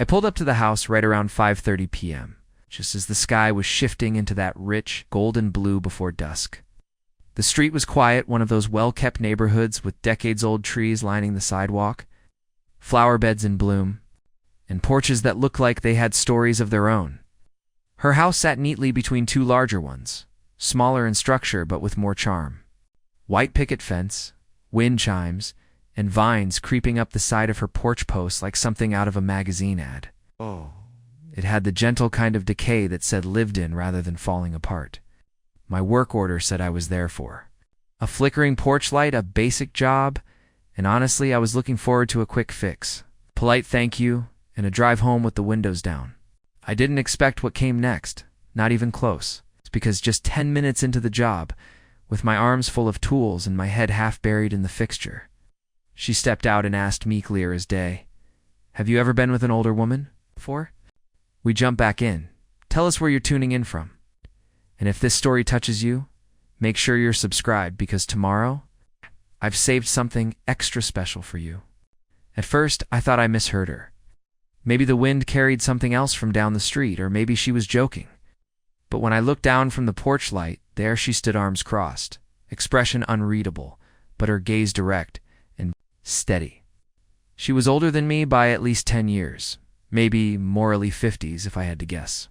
I pulled up to the house right around 5:30 p.m., just as the sky was shifting into that rich, golden blue before dusk. The street was quiet, one of those well-kept neighborhoods with decades-old trees lining the sidewalk, flower beds in bloom, and porches that looked like they had stories of their own. Her house sat neatly between two larger ones, smaller in structure but with more charm. White picket fence, wind chimes, and vines creeping up the side of her porch posts like something out of a magazine ad. Oh. It had the gentle kind of decay that said lived in rather than falling apart. My work order said I was there for a flickering porch light, a basic job, and honestly, I was looking forward to a quick fix, polite thank you, and a drive home with the windows down. I didn't expect what came next, not even close. It's because just 10 minutes into the job, with my arms full of tools and my head half buried in the fixture, she stepped out and asked me clear as day, "Have you ever been with an older woman before?" We jump back in. Tell us where you're tuning in from. And if this story touches you, make sure you're subscribed because tomorrow, I've saved something extra special for you. At first, I thought I misheard her. Maybe the wind carried something else from down the street, or maybe she was joking. But when I looked down from the porch light, there she stood, arms crossed, expression unreadable, but her gaze direct and steady. She was older than me by at least 10 years, maybe more early 50s if I had to guess.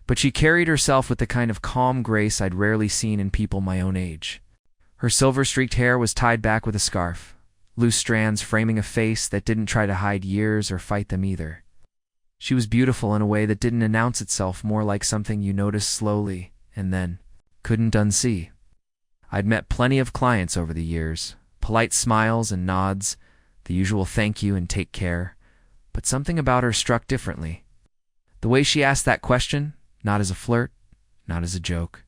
But she carried herself with the kind of calm grace I'd rarely seen in people my own age. Her silver-streaked hair was tied back with a scarf, loose strands framing a face that didn't try to hide years or fight them either. She was beautiful in a way that didn't announce itself, more like something you noticed slowly and then couldn't unsee. I'd met plenty of clients over the years, polite smiles and nods, the usual thank you and take care, but something about her struck differently. The way she asked that question, not as a flirt, not as a joke,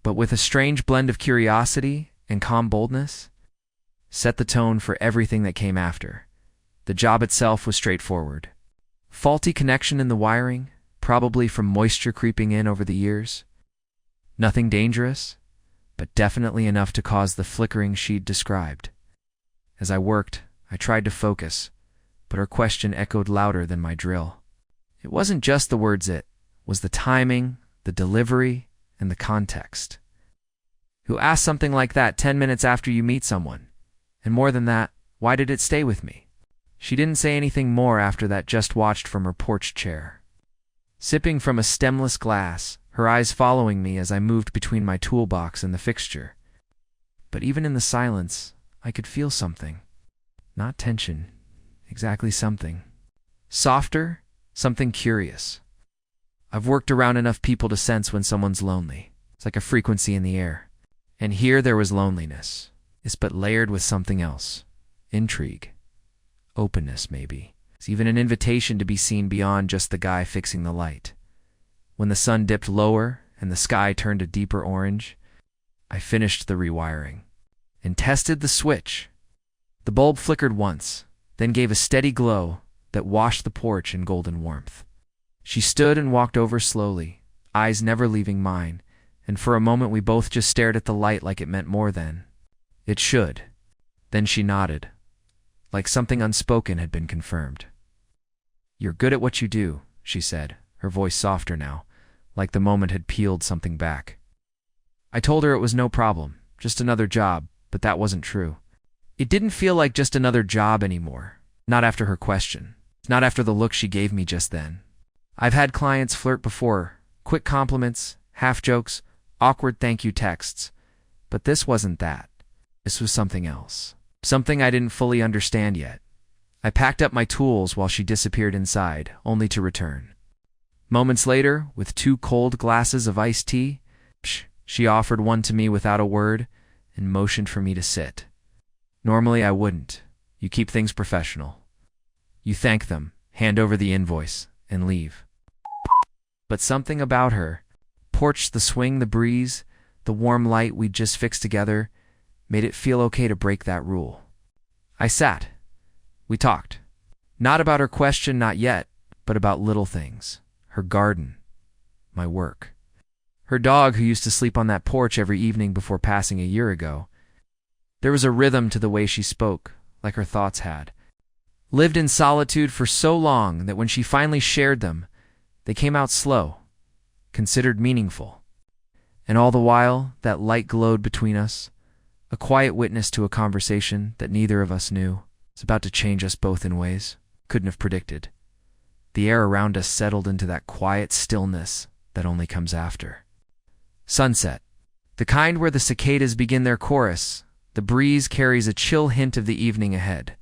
but with a strange blend of curiosity and calm boldness, set the tone for everything that came after. The job itself was straightforward. Faulty connection in the wiring, probably from moisture creeping in over the years. Nothing dangerous, but definitely enough to cause the flickering she'd described. As I worked, I tried to focus, but her question echoed louder than my drill. It wasn't just the words, it was the timing, the delivery, and the context. Who asks something like that 10 minutes after you meet someone? And more than that, why did it stay with me? She didn't say anything more after that, just watched from her porch chair, sipping from a stemless glass, her eyes following me as I moved between my toolbox and the fixture. But even in the silence, I could feel something. Not tension, exactly something. Softer, something curious. I've worked around enough people to sense when someone's lonely. It's like a frequency in the air. And here there was loneliness. It's but layered with something else. Intrigue. Openness, maybe. It's even an invitation to be seen beyond just the guy fixing the light. When the sun dipped lower and the sky turned a deeper orange, I finished the rewiring and tested the switch. The bulb flickered once, then gave a steady glow that washed the porch in golden warmth. She stood and walked over slowly, eyes never leaving mine, and for a moment we both just stared at the light like it meant more than it should. Then she nodded, like something unspoken had been confirmed. "You're good at what you do," she said, her voice softer now, like the moment had peeled something back. I told her it was no problem, just another job, but that wasn't true. It didn't feel like just another job anymore, not after her question, not after the look she gave me just then. I've had clients flirt before, quick compliments, half jokes, awkward thank you texts, but this wasn't that. This was something else. Something I didn't fully understand yet. I packed up my tools while she disappeared inside, only to return. Moments later, with 2 cold glasses of iced tea, she offered one to me without a word and motioned for me to sit. Normally I wouldn't. You keep things professional. You thank them, hand over the invoice, and leave. But something about her, Porch, the swing, the breeze, the warm light we'd just fixed together, made it feel okay to break that rule. I sat. We talked. Not about her question, not yet, but about little things. Her garden. My work. Her dog who used to sleep on that porch every evening before passing a year ago. There was a rhythm to the way she spoke, like her thoughts had. lived in solitude for so long that when she finally shared them, they came out slow, considered meaningful. And all the while, that light glowed between us, a quiet witness to a conversation that neither of us knew was about to change us both in ways couldn't have predicted. The air around us settled into that quiet stillness that only comes after. Sunset. The kind where the cicadas begin their chorus, the breeze carries a chill hint of the evening ahead,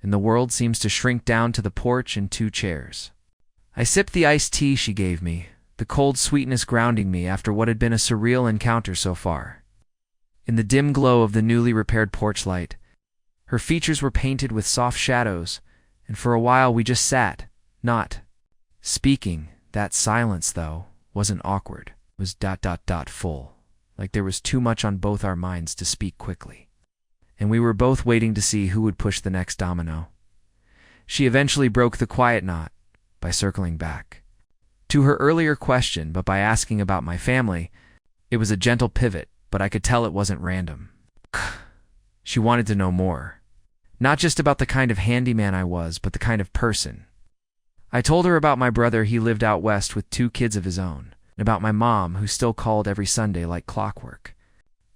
and the world seems to shrink down to the porch and 2 chairs. I sipped the iced tea she gave me, the cold sweetness grounding me after what had been a surreal encounter so far. In the dim glow of the newly repaired porch light, her features were painted with soft shadows, and for a while we just sat, not speaking. That silence, though, wasn't awkward. It was full, like there was too much on both our minds to speak quickly. And we were both waiting to see who would push the next domino. She eventually broke the quiet knot by circling back to her earlier question, but by asking about my family. It was a gentle pivot, but I could tell it wasn't random. She wanted to know more. Not just about the kind of handyman I was, but the kind of person. I told her about my brother. He lived out west with 2 kids of his own, and about my mom, who still called every Sunday like clockwork.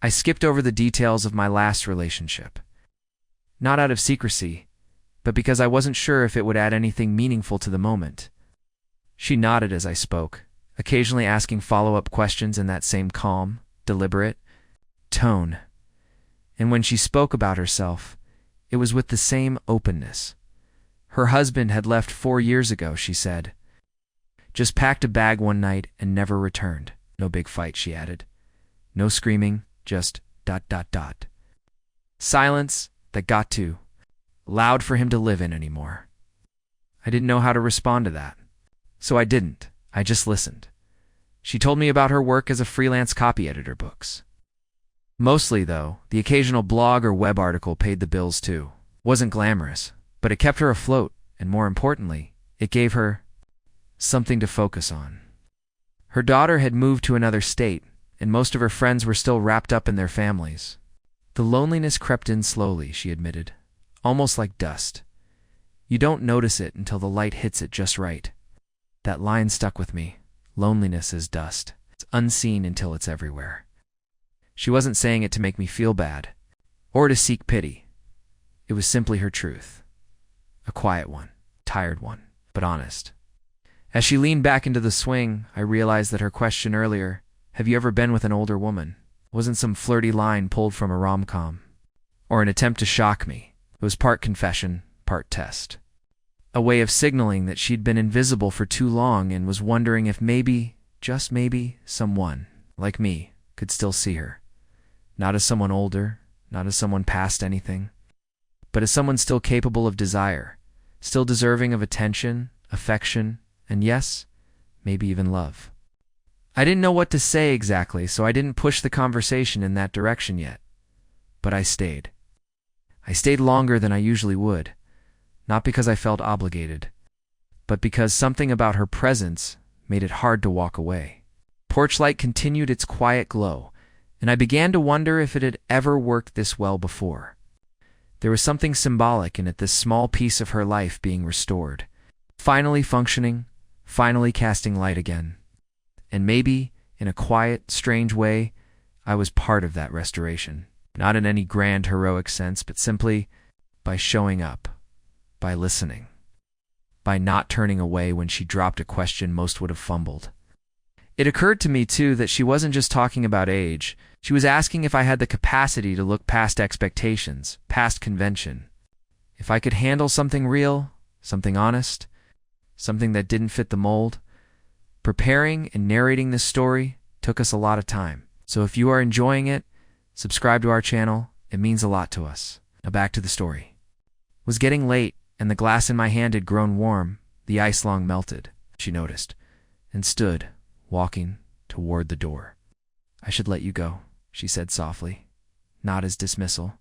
I skipped over the details of my last relationship. Not out of secrecy, but because I wasn't sure if it would add anything meaningful to the moment. She nodded as I spoke, occasionally asking follow-up questions in that same calm, deliberate tone. And when she spoke about herself, it was with the same openness. Her husband had left 4 years ago, she said. Just packed a bag one night and never returned. No big fight, she added. No screaming, just ... Silence that got too loud for him to live in anymore. I didn't know how to respond to that. So I didn't. I just listened. She told me about her work as a freelance copy editor books. Mostly, though, the occasional blog or web article paid the bills too. Wasn't glamorous, but it kept her afloat, and more importantly, it gave her something to focus on. Her daughter had moved to another state, and most of her friends were still wrapped up in their families. The loneliness crept in slowly, she admitted, almost like dust. You don't notice it until the light hits it just right. That line stuck with me. Loneliness is dust. It's unseen until it's everywhere. She wasn't saying it to make me feel bad, or to seek pity. It was simply her truth. A quiet one, tired one, but honest. As she leaned back into the swing, I realized that her question earlier, "Have you ever been with an older woman?" wasn't some flirty line pulled from a rom-com, or an attempt to shock me. It was part confession, part test. A way of signaling that she'd been invisible for too long and was wondering if maybe, just maybe, someone, like me, could still see her. Not as someone older, not as someone past anything, but as someone still capable of desire, still deserving of attention, affection, and yes, maybe even love. I didn't know what to say exactly, so I didn't push the conversation in that direction yet. But I stayed. I stayed longer than I usually would, not because I felt obligated, but because something about her presence made it hard to walk away. Porch light continued its quiet glow, and I began to wonder if it had ever worked this well before. There was something symbolic in it, this small piece of her life being restored, finally functioning, finally casting light again. And maybe, in a quiet, strange way, I was part of that restoration. Not in any grand, heroic sense, but simply by showing up, by listening, by not turning away when she dropped a question most would have fumbled. It occurred to me, too, that she wasn't just talking about age. She was asking if I had the capacity to look past expectations, past convention. If I could handle something real, something honest, something that didn't fit the mold. Preparing and narrating this story took us a lot of time. So if you are enjoying it, subscribe to our channel. It means a lot to us. Now back to the story. It was getting late, and the glass in my hand had grown warm, the ice long melted, she noticed, and stood, walking toward the door. "I should let you go," she said softly, not as dismissal,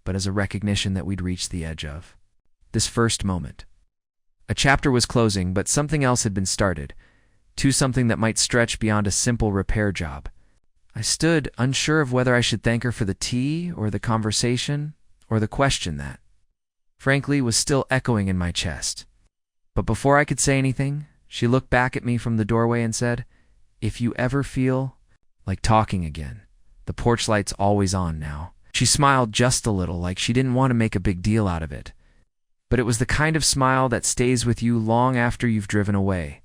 but as a recognition that we'd reached the edge of this first moment. A chapter was closing, but something else had been started, to something that might stretch beyond a simple repair job. I stood, unsure of whether I should thank her for the tea, or the conversation, or the question that frankly, was still echoing in my chest. But before I could say anything, she looked back at me from the doorway and said, "If you ever feel like talking again, the porch light's always on now." She smiled just a little, like she didn't want to make a big deal out of it. But it was the kind of smile that stays with you long after you've driven away.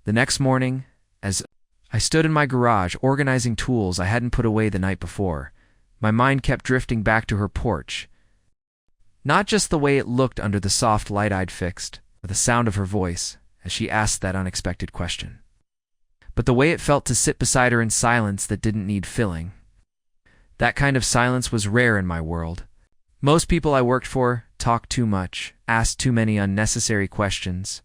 The next morning, as I stood in my garage organizing tools I hadn't put away the night before, my mind kept drifting back to her porch. Not just the way it looked under the soft light I'd fixed, or the sound of her voice as she asked that unexpected question, but the way it felt to sit beside her in silence that didn't need filling. That kind of silence was rare in my world. Most people I worked for talked too much, asked too many unnecessary questions,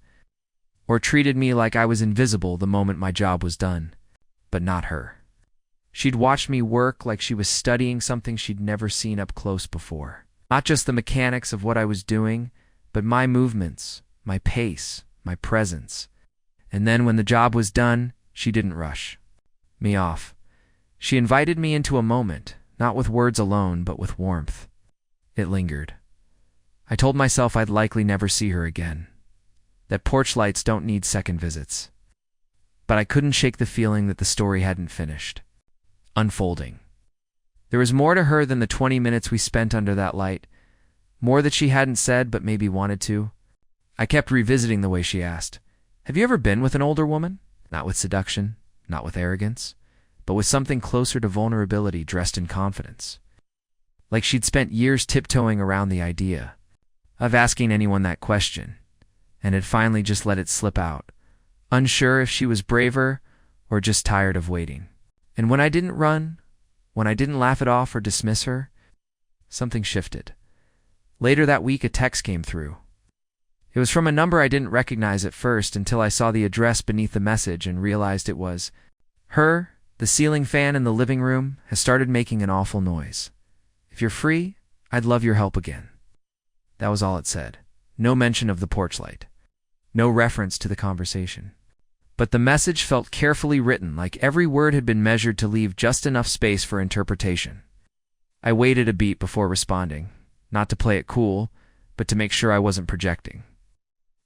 or treated me like I was invisible the moment my job was done. But not her. She'd watched me work like she was studying something she'd never seen up close before. Not just the mechanics of what I was doing, but my movements, my pace, my presence. And then when the job was done, she didn't rush me off. She invited me into a moment, not with words alone, but with warmth. It lingered. I told myself I'd likely never see her again, that porch lights don't need second visits. But I couldn't shake the feeling that the story hadn't finished. Unfolding. There was more to her than the 20 minutes we spent under that light, more that she hadn't said but maybe wanted to. I kept revisiting the way she asked, "Have you ever been with an older woman?" Not with seduction, not with arrogance, but with something closer to vulnerability dressed in confidence. Like she'd spent years tiptoeing around the idea of asking anyone that question, and had finally just let it slip out, unsure if she was braver or just tired of waiting. And when I didn't run, when I didn't laugh it off or dismiss her, something shifted. Later that week, a text came through. It was from a number I didn't recognize at first until I saw the address beneath the message and realized it was her. The ceiling fan in the living room has started making an awful noise. If you're free, I'd love your help again. That was all it said. No mention of the porch light. No reference to the conversation. But the message felt carefully written, like every word had been measured to leave just enough space for interpretation. I waited a beat before responding, not to play it cool, but to make sure I wasn't projecting.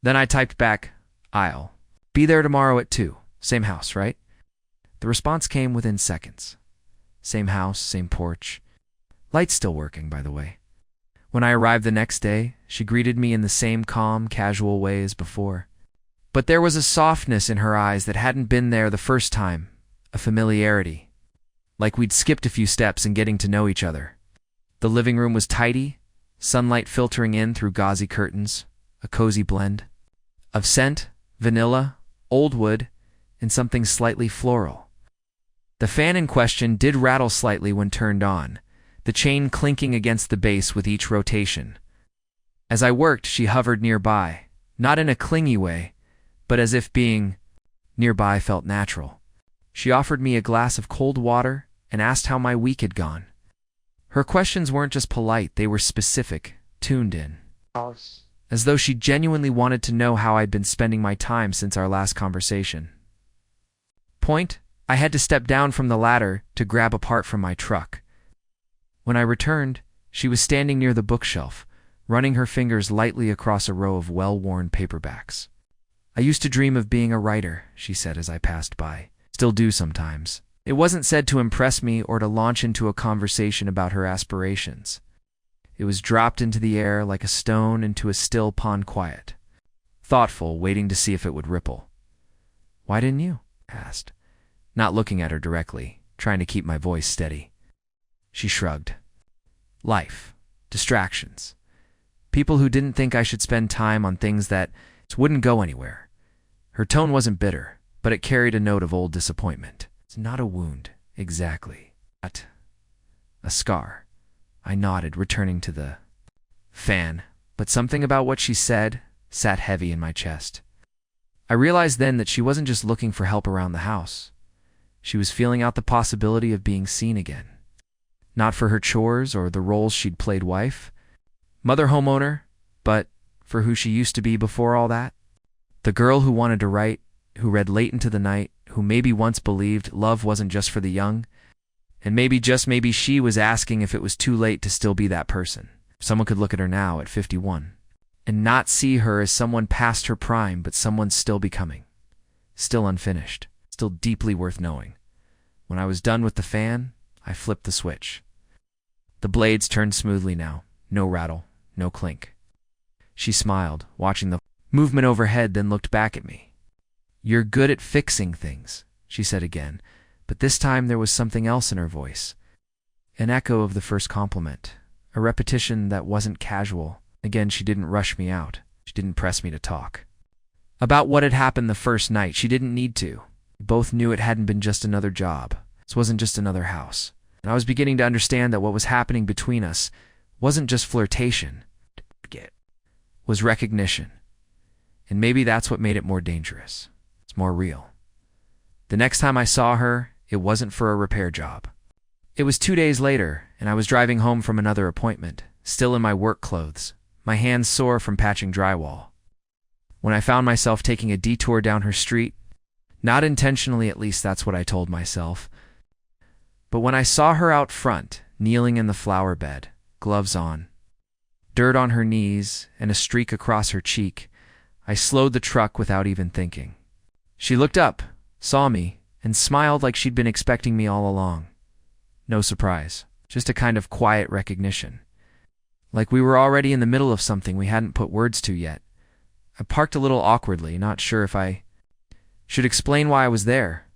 Then I typed back, "I'll be there tomorrow at 2. Same house, right?" The response came within seconds. Same house, same porch. Light's still working, by the way. When I arrived the next day, she greeted me in the same calm, casual way as before. But there was a softness in her eyes that hadn't been there the first time, a familiarity, like we'd skipped a few steps in getting to know each other. The living room was tidy, sunlight filtering in through gauzy curtains, a cozy blend of scent, vanilla, old wood, and something slightly floral. The fan in question did rattle slightly when turned on, the chain clinking against the base with each rotation. As I worked, she hovered nearby, not in a clingy way, but as if being nearby felt natural. She offered me a glass of cold water and asked how my week had gone. Her questions weren't just polite, they were specific, tuned in. As though she genuinely wanted to know how I'd been spending my time since our last conversation. I had to step down from the ladder to grab a part from my truck. When I returned, she was standing near the bookshelf, running her fingers lightly across a row of well-worn paperbacks. "I used to dream of being a writer," she said as I passed by. "Still do sometimes." It wasn't said to impress me or to launch into a conversation about her aspirations. It was dropped into the air like a stone into a still pond quiet, thoughtful, waiting to see if it would ripple. "Why didn't you?" I asked, not looking at her directly, trying to keep my voice steady. She shrugged. "Life. Distractions. People who didn't think I should spend time on things that wouldn't go anywhere." Her tone wasn't bitter, but it carried a note of old disappointment. "It's not a wound, exactly. But a scar." I nodded, returning to the fan, but something about what she said sat heavy in my chest. I realized then that she wasn't just looking for help around the house. She was feeling out the possibility of being seen again. Not for her chores or the roles she'd played: wife, mother, homeowner, but for who she used to be before all that. The girl who wanted to write, who read late into the night, who maybe once believed love wasn't just for the young, and maybe, just maybe, she was asking if it was too late to still be that person. Someone could look at her now at 51 and not see her as someone past her prime, but someone still becoming, still unfinished, still deeply worth knowing. When I was done with the fan, I flipped the switch. The blades turned smoothly now, no rattle, no clink. She smiled, watching the movement overhead, then looked back at me. "You're good at fixing things," she said again, but this time there was something else in her voice. An echo of the first compliment, a repetition that wasn't casual. Again, she didn't rush me out. She didn't press me to talk about what had happened the first night. She didn't need to. We both knew it hadn't been just another job. This wasn't just another house. And I was beginning to understand that what was happening between us wasn't just flirtation. It was recognition. And maybe that's what made it more dangerous. It's more real. The next time I saw her, it wasn't for a repair job. It was 2 days later, and I was driving home from another appointment, still in my work clothes, my hands sore from patching drywall, when I found myself taking a detour down her street. Not intentionally, at least that's what I told myself. But when I saw her out front, kneeling in the flower bed, gloves on, dirt on her knees, and a streak across her cheek, I slowed the truck without even thinking. She looked up, saw me, and smiled like she'd been expecting me all along. No surprise, just a kind of quiet recognition. Like we were already in the middle of something we hadn't put words to yet. I parked a little awkwardly, not sure if I should explain why I was there.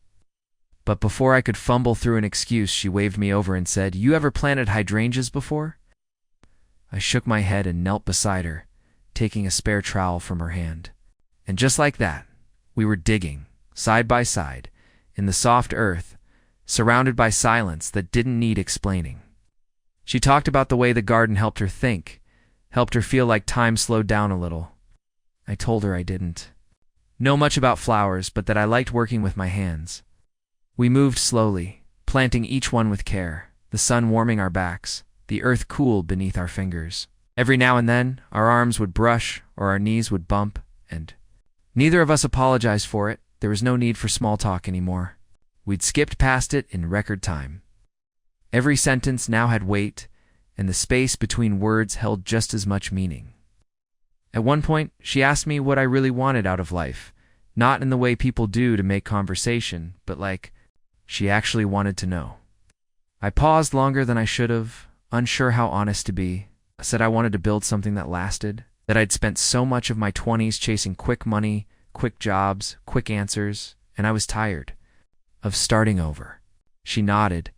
But before I could fumble through an excuse, she waved me over and said, "You ever planted hydrangeas before?" I shook my head and knelt beside her, taking a spare trowel from her hand. And just like that, we were digging, side by side, in the soft earth, surrounded by silence that didn't need explaining. She talked about the way the garden helped her think, helped her feel like time slowed down a little. I told her I didn't know much about flowers, but that I liked working with my hands. We moved slowly, planting each one with care, the sun warming our backs, the earth cooled beneath our fingers. Every now and then, our arms would brush or our knees would bump, and neither of us apologized for it. There was no need for small talk anymore. We'd skipped past it in record time. Every sentence now had weight, and the space between words held just as much meaning. At one point, she asked me what I really wanted out of life, not in the way people do to make conversation, but like she actually wanted to know. I paused longer than I should have, unsure how honest to be. I said I wanted to build something that lasted, that I'd spent so much of my 20s chasing quick money, quick jobs, quick answers, and I was tired of starting over. She nodded,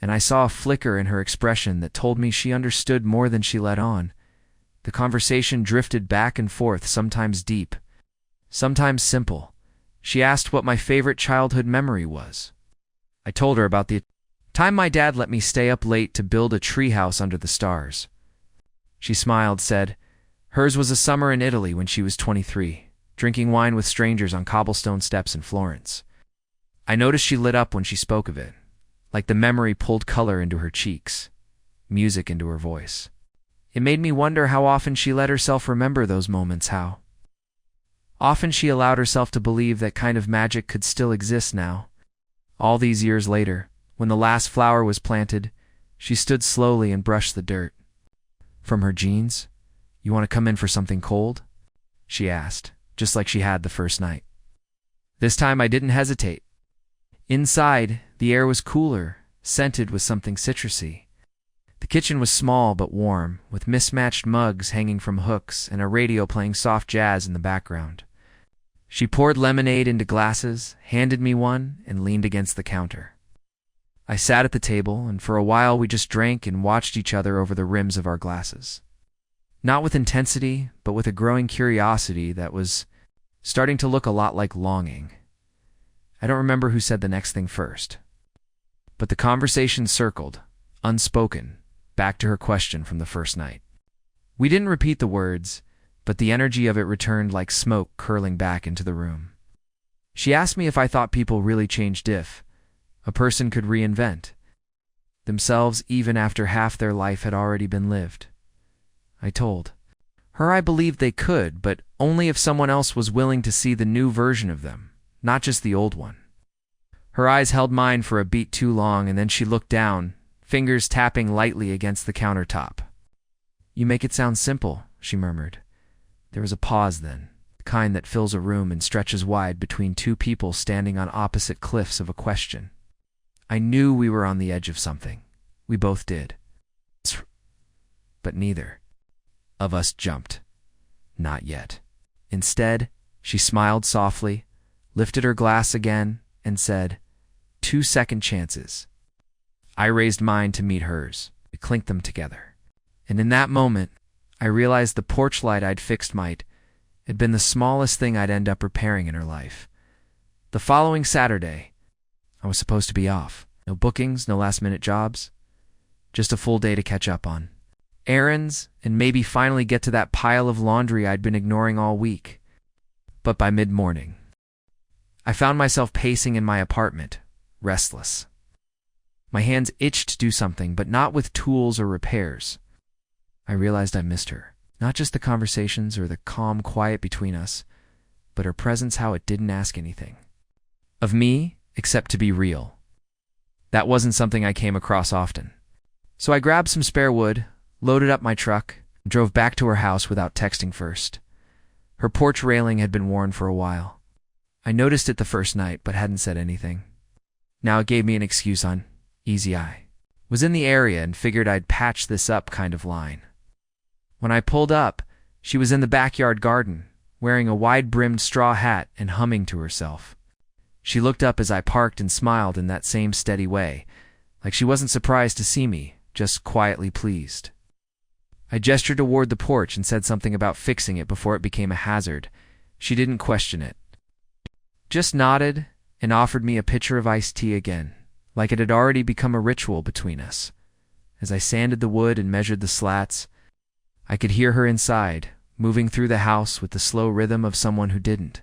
and I saw a flicker in her expression that told me she understood more than she let on. The conversation drifted back and forth, sometimes deep, sometimes simple. She asked what my favorite childhood memory was. I told her about the time my dad let me stay up late to build a treehouse under the stars. She smiled, said hers was a summer in Italy when she was 23, drinking wine with strangers on cobblestone steps in Florence. I noticed she lit up when she spoke of it, like the memory pulled color into her cheeks, music into her voice. It made me wonder how often she let herself remember those moments, how often she allowed herself to believe that kind of magic could still exist now. All these years later, when the last flower was planted, she stood slowly and brushed the dirt from her jeans. "You want to come in for something cold?" she asked, just like she had the first night. This time I didn't hesitate. Inside, the air was cooler, scented with something citrusy. The kitchen was small but warm, with mismatched mugs hanging from hooks and a radio playing soft jazz in the background. She poured lemonade into glasses, handed me one, and leaned against the counter. I sat at the table, and for a while we just drank and watched each other over the rims of our glasses. Not with intensity, but with a growing curiosity that was starting to look a lot like longing. I don't remember who said the next thing first, but the conversation circled, unspoken, back to her question from the first night. We didn't repeat the words, but the energy of it returned like smoke curling back into the room. She asked me if I thought people really changed, if a person could reinvent themselves even after half their life had already been lived. I told her I believed they could, but only if someone else was willing to see the new version of them, not just the old one. Her eyes held mine for a beat too long, and then she looked down, fingers tapping lightly against the countertop. You make it sound simple, she murmured. There was a pause then, the kind that fills a room and stretches wide between two people standing on opposite cliffs of a question. I knew we were on the edge of something. We both did. But neither of us jumped. Not yet. Instead, she smiled softly, lifted her glass again, and said, 2 second chances. I raised mine to meet hers. We clinked them together. And in that moment, I realized the porch light I'd fixed had been the smallest thing I'd end up repairing in her life. The following Saturday, I was supposed to be off. No bookings, no last-minute jobs. Just a full day to catch up on errands and maybe finally get to that pile of laundry I'd been ignoring all week. But by mid-morning, I found myself pacing in my apartment, restless. My hands itched to do something, but not with tools or repairs. I realized I missed her. Not just the conversations or the calm quiet between us, but her presence, how it didn't ask anything of me except to be real. That wasn't something I came across often. So I grabbed some spare wood, loaded up my truck, and drove back to her house without texting first. Her porch railing had been worn for a while. I noticed it the first night, but hadn't said anything. Now it gave me an excuse on easy eye. Was in the area and figured I'd patch this up kind of line. When I pulled up, she was in the backyard garden, wearing a wide-brimmed straw hat and humming to herself. She looked up as I parked and smiled in that same steady way, like she wasn't surprised to see me, just quietly pleased. I gestured toward the porch and said something about fixing it before it became a hazard. She didn't question it. Just nodded and offered me a pitcher of iced tea again, like it had already become a ritual between us. As I sanded the wood and measured the slats, I could hear her inside, moving through the house with the slow rhythm of someone who didn't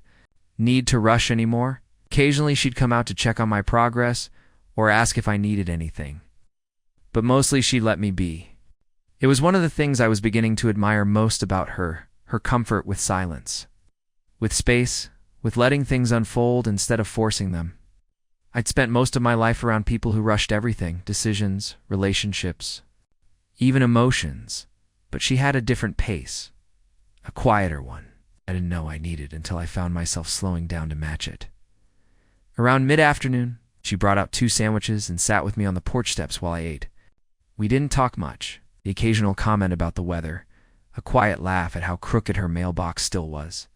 need to rush anymore. Occasionally she'd come out to check on my progress or ask if I needed anything. But mostly she'd let me be. It was one of the things I was beginning to admire most about her comfort with silence, with space, with letting things unfold instead of forcing them. I'd spent most of my life around people who rushed everything, decisions, relationships, even emotions, but she had a different pace, a quieter one I didn't know I needed until I found myself slowing down to match it. Around mid-afternoon, she brought out 2 sandwiches and sat with me on the porch steps while I ate. We didn't talk much, the occasional comment about the weather, a quiet laugh at how crooked her mailbox still was.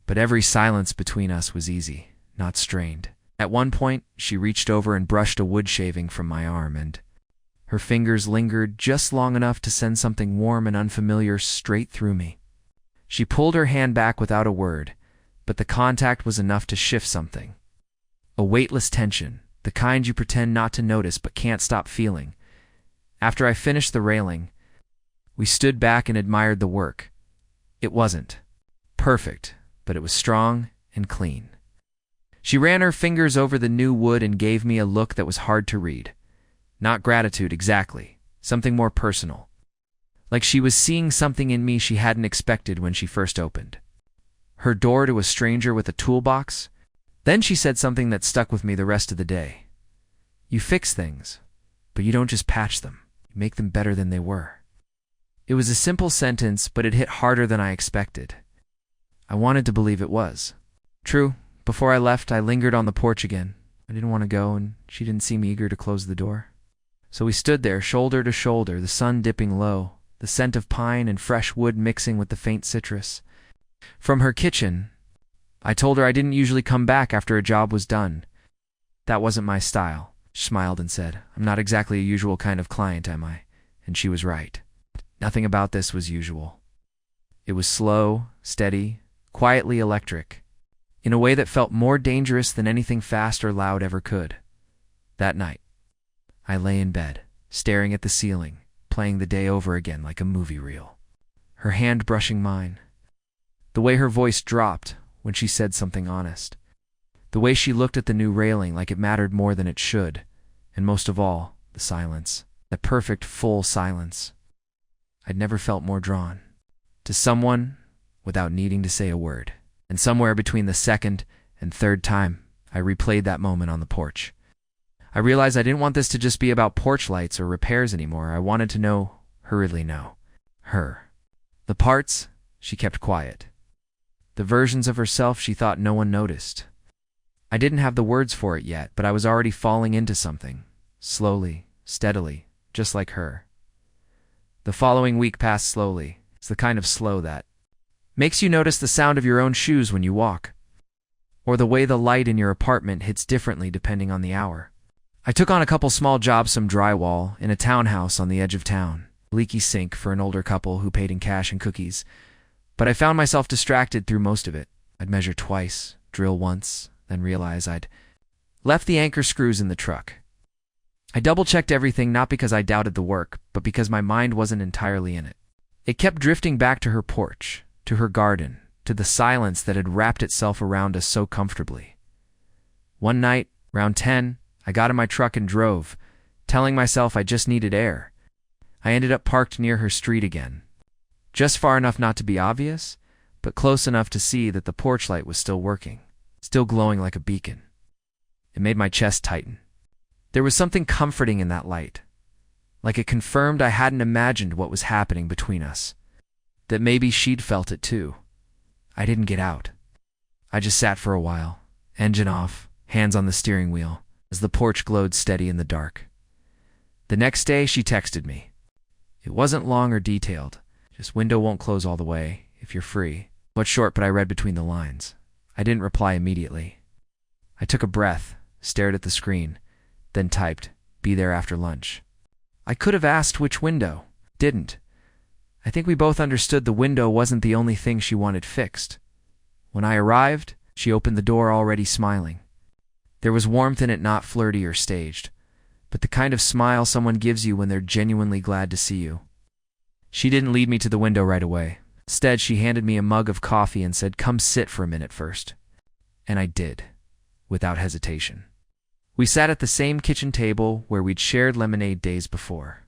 But every silence between us was easy, not strained. At one point, she reached over and brushed a wood shaving from my arm, and her fingers lingered just long enough to send something warm and unfamiliar straight through me. She pulled her hand back without a word, but the contact was enough to shift something. A weightless tension, the kind you pretend not to notice but can't stop feeling. After I finished the railing, we stood back and admired the work. It wasn't perfect, but it was strong and clean. She ran her fingers over the new wood and gave me a look that was hard to read. Not gratitude exactly, something more personal. Like she was seeing something in me she hadn't expected when she first opened her door to a stranger with a toolbox. Then she said something that stuck with me the rest of the day. You fix things, but you don't just patch them. You make them better than they were. It was a simple sentence, but it hit harder than I expected. I wanted to believe it was true. Before I left, I lingered on the porch again. I didn't want to go, and she didn't seem eager to close the door. So we stood there, shoulder to shoulder, the sun dipping low, the scent of pine and fresh wood mixing with the faint citrus. From her kitchen, I told her I didn't usually come back after a job was done. That wasn't my style. She smiled and said, I'm not exactly a usual kind of client, am I? And she was right. Nothing about this was usual. It was slow, steady, quietly electric, in a way that felt more dangerous than anything fast or loud ever could. That night, I lay in bed, staring at the ceiling, playing the day over again like a movie reel. Her hand brushing mine. The way her voice dropped when she said something honest. The way she looked at the new railing like it mattered more than it should. And most of all, the silence. That perfect, full silence. I'd never felt more drawn to someone without needing to say a word. And somewhere between the second and third time, I replayed that moment on the porch. I realized I didn't want this to just be about porch lights or repairs anymore. I wanted to know, hurriedly know, Her. The parts, she kept quiet. The versions of herself she thought no one noticed. I didn't have the words for it yet, but I was already falling into something. Slowly, steadily, just like her. The following week passed slowly. It's the kind of slow that makes you notice the sound of your own shoes when you walk, or the way the light in your apartment hits differently depending on the hour. I took on a couple small jobs, some drywall, in a townhouse on the edge of town, leaky sink for an older couple who paid in cash and cookies, but I found myself distracted through most of it. I'd measure twice, drill once, then realize I'd left the anchor screws in the truck. I double-checked everything, not because I doubted the work, but because my mind wasn't entirely in it. It kept drifting back to her porch, to her garden, to the silence that had wrapped itself around us so comfortably. One night, around 10, I got in my truck and drove, telling myself I just needed air. I ended up parked near her street again. Just far enough not to be obvious, but close enough to see that the porch light was still working, still glowing like a beacon. It made my chest tighten. There was something comforting in that light, like it confirmed I hadn't imagined what was happening between us, that maybe she'd felt it too. I didn't get out. I just sat for a while, engine off, hands on the steering wheel, as the porch glowed steady in the dark. The next day, she texted me. It wasn't long or detailed, just window won't close all the way, if you're free. What's short, but I read between the lines. I didn't reply immediately. I took a breath, stared at the screen, then typed, be there after lunch. I could have asked which window. Didn't. I think we both understood the window wasn't the only thing she wanted fixed. When I arrived, she opened the door already smiling. There was warmth in it, not flirty or staged, but the kind of smile someone gives you when they're genuinely glad to see you. She didn't lead me to the window right away. Instead, she handed me a mug of coffee and said, come sit for a minute first. And I did, without hesitation. We sat at the same kitchen table where we'd shared lemonade days before.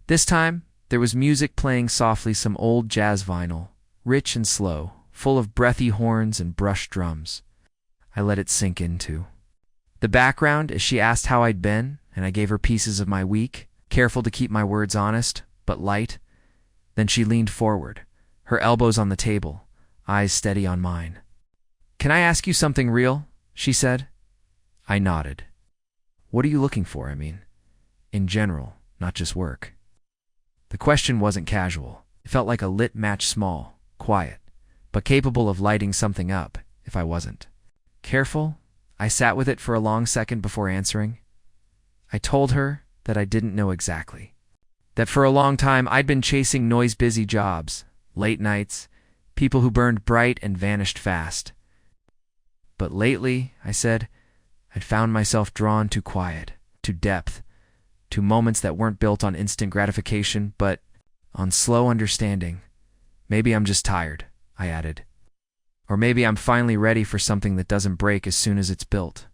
This time, there was music playing softly, some old jazz vinyl, rich and slow, full of breathy horns and brushed drums. I let it sink in too. The background as she asked how I'd been, and I gave her pieces of my week, careful to keep my words honest, but light. Then she leaned forward, her elbows on the table, eyes steady on mine. Can I ask you something real? She said. I nodded. What are you looking for, I mean? In general, not just work. The question wasn't casual. It felt like a lit match, small, quiet, but capable of lighting something up if I wasn't. Careful, I sat with it for a long second before answering. I told her that I didn't know exactly. That for a long time I'd been chasing noise-busy jobs, late nights, people who burned bright and vanished fast. But lately, I said, I'd found myself drawn to quiet, to depth, to moments that weren't built on instant gratification, but on slow understanding. Maybe I'm just tired, I added. Or maybe I'm finally ready for something that doesn't break as soon as it's built.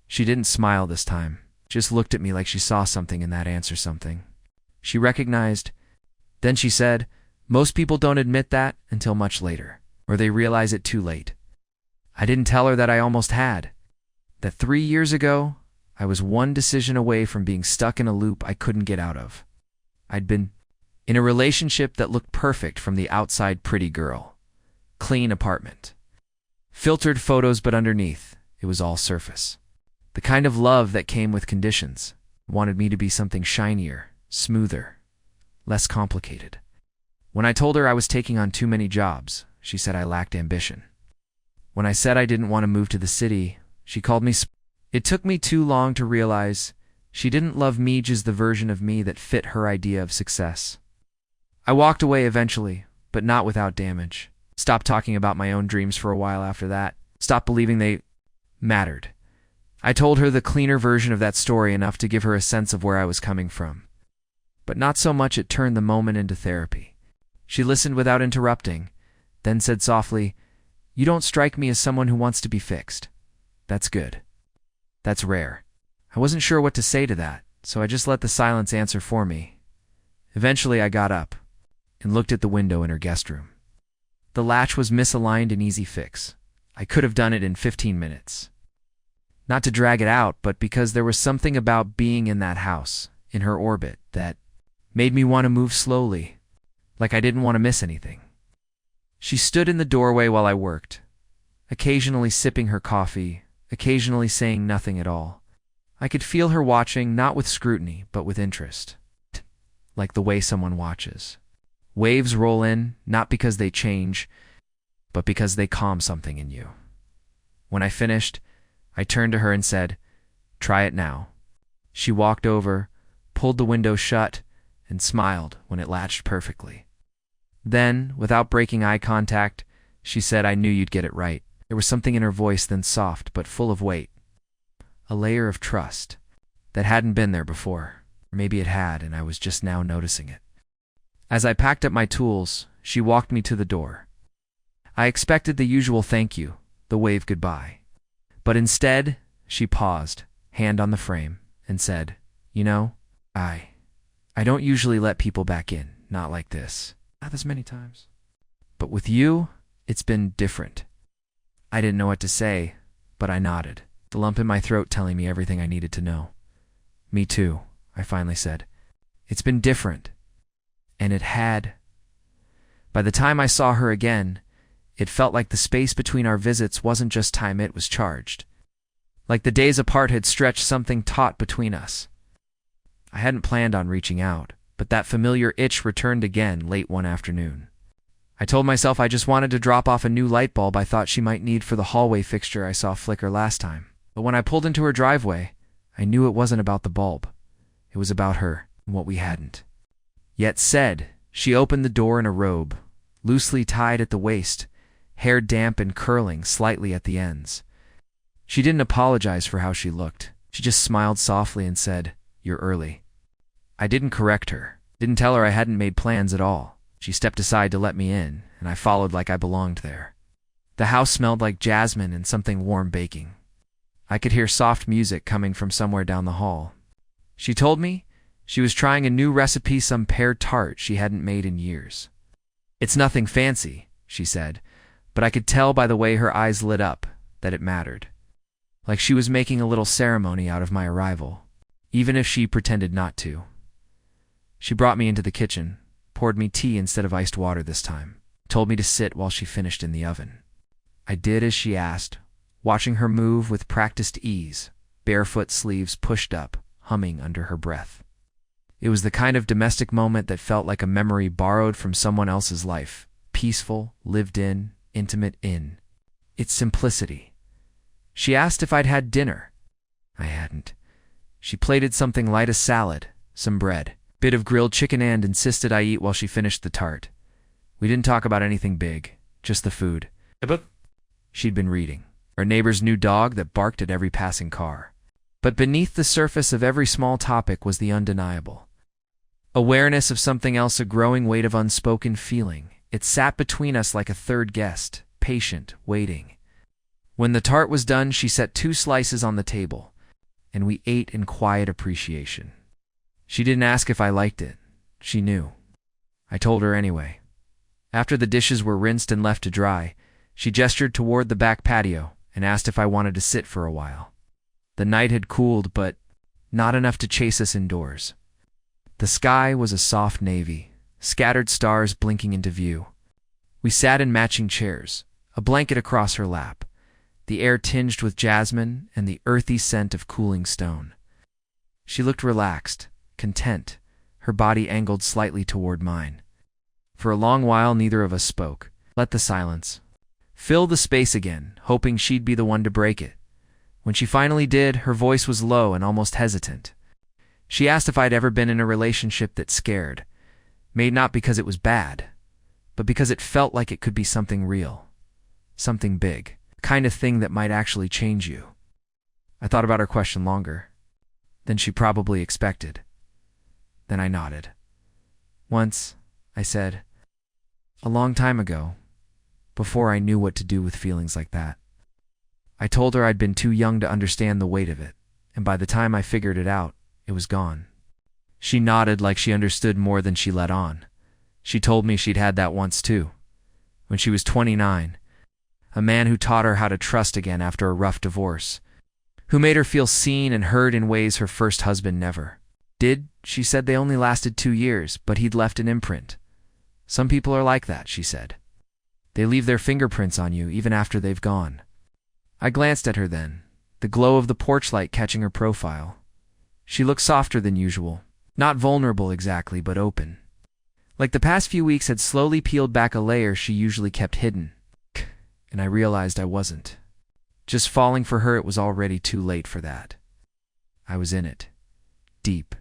She didn't smile this time, just looked at me like she saw something in that answer, something she recognized. Then she said, most people don't admit that until much later, or they realize it too late. I didn't tell her that I almost had. That 3 years ago, I was one decision away from being stuck in a loop I couldn't get out of. I'd been in a relationship that looked perfect from the outside, pretty girl, clean apartment, filtered photos, but underneath, it was all surface. The kind of love that came with conditions, wanted me to be something shinier, smoother, less complicated. When I told her I was taking on too many jobs, she said I lacked ambition. When I said I didn't want to move to the city, she called me It took me too long to realize she didn't love me, just the version of me that fit her idea of success. I walked away eventually, but not without damage. Stopped talking about my own dreams for a while after that. Stopped believing they mattered. I told her the cleaner version of that story, enough to give her a sense of where I was coming from. But not so much it turned the moment into therapy. She listened without interrupting, then said softly, You don't strike me as someone who wants to be fixed. That's good. That's rare. I wasn't sure what to say to that, so I just let the silence answer for me. Eventually I got up and looked at the window in her guest room. The latch was misaligned, an easy fix. I could have done it in 15 minutes. Not to drag it out, but because there was something about being in that house, in her orbit, that made me want to move slowly, like I didn't want to miss anything. She stood in the doorway while I worked, occasionally sipping her coffee, occasionally saying nothing at all. I could feel her watching, not with scrutiny, but with interest, like the way someone watches. Waves roll in, not because they change, but because they calm something in you. When I finished, I turned to her and said, "Try it now." She walked over, pulled the window shut, and smiled when it latched perfectly. Then, without breaking eye contact, she said, "I knew you'd get it right." There was something in her voice then soft but full of weight. A layer of trust that hadn't been there before. Or maybe it had, and I was just now noticing it. As I packed up my tools, she walked me to the door. I expected the usual thank you, the wave goodbye. But instead, she paused, hand on the frame, and said, "You know, I don't usually let people back in, not like this. Not this many times. But with you, it's been different." I didn't know what to say, but I nodded, the lump in my throat telling me everything I needed to know. "Me too," I finally said. "It's been different." And it had. By the time I saw her again, it felt like the space between our visits wasn't just time, it was charged. Like the days apart had stretched something taut between us. I hadn't planned on reaching out, but that familiar itch returned again late one afternoon. I told myself I just wanted to drop off a new light bulb I thought she might need for the hallway fixture I saw flicker last time. But when I pulled into her driveway, I knew it wasn't about the bulb. It was about her and what we hadn't yet said. She opened the door in a robe, loosely tied at the waist, hair damp and curling slightly at the ends. She didn't apologize for how she looked. She just smiled softly and said, "You're early." I didn't correct her, didn't tell her I hadn't made plans at all. She stepped aside to let me in, and I followed like I belonged there. The house smelled like jasmine and something warm baking. I could hear soft music coming from somewhere down the hall. She told me she was trying a new recipe, some pear tart she hadn't made in years. "It's nothing fancy," she said, but I could tell by the way her eyes lit up that it mattered. Like she was making a little ceremony out of my arrival, even if she pretended not to. She brought me into the kitchen, poured me tea instead of iced water this time, told me to sit while she finished in the oven. I did as she asked, watching her move with practiced ease, barefoot sleeves pushed up, humming under her breath. It was the kind of domestic moment that felt like a memory borrowed from someone else's life, peaceful, lived in, intimate in its simplicity. She asked if I'd had dinner. I hadn't. She plated something light, a salad, some bread, bit of grilled chicken, and insisted I eat while she finished the tart. We didn't talk about anything big, just the food. A book she'd been reading, our neighbor's new dog that barked at every passing car. But beneath the surface of every small topic was the undeniable awareness of something else, a growing weight of unspoken feeling. It sat between us like a third guest, patient, waiting. When the tart was done, she set 2 slices on the table, and we ate in quiet appreciation. She didn't ask if I liked it. She knew. I told her anyway. After the dishes were rinsed and left to dry, she gestured toward the back patio and asked if I wanted to sit for a while. The night had cooled, but not enough to chase us indoors. The sky was a soft navy, scattered stars blinking into view. We sat in matching chairs, a blanket across her lap, the air tinged with jasmine and the earthy scent of cooling stone. She looked relaxed, content, her body angled slightly toward mine. For a long while, neither of us spoke. Let the silence fill the space again, hoping she'd be the one to break it. When she finally did, her voice was low and almost hesitant. She asked if I'd ever been in a relationship that scared, made not because it was bad, but because it felt like it could be something real, something big, the kind of thing that might actually change you. I thought about her question longer than she probably expected. Then I nodded. "Once," I said, "a long time ago, before I knew what to do with feelings like that." I told her I'd been too young to understand the weight of it, and by the time I figured it out, it was gone. She nodded like she understood more than she let on. She told me she'd had that once too, when she was 29, a man who taught her how to trust again after a rough divorce, who made her feel seen and heard in ways her first husband never did. She said they only lasted 2 years, but he'd left an imprint, Some people are like that, she said. They leave their fingerprints on you even after they've gone. I glanced at her then, the glow of the porch light catching her profile. She looked softer than usual, not vulnerable exactly, but open. Like the past few weeks had slowly peeled back a layer she usually kept hidden. And I realized I wasn't. Just falling for her, it was already too late for that. I was in it, deep,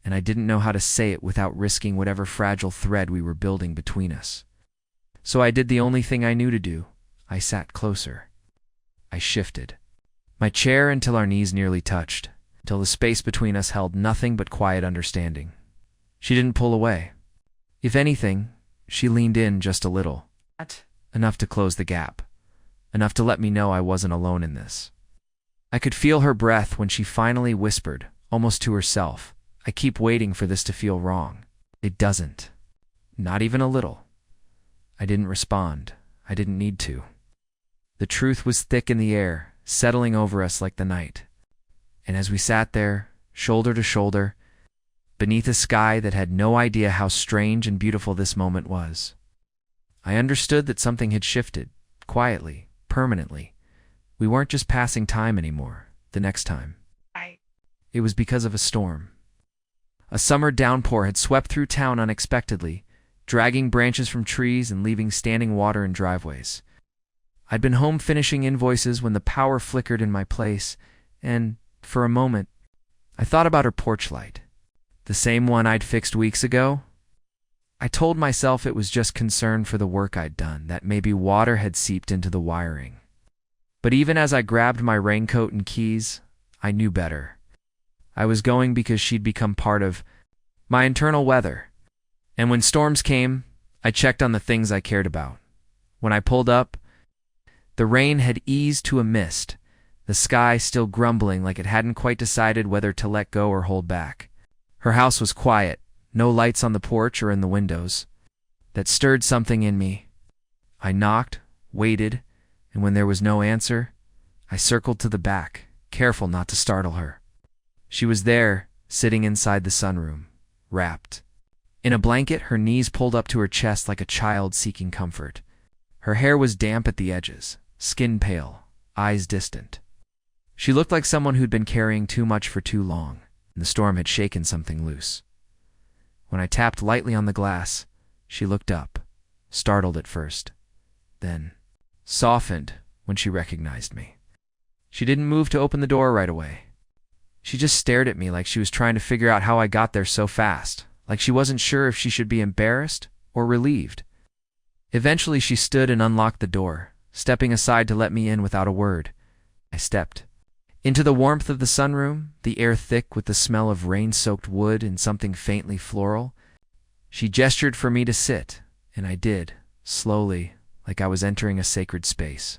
and I didn't know how to say it without risking whatever fragile thread we were building between us. So I did the only thing I knew to do. I sat closer. I shifted my chair until our knees nearly touched, until the space between us held nothing but quiet understanding. She didn't pull away. If anything, she leaned in just a little. Enough to close the gap. Enough to let me know I wasn't alone in this. I could feel her breath when she finally whispered, almost to herself, I keep waiting for this to feel wrong. It doesn't. Not even a little. I didn't respond. I didn't need to. The truth was thick in the air, settling over us like the night. And as we sat there, shoulder to shoulder, beneath a sky that had no idea how strange and beautiful this moment was, I understood that something had shifted, quietly, permanently. We weren't just passing time anymore, the next time. It was because of a storm. A summer downpour had swept through town unexpectedly, dragging branches from trees and leaving standing water in driveways. I'd been home finishing invoices when the power flickered in my place, and, for a moment, I thought about her porch light. The same one I'd fixed weeks ago? I told myself it was just concern for the work I'd done, that maybe water had seeped into the wiring. But even as I grabbed my raincoat and keys, I knew better. I was going because she'd become part of my internal weather. And when storms came, I checked on the things I cared about. When I pulled up, the rain had eased to a mist, the sky still grumbling like it hadn't quite decided whether to let go or hold back. Her house was quiet, no lights on the porch or in the windows. That stirred something in me. I knocked, waited, and when there was no answer, I circled to the back, careful not to startle her. She was there, sitting inside the sunroom, wrapped. In a blanket, her knees pulled up to her chest like a child seeking comfort. Her hair was damp at the edges, skin pale, eyes distant. She looked like someone who'd been carrying too much for too long, and the storm had shaken something loose. When I tapped lightly on the glass, she looked up, startled at first, then softened when she recognized me. She didn't move to open the door right away. She just stared at me like she was trying to figure out how I got there so fast, like she wasn't sure if she should be embarrassed or relieved. Eventually she stood and unlocked the door, stepping aside to let me in without a word. I stepped into the warmth of the sunroom, the air thick with the smell of rain-soaked wood and something faintly floral. She gestured for me to sit, and I did, slowly, like I was entering a sacred space.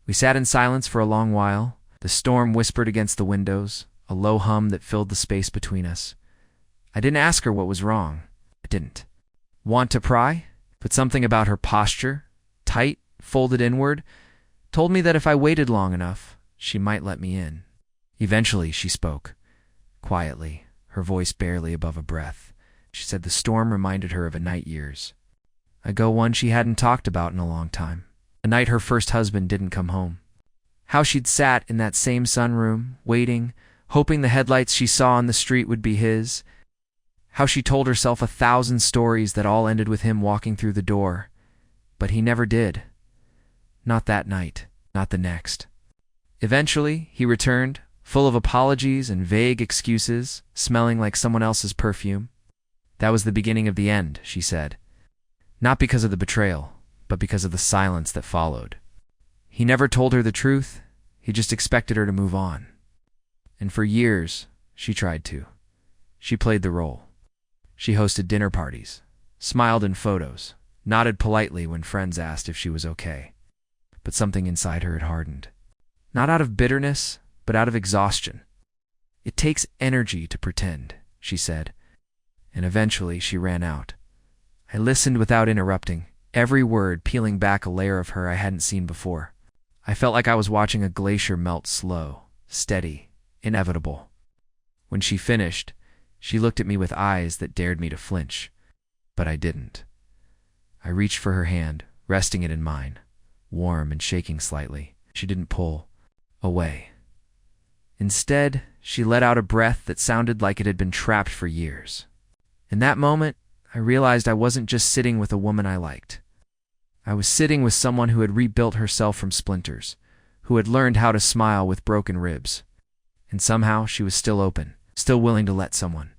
We sat in silence for a long while. The storm whispered against the windows, a low hum that filled the space between us. I didn't ask her what was wrong. I didn't want to pry, but something about her posture, tight, folded inward, told me that if I waited long enough, she might let me in. Eventually, she spoke, quietly, her voice barely above a breath. She said the storm reminded her of a night years ago, one she hadn't talked about in a long time. A night her first husband didn't come home. How she'd sat in that same sunroom, waiting, hoping the headlights she saw on the street would be his. How she told herself 1,000 stories that all ended with him walking through the door. But he never did. Not that night, not the next. Eventually, he returned, full of apologies and vague excuses, smelling like someone else's perfume. That was the beginning of the end, she said. Not because of the betrayal, but because of the silence that followed. He never told her the truth, he just expected her to move on. And for years, she tried to. She played the role. She hosted dinner parties, smiled in photos, nodded politely when friends asked if she was okay. But something inside her had hardened. Not out of bitterness, but out of exhaustion. It takes energy to pretend, she said. And eventually she ran out. I listened without interrupting, every word peeling back a layer of her I hadn't seen before. I felt like I was watching a glacier melt slow, steady, inevitable. When she finished, she looked at me with eyes that dared me to flinch. But I didn't. I reached for her hand, resting it in mine, warm and shaking slightly. She didn't pull away. Instead, she let out a breath that sounded like it had been trapped for years. In that moment, I realized I wasn't just sitting with a woman I liked. I was sitting with someone who had rebuilt herself from splinters, who had learned how to smile with broken ribs. And somehow she was still open, still willing to let someone.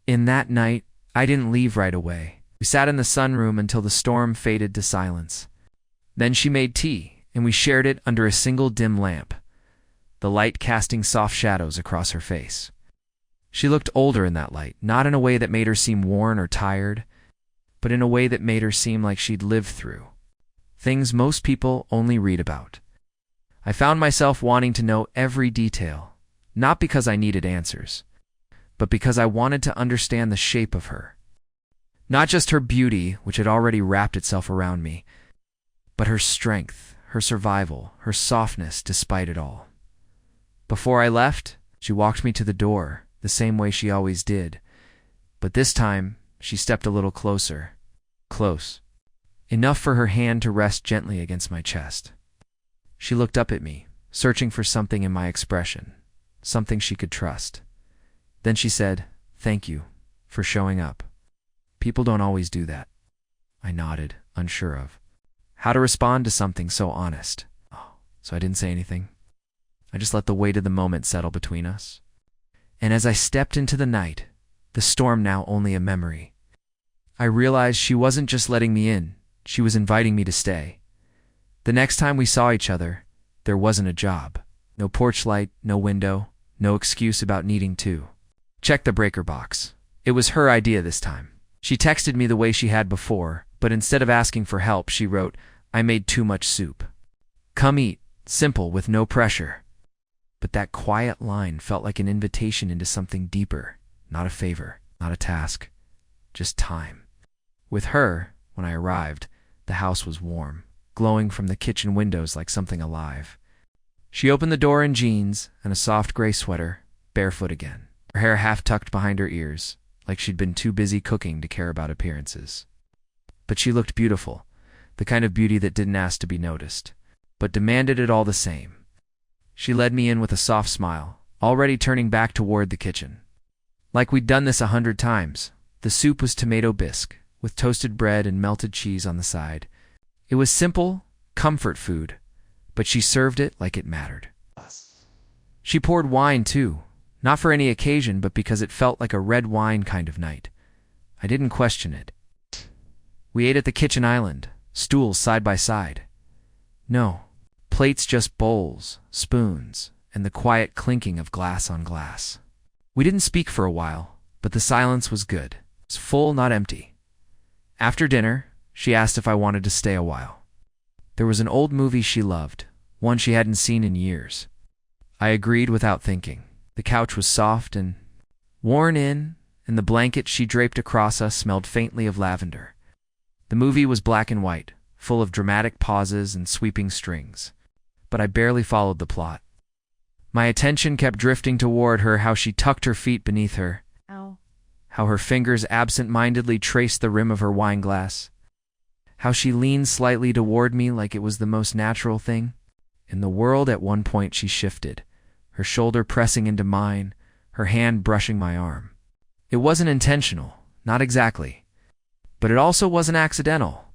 In that night, I didn't leave right away. We sat in the sunroom until the storm faded to silence. Then she made tea, and we shared it under a single dim lamp, the light casting soft shadows across her face. She looked older in that light, not in a way that made her seem worn or tired, but in a way that made her seem like she'd lived through things most people only read about. I found myself wanting to know every detail, not because I needed answers, but because I wanted to understand the shape of her. Not just her beauty, which had already wrapped itself around me, but her strength, her survival, her softness despite it all. Before I left, she walked me to the door, the same way she always did, but this time she stepped a little closer. Close. Enough for her hand to rest gently against my chest. She looked up at me, searching for something in my expression, something she could trust. Then she said, "Thank you for showing up. People don't always do that." I nodded, unsure of how to respond to something so honest. So I didn't say anything. I just let the weight of the moment settle between us. And as I stepped into the night, the storm now only a memory, I realized she wasn't just letting me in, she was inviting me to stay. The next time we saw each other, there wasn't a job. No porch light, no window, no excuse about needing to check the breaker box. It was her idea this time. She texted me the way she had before, but instead of asking for help, she wrote, "I made too much soup. Come eat." Simple, with no pressure. But that quiet line felt like an invitation into something deeper, not a favor, not a task, just time. With her, when I arrived, the house was warm, glowing from the kitchen windows like something alive. She opened the door in jeans and a soft gray sweater, barefoot again, her hair half tucked behind her ears, like she'd been too busy cooking to care about appearances. But she looked beautiful, the kind of beauty that didn't ask to be noticed, but demanded it all the same. She led me in with a soft smile, already turning back toward the kitchen. Like we'd done this 100 times, the soup was tomato bisque, with toasted bread and melted cheese on the side. It was simple, comfort food, but she served it like it mattered. She poured wine too, not for any occasion, but because it felt like a red wine kind of night. I didn't question it. We ate at the kitchen island, stools side by side. No, plates just bowls, spoons, and the quiet clinking of glass on glass. We didn't speak for a while, but the silence was good. It was full, not empty. After dinner, she asked if I wanted to stay a while. There was an old movie she loved, one she hadn't seen in years. I agreed without thinking. The couch was soft and worn in, and the blanket she draped across us smelled faintly of lavender. The movie was black and white, full of dramatic pauses and sweeping strings, but I barely followed the plot. My attention kept drifting toward her, how she tucked her feet beneath her, how her fingers absent-mindedly traced the rim of her wine glass, how she leaned slightly toward me like it was the most natural thing. In the world, at one point she shifted, her shoulder pressing into mine, her hand brushing my arm. It wasn't intentional, not exactly, but it also wasn't accidental.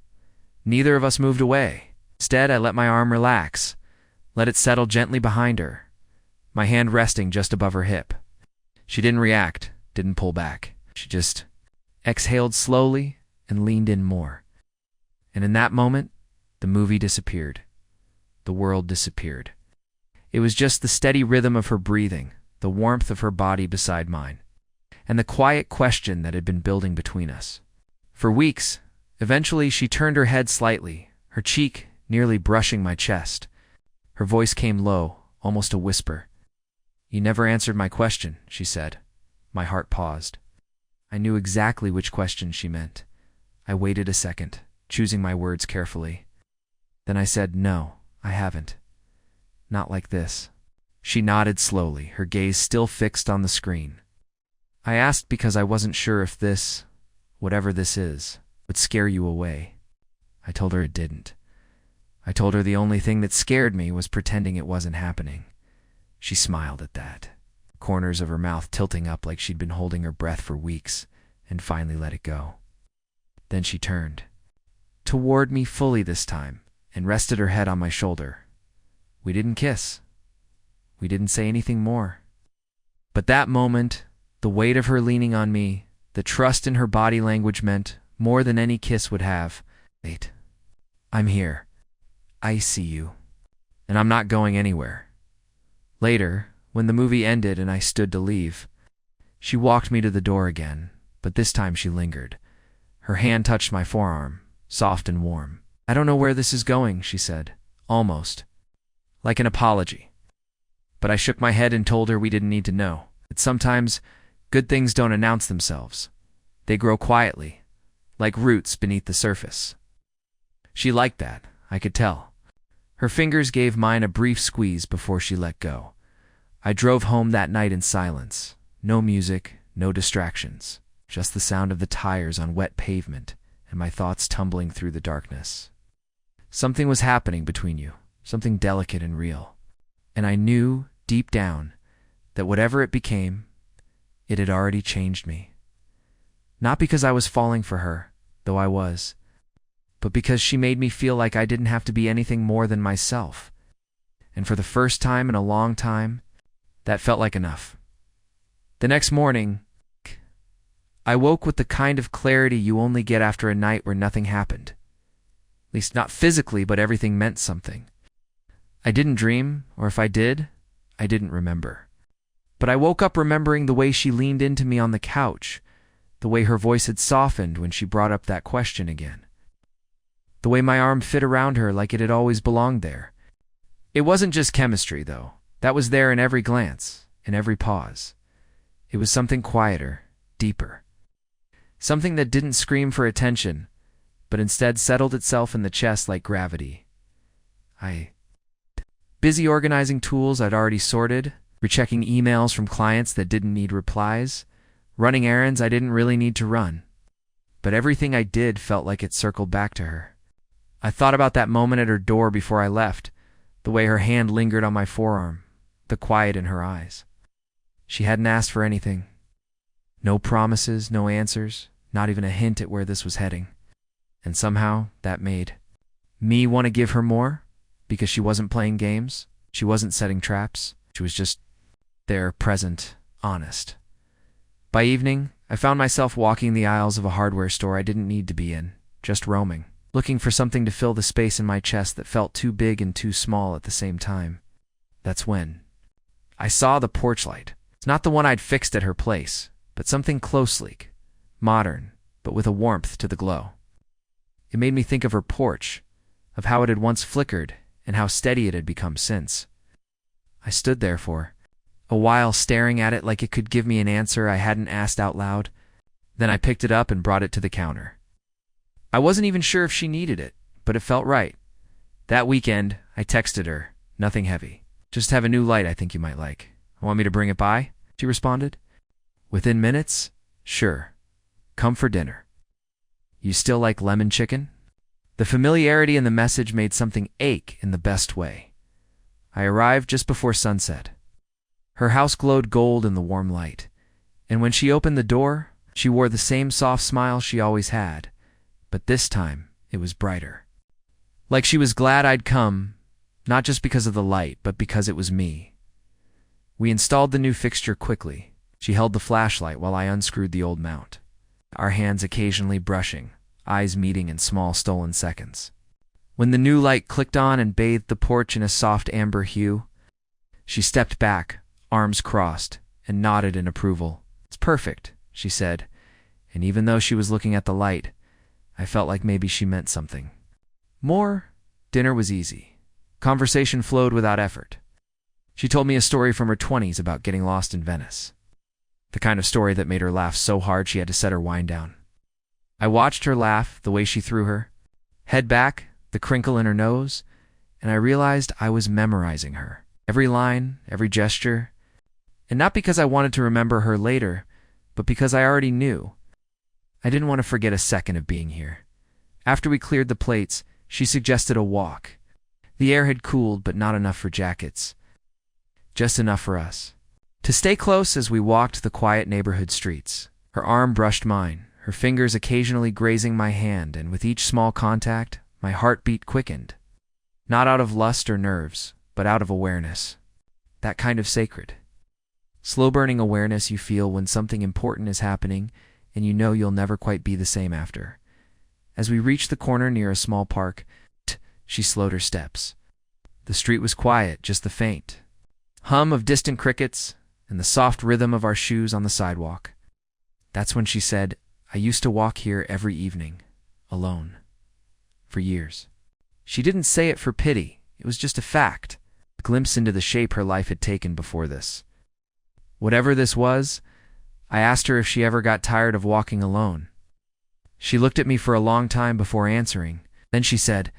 Neither of us moved away. Instead, I let my arm relax, let it settle gently behind her, my hand resting just above her hip. She didn't react, didn't pull back. She just exhaled slowly and leaned in more. And in that moment, the movie disappeared. The world disappeared. It was just the steady rhythm of her breathing, the warmth of her body beside mine, and the quiet question that had been building between us. For weeks, eventually she turned her head slightly, her cheek nearly brushing my chest. Her voice came low, almost a whisper. "You never answered my question," she said. My heart paused. I knew exactly which question she meant. I waited a second, choosing my words carefully. Then I said, "No, I haven't. Not like this." She nodded slowly, her gaze still fixed on the screen. "I asked because I wasn't sure if this, whatever this is, would scare you away." I told her it didn't. I told her the only thing that scared me was pretending it wasn't happening. She smiled at that, corners of her mouth tilting up like she'd been holding her breath for weeks, and finally let it go. Then she turned, toward me fully this time, and rested her head on my shoulder. We didn't kiss. We didn't say anything more. But that moment, the weight of her leaning on me, the trust in her body language meant more than any kiss would have. Wait. I'm here. I see you. And I'm not going anywhere. Later, when the movie ended and I stood to leave, she walked me to the door again, but this time she lingered. Her hand touched my forearm, soft and warm. I don't know where this is going, she said, almost like an apology. But I shook my head and told her we didn't need to know. That sometimes good things don't announce themselves. They grow quietly, like roots beneath the surface. She liked that, I could tell. Her fingers gave mine a brief squeeze before she let go. I drove home that night in silence. No music, no distractions. Just the sound of the tires on wet pavement and my thoughts tumbling through the darkness. Something was happening between you, something delicate and real. And I knew, deep down, that whatever it became, it had already changed me. Not because I was falling for her, though I was, but because she made me feel like I didn't have to be anything more than myself. And for the first time in a long time, that felt like enough. The next morning, I woke with the kind of clarity you only get after a night where nothing happened. At least not physically, but everything meant something. I didn't dream, or if I did, I didn't remember. But I woke up remembering the way she leaned into me on the couch, the way her voice had softened when she brought up that question again. The way my arm fit around her like it had always belonged there. It wasn't just chemistry, though. That was there in every glance, in every pause. It was something quieter, deeper. Something that didn't scream for attention, but instead settled itself in the chest like gravity. Busy organizing tools I'd already sorted, rechecking emails from clients that didn't need replies, running errands I didn't really need to run. But everything I did felt like it circled back to her. I thought about that moment at her door before I left, the way her hand lingered on my forearm, the quiet in her eyes. She hadn't asked for anything. No promises, no answers, not even a hint at where this was heading. And somehow that made me want to give her more, because she wasn't playing games, she wasn't setting traps, she was just there, present, honest. By evening, I found myself walking the aisles of a hardware store I didn't need to be in, just roaming, looking for something to fill the space in my chest that felt too big and too small at the same time. That's when I saw the porch light. It's not the one I'd fixed at her place, but something close sleek, modern, but with a warmth to the glow. It made me think of her porch, of how it had once flickered and how steady it had become since. I stood there for a while staring at it like it could give me an answer I hadn't asked out loud. Then I picked it up and brought it to the counter. I wasn't even sure if she needed it, but it felt right. That weekend, I texted her, nothing heavy. Just have a new light I think you might like. Want me to bring it by? She responded. Within minutes? Sure. Come for dinner. You still like lemon chicken? The familiarity in the message made something ache in the best way. I arrived just before sunset. Her house glowed gold in the warm light, and when she opened the door, she wore the same soft smile she always had, but this time it was brighter. Like she was glad I'd come, not just because of the light, but because it was me. We installed the new fixture quickly. She held the flashlight while I unscrewed the old mount, our hands occasionally brushing, eyes meeting in small stolen seconds. When the new light clicked on and bathed the porch in a soft amber hue, she stepped back, arms crossed, and nodded in approval. It's perfect, she said, and even though she was looking at the light, I felt like maybe she meant something. More, dinner was easy. Conversation flowed without effort. She told me a story from her 20s about getting lost in Venice. The kind of story that made her laugh so hard she had to set her wine down. I watched her laugh, the way she threw her head back, the crinkle in her nose, and I realized I was memorizing her. Every line, every gesture. And not because I wanted to remember her later, but because I already knew. I didn't want to forget a second of being here. After we cleared the plates, she suggested a walk. The air had cooled, but not enough for jackets. Just enough for us to stay close as we walked the quiet neighborhood streets. Her arm brushed mine, her fingers occasionally grazing my hand, and with each small contact, my heartbeat quickened. Not out of lust or nerves, but out of awareness. That kind of sacred, slow-burning awareness you feel when something important is happening and you know you'll never quite be the same after. As we reached the corner near a small park, she slowed her steps. The street was quiet, just the faint hum of distant crickets and the soft rhythm of our shoes on the sidewalk. That's when she said, "I used to walk here every evening, alone, for years." She didn't say it for pity. It was just a fact, a glimpse into the shape her life had taken before this. Whatever this was, I asked her if she ever got tired of walking alone. She looked at me for a long time before answering. Then she said,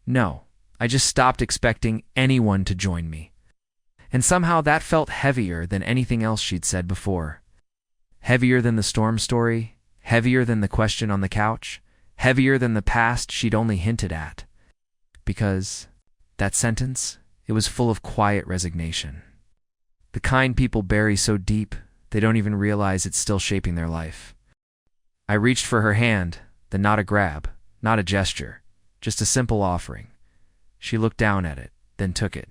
"No, I just stopped expecting anyone to join me." And somehow that felt heavier than anything else she'd said before. Heavier than the storm story, heavier than the question on the couch, heavier than the past she'd only hinted at. Because that sentence, it was full of quiet resignation. The kind people bury so deep, they don't even realize it's still shaping their life. I reached for her hand, then not a grab, not a gesture, just a simple offering. She looked down at it, then took it.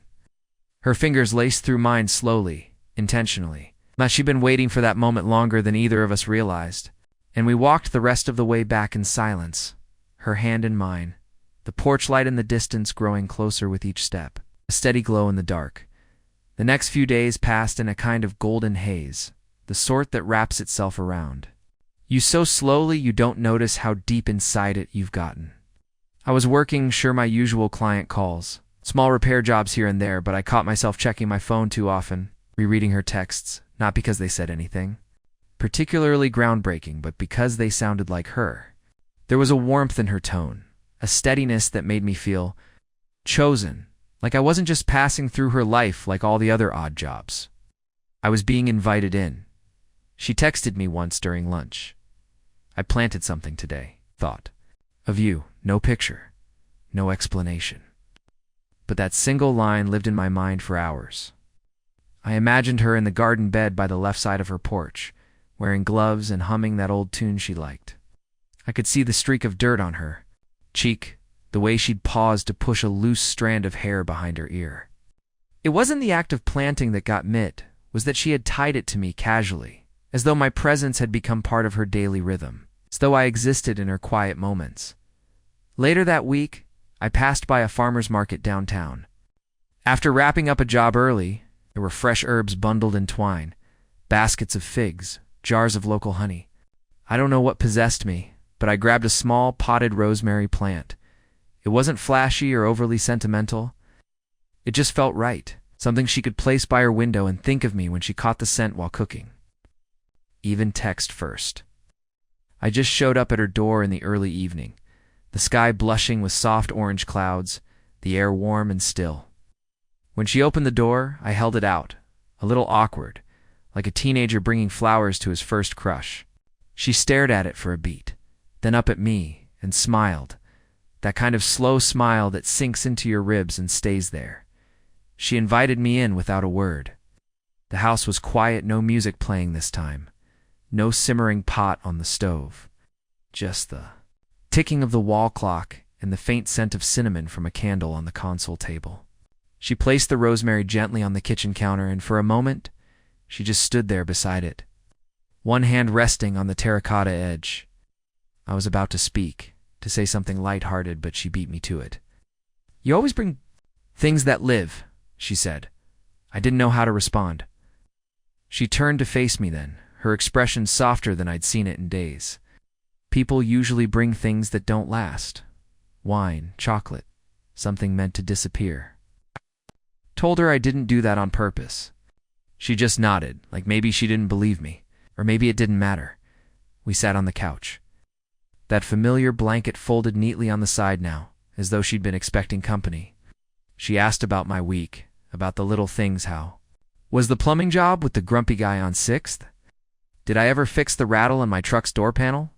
Her fingers laced through mine slowly, intentionally. Now she'd been waiting for that moment longer than either of us realized, and we walked the rest of the way back in silence, her hand in mine, the porch light in the distance growing closer with each step, a steady glow in the dark. The next few days passed in a kind of golden haze, the sort that wraps itself around you so slowly you don't notice how deep inside it you've gotten. I was working, sure, my usual client calls, small repair jobs here and there, but I caught myself checking my phone too often, rereading her texts, not because they said anything particularly groundbreaking, but because they sounded like her. There was a warmth in her tone, a steadiness that made me feel chosen, like I wasn't just passing through her life like all the other odd jobs. I was being invited in. She texted me once during lunch. "I planted something today, thought. Of you, no picture, no explanation." But that single line lived in my mind for hours. I imagined her in the garden bed by the left side of her porch, wearing gloves and humming that old tune she liked. I could see the streak of dirt on her cheek, the way she'd paused to push a loose strand of hair behind her ear. It wasn't the act of planting that got me, it was that she had tied it to me casually, as though my presence had become part of her daily rhythm, as though I existed in her quiet moments. Later that week, I passed by a farmer's market downtown. After wrapping up a job early, there were fresh herbs bundled in twine, baskets of figs, jars of local honey. I don't know what possessed me, but I grabbed a small potted rosemary plant. It wasn't flashy or overly sentimental. It just felt right, something she could place by her window and think of me when she caught the scent while cooking. Even text first. I just showed up at her door in the early evening, the sky blushing with soft orange clouds, the air warm and still. When she opened the door, I held it out, a little awkward, like a teenager bringing flowers to his first crush. She stared at it for a beat, then up at me, and smiled, that kind of slow smile that sinks into your ribs and stays there. She invited me in without a word. The house was quiet, no music playing this time, no simmering pot on the stove, just the ticking of the wall clock and the faint scent of cinnamon from a candle on the console table. She placed the rosemary gently on the kitchen counter, and for a moment, she just stood there beside it, one hand resting on the terracotta edge. I was about to speak, to say something light-hearted, but she beat me to it. "You always bring things that live," she said. I didn't know how to respond. She turned to face me then, her expression softer than I'd seen it in days. People usually bring things that don't last. Wine, chocolate, something meant to disappear. Told her I didn't do that on purpose. She just nodded, like maybe she didn't believe me, or maybe it didn't matter. We sat on the couch. That familiar blanket folded neatly on the side now, as though she'd been expecting company. She asked about my week, about the little things, how was the plumbing job with the grumpy guy on 6th? Did I ever fix the rattle in my truck's door panel?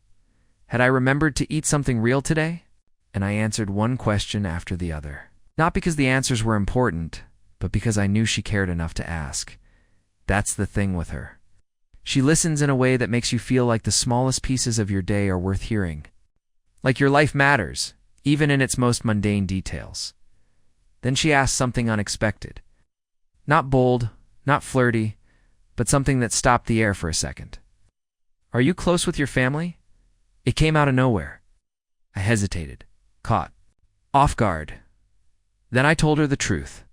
Had I remembered to eat something real today? and I answered one question after the other. Not because the answers were important, but because I knew she cared enough to ask. That's the thing with her. She listens in a way that makes you feel like the smallest pieces of your day are worth hearing. Like your life matters, even in its most mundane details. Then she asked something unexpected. Not bold, not flirty, but something that stopped the air for a second. "Are you close with your family?" It came out of nowhere. I hesitated, caught off guard. Then I told her the truth.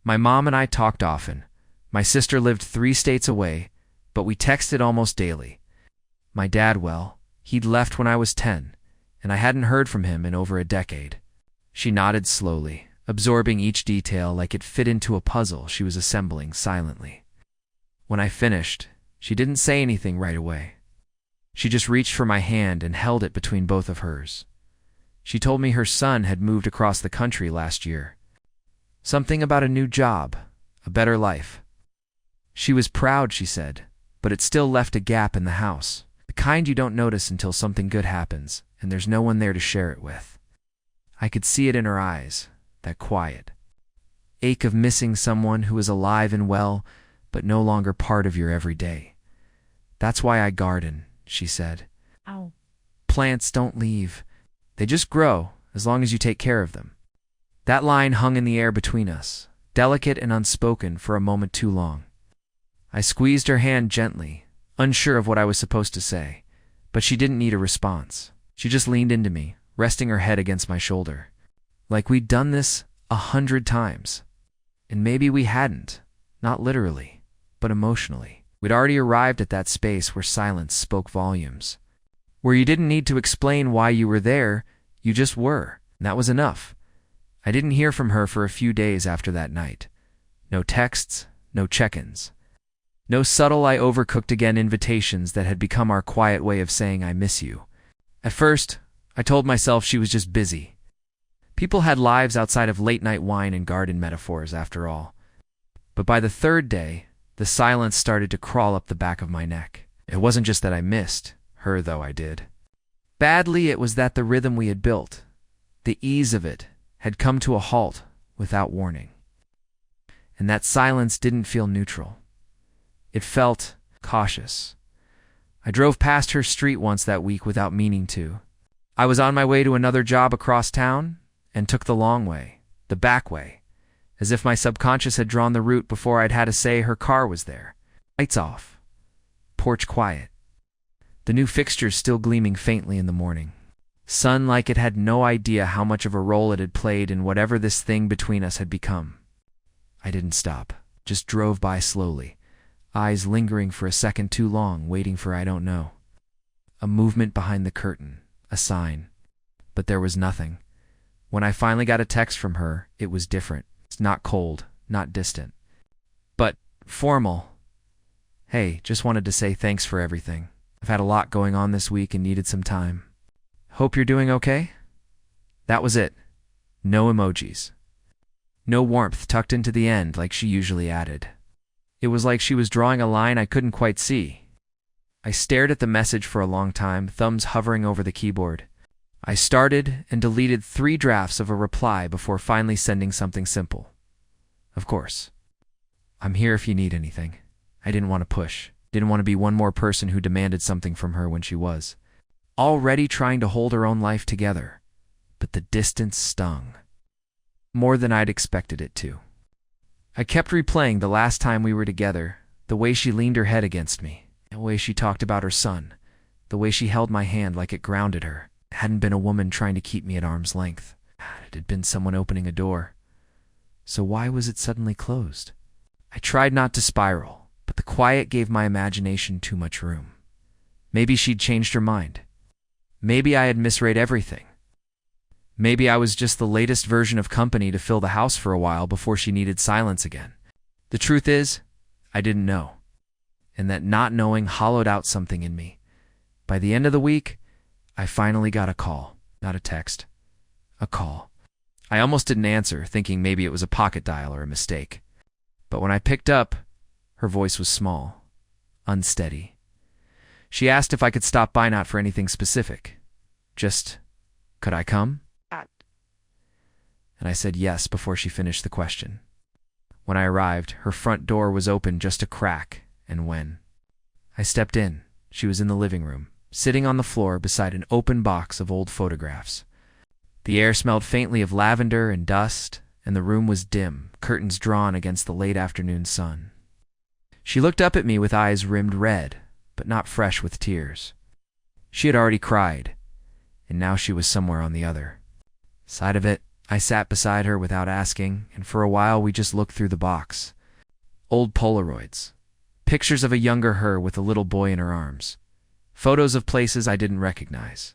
My mom and I talked often. My sister lived 3 states away, but we texted almost daily. My dad, well, he'd left when I was 10, and I hadn't heard from him in over a decade. She nodded slowly, absorbing each detail like it fit into a puzzle she was assembling silently. When I finished, she didn't say anything right away. She just reached for my hand and held it between both of hers. She told me her son had moved across the country last year. Something about a new job, a better life. She was proud, she said, but it still left a gap in the house, the kind you don't notice until something good happens and there's no one there to share it with. I could see it in her eyes, that quiet ache of missing someone who is alive and well, but no longer part of your everyday. "That's why I garden," she said. Ow. "Plants don't leave. They just grow as long as you take care of them." That line hung in the air between us, delicate and unspoken for a moment too long. I squeezed her hand gently, unsure of what I was supposed to say, but she didn't need a response. She just leaned into me, resting her head against my shoulder. Like we'd done this 100 times. And maybe we hadn't, not literally, but emotionally. We'd already arrived at that space where silence spoke volumes. Where you didn't need to explain why you were there, you just were, and that was enough. I didn't hear from her for a few days after that night. No texts, no check-ins. No subtle "I overcooked again" invitations that had become our quiet way of saying "I miss you." At first, I told myself she was just busy. People had lives outside of late-night wine and garden metaphors, after all. But by the 3rd day, the silence started to crawl up the back of my neck. It wasn't just that I missed her, though I did. Badly, it was that the rhythm we had built, the ease of it, had come to a halt without warning. And that silence didn't feel neutral. It felt cautious. I drove past her street once that week without meaning to. I was on my way to another job across town and took the long way, the back way, as if my subconscious had drawn the route before I'd had to say her car was there. Lights off. Porch quiet. The new fixtures still gleaming faintly in the morning. Sun like it had no idea how much of a role it had played in whatever this thing between us had become. I didn't stop, just drove by slowly, eyes lingering for a second too long, waiting for I don't know. A movement behind the curtain, a sign. But there was nothing. When I finally got a text from her, it was different. It's not cold, not distant, but formal. "Hey, just wanted to say thanks for everything. I've had a lot going on this week and needed some time. Hope you're doing okay?" That was it. No emojis. No warmth tucked into the end like she usually added. It was like she was drawing a line I couldn't quite see. I stared at the message for a long time, thumbs hovering over the keyboard. I started and deleted 3 drafts of a reply before finally sending something simple. Of course. "I'm here if you need anything." I didn't want to push. Didn't want to be one more person who demanded something from her when she was already trying to hold her own life together. But the distance stung. More than I'd expected it to. I kept replaying the last time we were together, the way she leaned her head against me, the way she talked about her son, the way she held my hand like it grounded her. It hadn't been a woman trying to keep me at arm's length. It had been someone opening a door. So why was it suddenly closed? I tried not to spiral, but the quiet gave my imagination too much room. Maybe she'd changed her mind. Maybe I had misread everything. Maybe I was just the latest version of company to fill the house for a while before she needed silence again. The truth is, I didn't know. And that not knowing hollowed out something in me. By the end of the week, I finally got a call, not a text. A call. I almost didn't answer, thinking maybe it was a pocket dial or a mistake. But when I picked up, her voice was small, unsteady. She asked if I could stop by, not for anything specific. Just, could I come? and I said yes before she finished the question. When I arrived, her front door was open just a crack, and when I stepped in, she was in the living room, sitting on the floor beside an open box of old photographs. The air smelled faintly of lavender and dust, and the room was dim, curtains drawn against the late afternoon sun. She looked up at me with eyes rimmed red, but not fresh with tears. She had already cried, and now she was somewhere on the other side of it. I sat beside her without asking, and for a while we just looked through the box. Old Polaroids. Pictures of a younger her with a little boy in her arms. Photos of places I didn't recognize.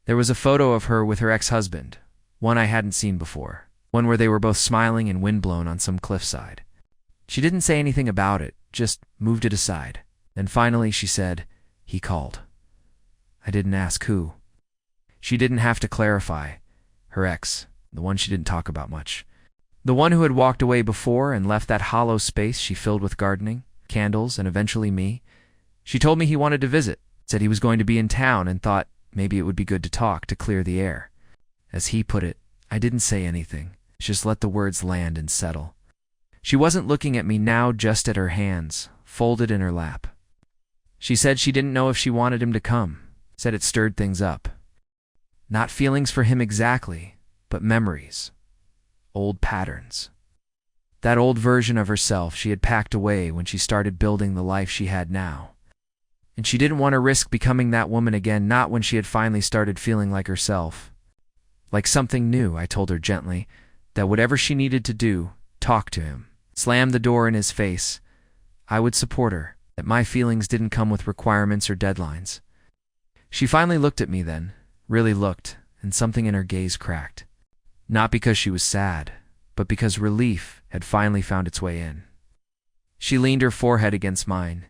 There was a photo of her with her ex-husband, one I hadn't seen before, one where they were both smiling and windblown on some cliffside. She didn't say anything about it, just moved it aside. Then finally she said, "He called." I didn't ask who. She didn't have to clarify. Her ex, the one she didn't talk about much. The one who had walked away before and left that hollow space she filled with gardening, candles, and eventually me. She told me he wanted to visit, said he was going to be in town, and thought maybe it would be good to talk to clear the air. As he put it, I didn't say anything, just let the words land and settle. She wasn't looking at me now, just at her hands, folded in her lap. She said she didn't know if she wanted him to come, said it stirred things up. Not feelings for him exactly, but memories. Old patterns. That old version of herself she had packed away when she started building the life she had now. And she didn't want to risk becoming that woman again, not when she had finally started feeling like herself. Like something new, I told her gently, that whatever she needed to do, talk to him. Slam the door in his face. I would support her, that my feelings didn't come with requirements or deadlines. She finally looked at me then, really looked, and something in her gaze cracked. Not because she was sad, but because relief had finally found its way in. She leaned her forehead against mine,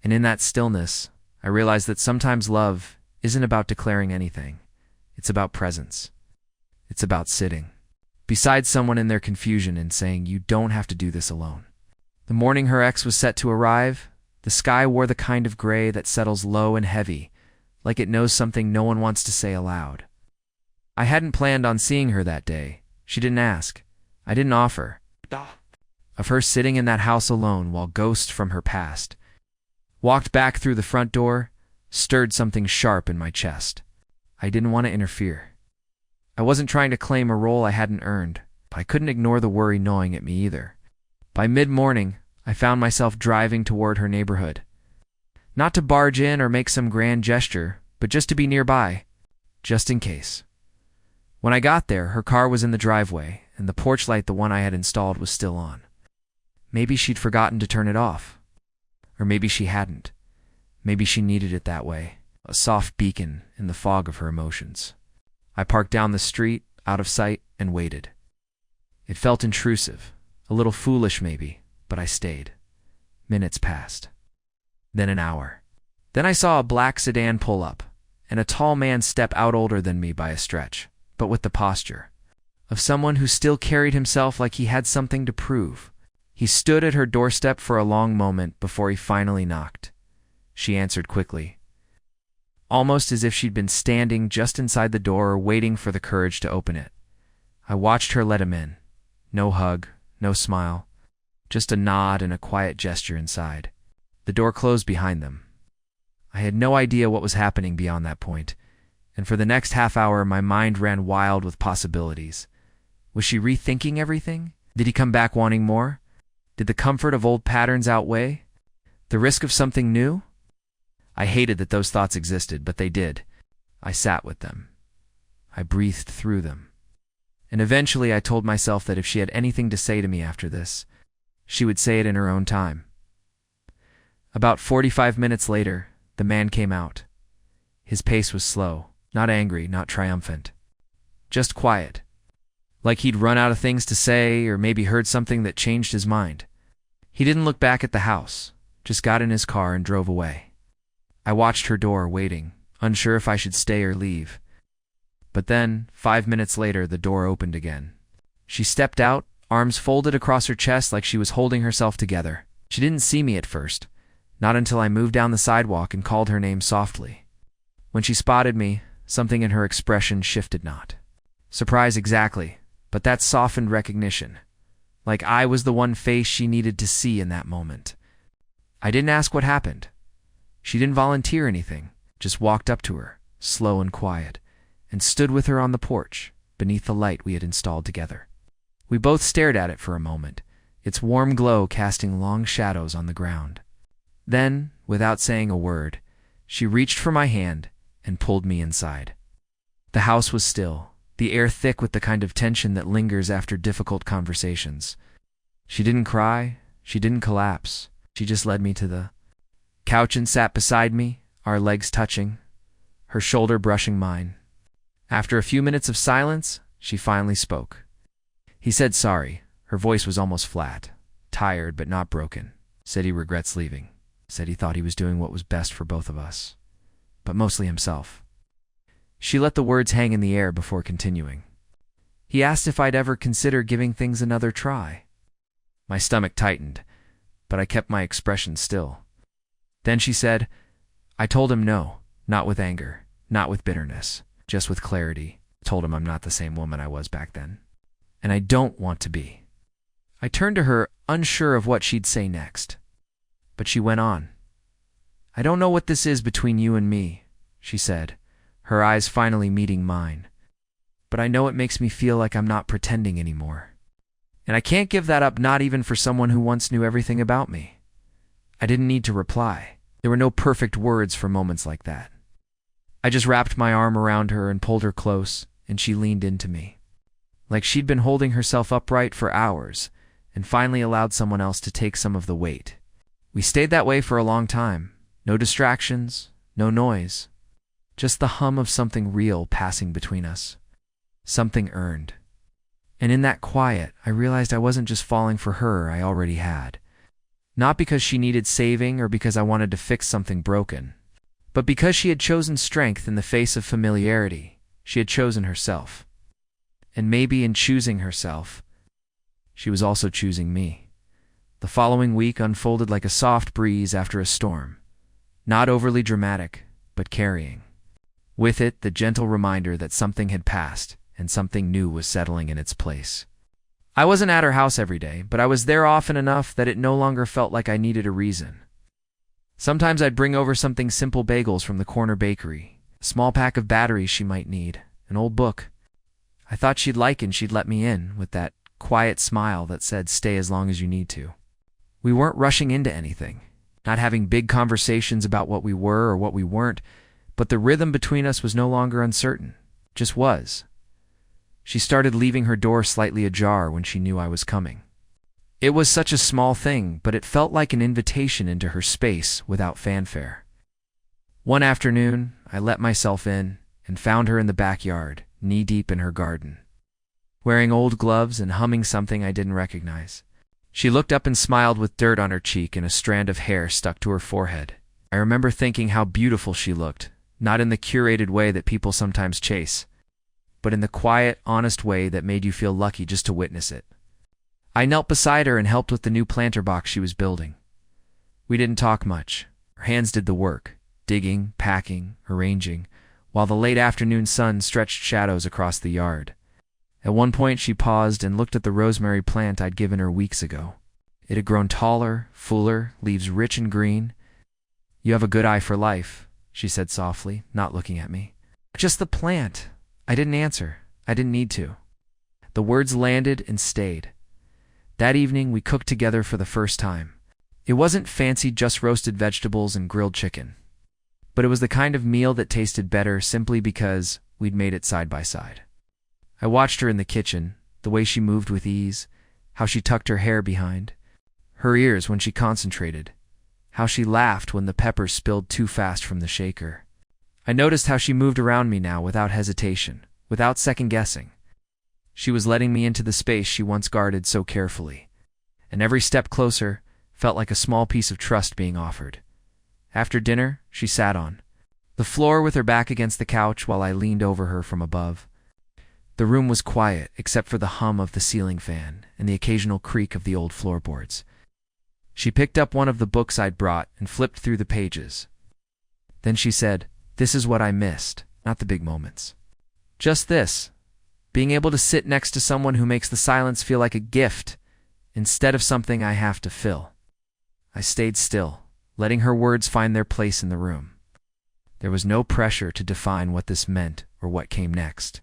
and in that stillness, I realized that sometimes love isn't about declaring anything. It's about presence. It's about sitting beside someone in their confusion and saying, "You don't have to do this alone." The morning her ex was set to arrive, the sky wore the kind of gray that settles low and heavy, like it knows something no one wants to say aloud. I hadn't planned on seeing her that day. She didn't ask. I didn't offer. Of her sitting in that house alone while ghosts from her past walked back through the front door, stirred something sharp in my chest. I didn't want to interfere. I wasn't trying to claim a role I hadn't earned, but I couldn't ignore the worry gnawing at me either. By mid-morning, I found myself driving toward her neighborhood. Not to barge in or make some grand gesture, but just to be nearby, just in case. When I got there, her car was in the driveway, and the porch light, the one I had installed, was still on. Maybe she'd forgotten to turn it off. Or maybe she hadn't. Maybe she needed it that way, a soft beacon in the fog of her emotions. I parked down the street, out of sight, and waited. It felt intrusive, a little foolish maybe, but I stayed. Minutes passed. Then an hour. Then I saw a black sedan pull up, and a tall man step out, older than me by a stretch, but with the posture of someone who still carried himself like he had something to prove. He stood at her doorstep for a long moment before he finally knocked. She answered quickly, almost as if she'd been standing just inside the door waiting for the courage to open it. I watched her let him in. No hug, no smile, just a nod and a quiet gesture inside. The door closed behind them. I had no idea what was happening beyond that point, and for the next half hour my mind ran wild with possibilities. Was she rethinking everything? Did he come back wanting more? Did the comfort of old patterns outweigh the risk of something new? I hated that those thoughts existed, but they did. I sat with them. I breathed through them. And eventually I told myself that if she had anything to say to me after this, she would say it in her own time. About 45 minutes later, the man came out. His pace was slow, not angry, not triumphant. Just quiet. Like he'd run out of things to say, or maybe heard something that changed his mind. He didn't look back at the house, just got in his car and drove away. I watched her door, waiting, unsure if I should stay or leave. But then, 5 minutes later, the door opened again. She stepped out, arms folded across her chest like she was holding herself together. She didn't see me at first, not until I moved down the sidewalk and called her name softly. When she spotted me, something in her expression shifted not. Surprise exactly, but that softened recognition. Like I was the one face she needed to see in that moment. I didn't ask what happened. She didn't volunteer anything, just walked up to her, slow and quiet, and stood with her on the porch, beneath the light we had installed together. We both stared at it for a moment, its warm glow casting long shadows on the ground. Then, without saying a word, she reached for my hand and pulled me inside. The house was still, the air thick with the kind of tension that lingers after difficult conversations. She didn't cry, she didn't collapse. She just led me to the couch and sat beside me, our legs touching, her shoulder brushing mine. After a few minutes of silence, she finally spoke. He said sorry. Her voice was almost flat, tired but not broken. Said he regrets leaving. Said he thought he was doing what was best for both of us, but mostly himself. She let the words hang in the air before continuing. He asked if I'd ever consider giving things another try. My stomach tightened, but I kept my expression still. Then she said, I told him no, not with anger, not with bitterness, just with clarity. Told him I'm not the same woman I was back then. And I don't want to be. I turned to her, unsure of what she'd say next. But she went on. I don't know what this is between you and me, she said, her eyes finally meeting mine. But I know it makes me feel like I'm not pretending anymore. And I can't give that up, not even for someone who once knew everything about me. I didn't need to reply. There were no perfect words for moments like that. I just wrapped my arm around her and pulled her close, and she leaned into me. Like she'd been holding herself upright for hours, and finally allowed someone else to take some of the weight. We stayed that way for a long time. No distractions, no noise. Just the hum of something real passing between us. Something earned. And in that quiet, I realized I wasn't just falling for her I already had. Not because she needed saving or because I wanted to fix something broken, but because she had chosen strength in the face of familiarity. She had chosen herself. And maybe in choosing herself, she was also choosing me. The following week unfolded like a soft breeze after a storm. Not overly dramatic, but carrying. With it, the gentle reminder that something had passed and something new was settling in its place. I wasn't at her house every day, but I was there often enough that it no longer felt like I needed a reason. Sometimes I'd bring over something simple, bagels from the corner bakery, a small pack of batteries she might need, an old book. I thought she'd like it and she'd let me in with that quiet smile that said, stay as long as you need to. We weren't rushing into anything, not having big conversations about what we were or what we weren't, but the rhythm between us was no longer uncertain, just was. She started leaving her door slightly ajar when she knew I was coming. It was such a small thing, but it felt like an invitation into her space without fanfare. One afternoon, I let myself in and found her in the backyard, knee-deep in her garden, wearing old gloves and humming something I didn't recognize. She looked up and smiled with dirt on her cheek and a strand of hair stuck to her forehead. I remember thinking how beautiful she looked, not in the curated way that people sometimes chase, but in the quiet, honest way that made you feel lucky just to witness it. I knelt beside her and helped with the new planter box she was building. We didn't talk much. Her hands did the work, digging, packing, arranging, while the late afternoon sun stretched shadows across the yard. At one point she paused and looked at the rosemary plant I'd given her weeks ago. It had grown taller, fuller, leaves rich and green. You have a good eye for life, she said softly, not looking at me. Just the plant. I didn't answer. I didn't need to. The words landed and stayed. That evening we cooked together for the first time. It wasn't fancy, just roasted vegetables and grilled chicken. But it was the kind of meal that tasted better simply because we'd made it side by side. I watched her in the kitchen, the way she moved with ease, how she tucked her hair behind, her ears when she concentrated, how she laughed when the peppers spilled too fast from the shaker. I noticed how she moved around me now without hesitation, without second-guessing. She was letting me into the space she once guarded so carefully, and every step closer felt like a small piece of trust being offered. After dinner, she sat on the floor with her back against the couch while I leaned over her from above. The room was quiet except for the hum of the ceiling fan and the occasional creak of the old floorboards. She picked up one of the books I'd brought and flipped through the pages. Then she said, "This is what I missed, not the big moments. Just this. being able to sit next to someone who makes the silence feel like a gift instead of something I have to fill. I stayed still, letting her words find their place in the room. There was no pressure to define what this meant or what came next.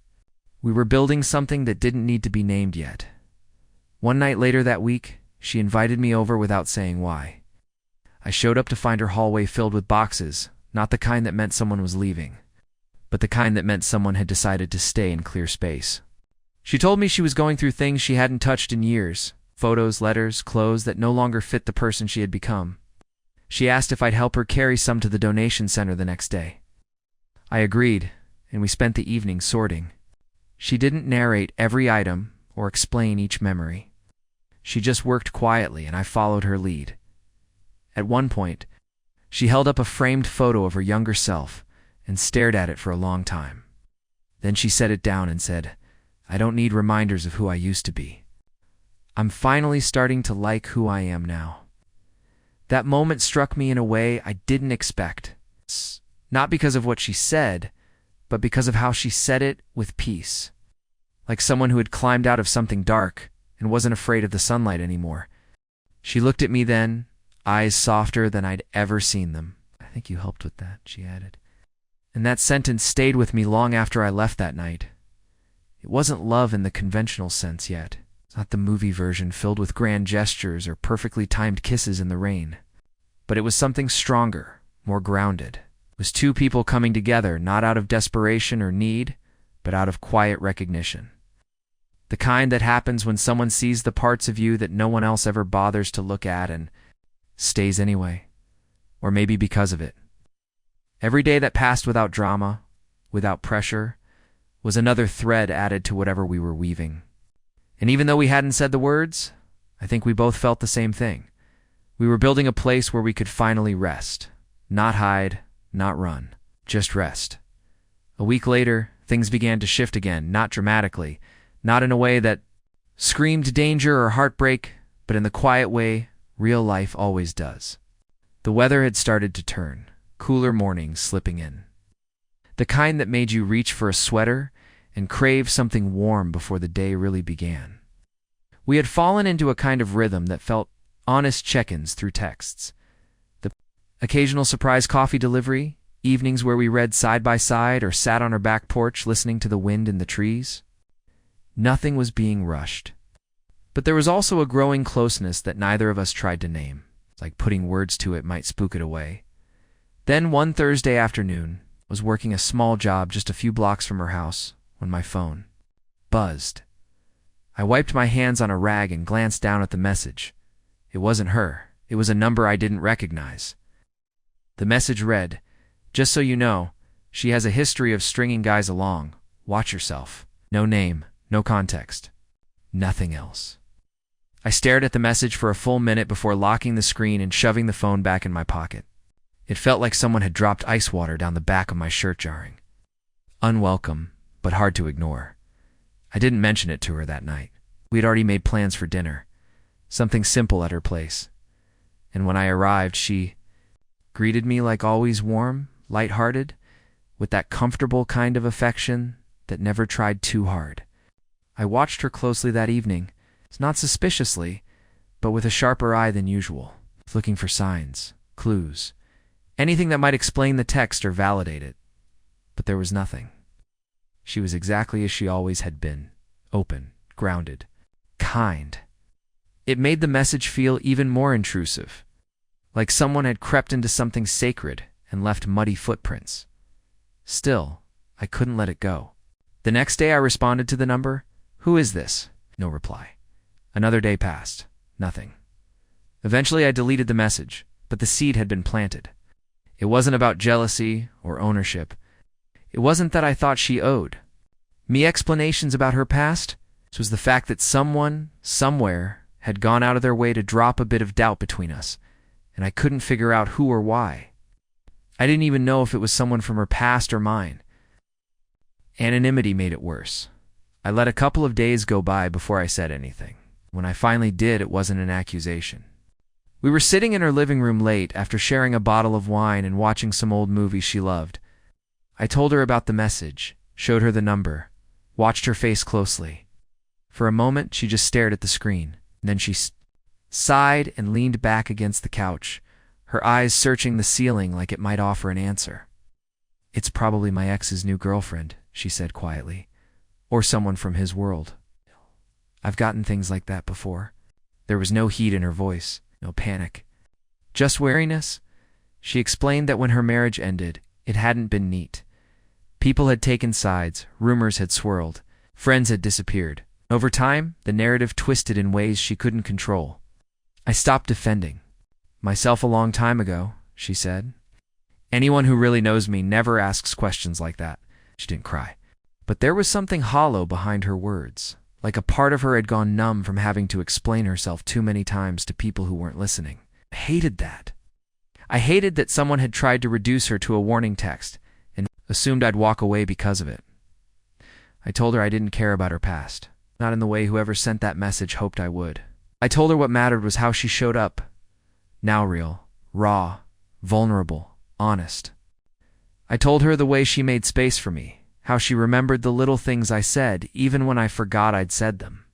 We were building something that didn't need to be named yet. One night later that week, she invited me over without saying why. I showed up to find her hallway filled with boxes, not the kind that meant someone was leaving, but the kind that meant someone had decided to stay and clear space. She told me she was going through things she hadn't touched in years, photos, letters, clothes that no longer fit the person she had become. She asked if I'd help her carry some to the donation center the next day. I agreed, and we spent the evening sorting. She didn't narrate every item or explain each memory. She just worked quietly, and I followed her lead. At one point, she held up a framed photo of her younger self and stared at it for a long time. Then she set it down and said, "I don't need reminders of who I used to be. I'm finally starting to like who I am now." That moment struck me in a way I didn't expect. Not because of what she said, but because of how she said it with peace. Like someone who had climbed out of something dark and wasn't afraid of the sunlight anymore. She looked at me then, eyes softer than I'd ever seen them. "I think you helped with that," she added. And that sentence stayed with me long after I left that night. It wasn't love in the conventional sense yet. It's not the movie version filled with grand gestures or perfectly timed kisses in the rain. But it was something stronger, more grounded. It was two people coming together, not out of desperation or need, but out of quiet recognition. The kind that happens when someone sees the parts of you that no one else ever bothers to look at and stays anyway, or maybe because of it. Every day that passed without drama, without pressure, was another thread added to whatever we were weaving. And even though we hadn't said the words, I think we both felt the same thing. We were building a place where we could finally rest. Not hide, not run, just rest. A week later, things began to shift again, not dramatically, not in a way that screamed danger or heartbreak, but in the quiet way real life always does. The weather had started to turn, cooler mornings slipping in. The kind that made you reach for a sweater and crave something warm before the day really began. We had fallen into a kind of rhythm that felt honest check-ins through texts. The occasional surprise coffee delivery, evenings where we read side by side or sat on our back porch listening to the wind in the trees. Nothing was being rushed. But there was also a growing closeness that neither of us tried to name, like putting words to it might spook it away. Then one Thursday afternoon, I was working a small job just a few blocks from her house when my phone buzzed. I wiped my hands on a rag and glanced down at the message. It wasn't her. It was a number I didn't recognize. The message read, "Just so you know, she has a history of stringing guys along. Watch yourself." No name, no context. Nothing else. I stared at the message for a full minute before locking the screen and shoving the phone back in my pocket. It felt like someone had dropped ice water down the back of my shirt jarring. Unwelcome, but hard to ignore. I didn't mention it to her that night. We had already made plans for dinner. Something simple at her place. And when I arrived, she greeted me like always, warm, light-hearted, with that comfortable kind of affection that never tried too hard. I watched her closely that evening, not suspiciously, but with a sharper eye than usual, looking for signs, clues, anything that might explain the text or validate it. But there was nothing. She was exactly as she always had been, open, grounded, kind. It made the message feel even more intrusive, like someone had crept into something sacred and left muddy footprints. Still, I couldn't let it go. The next day I responded to the number, "Who is this?" No reply. Another day passed. Nothing. Eventually I deleted the message, but the seed had been planted. It wasn't about jealousy or ownership. It wasn't that I thought she owed me explanations about her past. It was the fact that someone, somewhere, had gone out of their way to drop a bit of doubt between us, and I couldn't figure out who or why. I didn't even know if it was someone from her past or mine. Anonymity made it worse. I let a couple of days go by before I said anything. When I finally did, it wasn't an accusation. We were sitting in her living room late after sharing a bottle of wine and watching some old movie she loved. I told her about the message, showed her the number, watched her face closely. For a moment, she just stared at the screen. Then she sighed and leaned back against the couch, her eyes searching the ceiling like it might offer an answer. "It's probably my ex's new girlfriend," she said quietly. "Or someone from his world. I've gotten things like that before." There was no heat in her voice, no panic. Just wariness. She explained that when her marriage ended, it hadn't been neat. People had taken sides, rumors had swirled, friends had disappeared. Over time, the narrative twisted in ways she couldn't control. "I stopped defending myself a long time ago," she said. "Anyone who really knows me never asks questions like that." She didn't cry. But there was something hollow behind her words, like a part of her had gone numb from having to explain herself too many times to people who weren't listening. I hated that. I hated that someone had tried to reduce her to a warning text and assumed I'd walk away because of it. I told her I didn't care about her past, not in the way whoever sent that message hoped I would. I told her what mattered was how she showed up. Now real, raw, vulnerable, honest. I told her the way she made space for me, how she remembered the little things I said even when I forgot I'd said them.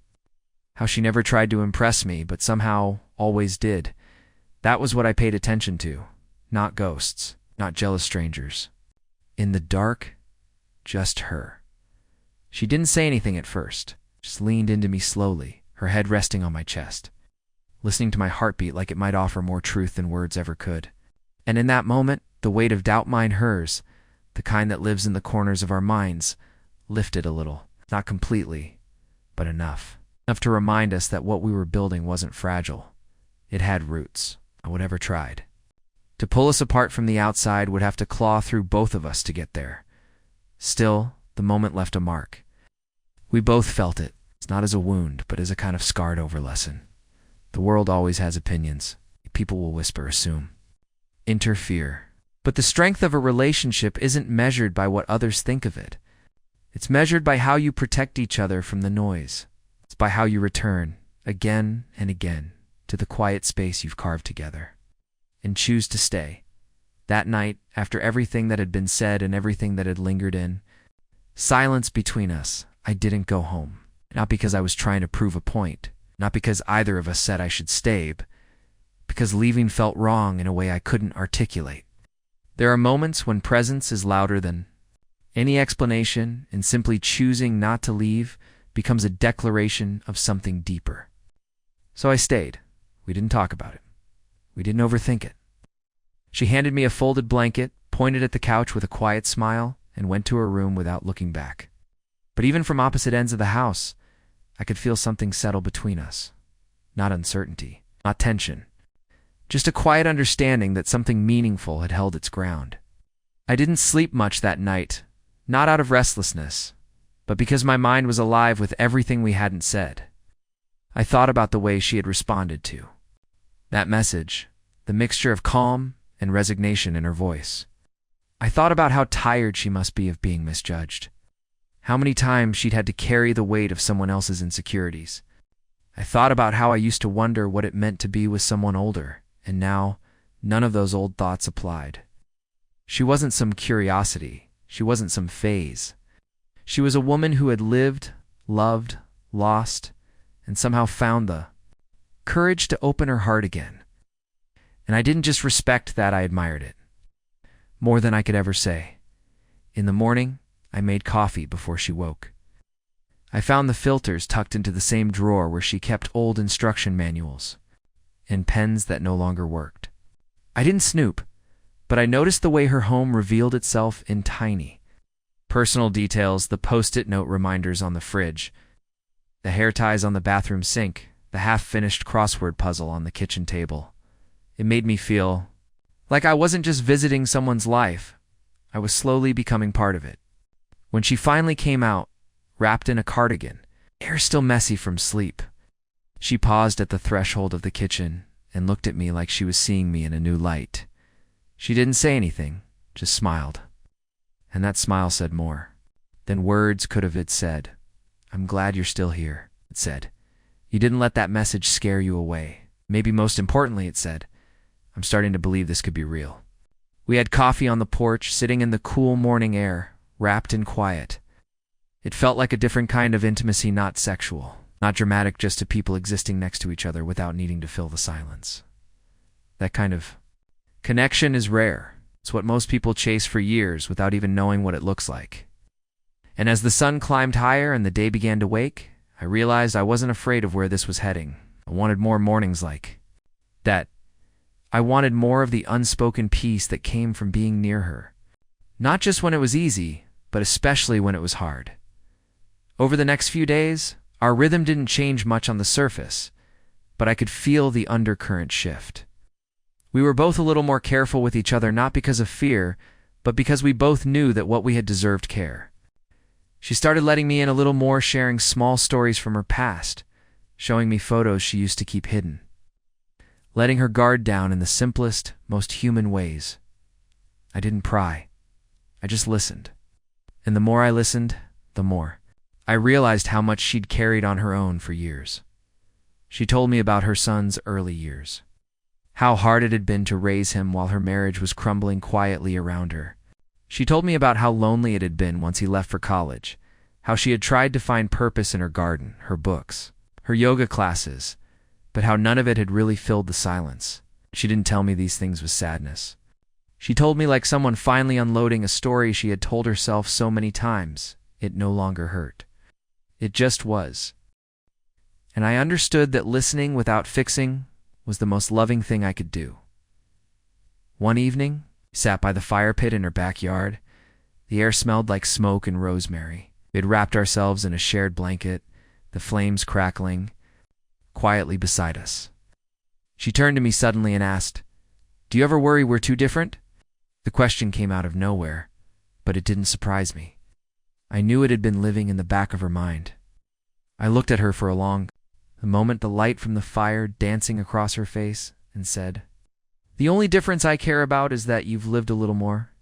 How she never tried to impress me but somehow always did. That was what I paid attention to, not ghosts, not jealous strangers. In the dark, just her. She didn't say anything at first, just leaned into me slowly, her head resting on my chest, listening to my heartbeat like it might offer more truth than words ever could. And in that moment, the weight of doubt mine hers, the kind that lives in the corners of our minds, lifted a little, not completely, but enough. Enough to remind us that what we were building wasn't fragile. It had roots. I would ever tried. To pull us apart from the outside would have to claw through both of us to get there. Still, the moment left a mark. We both felt it, not as a wound, but as a kind of scarred-over lesson. The world always has opinions. People will whisper, assume, interfere. But the strength of a relationship isn't measured by what others think of it. It's measured by how you protect each other from the noise. It's by how you return, again and again, to the quiet space you've carved together, and choose to stay. That night, after everything that had been said and everything that had lingered in, silence between us, I didn't go home. Not because I was trying to prove a point, not because either of us said I should stay, but because leaving felt wrong in a way I couldn't articulate. There are moments when presence is louder than any explanation, and simply choosing not to leave becomes a declaration of something deeper. So I stayed. We didn't talk about it. We didn't overthink it. She handed me a folded blanket, pointed at the couch with a quiet smile, and went to her room without looking back. But even from opposite ends of the house, I could feel something settle between us. Not uncertainty, not tension. Just a quiet understanding that something meaningful had held its ground. I didn't sleep much that night, not out of restlessness, but because my mind was alive with everything we hadn't said. I thought about the way she had responded to that message, the mixture of calm and resignation in her voice. I thought about how tired she must be of being misjudged. How many times she'd had to carry the weight of someone else's insecurities. I thought about how I used to wonder what it meant to be with someone older, and now none of those old thoughts applied. She wasn't some curiosity. She wasn't some phase. She was a woman who had lived, loved, lost, and somehow found the courage to open her heart again. And I didn't just respect that, I admired it. More than I could ever say. In the morning, I made coffee before she woke. I found the filters tucked into the same drawer where she kept old instruction manuals and pens that no longer worked. I didn't snoop, but I noticed the way her home revealed itself in tiny, personal details, the post-it note reminders on the fridge, the hair ties on the bathroom sink, the half-finished crossword puzzle on the kitchen table. It made me feel like I wasn't just visiting someone's life. I was slowly becoming part of it. When she finally came out, wrapped in a cardigan, hair still messy from sleep, she paused at the threshold of the kitchen and looked at me like she was seeing me in a new light. She didn't say anything, just smiled. And that smile said more than words could have said. "I'm glad you're still here," it said. "You didn't let that message scare you away." Maybe most importantly, it said, "I'm starting to believe this could be real." We had coffee on the porch, sitting in the cool morning air, wrapped in quiet. It felt like a different kind of intimacy, not sexual, not dramatic, just two people existing next to each other without needing to fill the silence. That kind of connection is rare. It's what most people chase for years without even knowing what it looks like. And as the sun climbed higher and the day began to wake, I realized I wasn't afraid of where this was heading. I wanted more mornings like that. I wanted more of the unspoken peace that came from being near her. Not just when it was easy, but especially when it was hard. Over the next few days, our rhythm didn't change much on the surface, but I could feel the undercurrent shift. We were both a little more careful with each other, not because of fear, but because we both knew that what we had deserved care. She started letting me in a little more, sharing small stories from her past, showing me photos she used to keep hidden, letting her guard down in the simplest, most human ways. I didn't pry. I just listened. And the more I listened, the more I realized how much she'd carried on her own for years. She told me about her son's early years, how hard it had been to raise him while her marriage was crumbling quietly around her. She told me about how lonely it had been once he left for college, how she had tried to find purpose in her garden, her books, her yoga classes, but how none of it had really filled the silence. She didn't tell me these things with sadness. She told me like someone finally unloading a story she had told herself so many times. It no longer hurt. It just was. And I understood that listening without fixing was the most loving thing I could do. One evening, we sat by the fire pit in her backyard. The air smelled like smoke and rosemary. We had wrapped ourselves in a shared blanket, the flames crackling quietly beside us. She turned to me suddenly and asked, "Do you ever worry we're too different?" The question came out of nowhere, but it didn't surprise me. I knew it had been living in the back of her mind. I looked at her for a moment, the light from the fire dancing across her face, and said, "The only difference I care about is that you've lived a little more,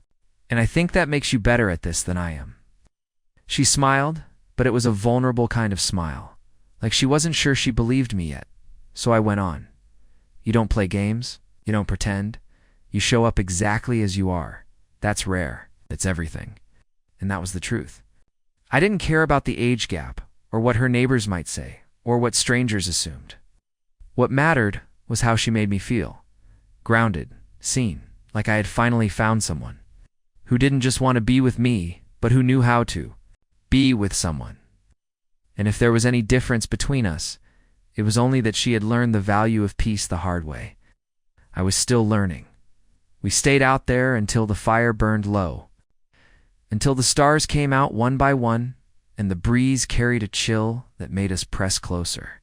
and I think that makes you better at this than I am." She smiled, but it was a vulnerable kind of smile, like she wasn't sure she believed me yet. So I went on. "You don't play games. You don't pretend. You show up exactly as you are. That's rare. It's everything." And that was the truth. I didn't care about the age gap, or what her neighbors might say, or what strangers assumed. What mattered was how she made me feel. Grounded, seen, like I had finally found someone who didn't just want to be with me, but who knew how to be with someone. And if there was any difference between us, it was only that she had learned the value of peace the hard way. I was still learning. We stayed out there until the fire burned low, until the stars came out one by one, and the breeze carried a chill that made us press closer.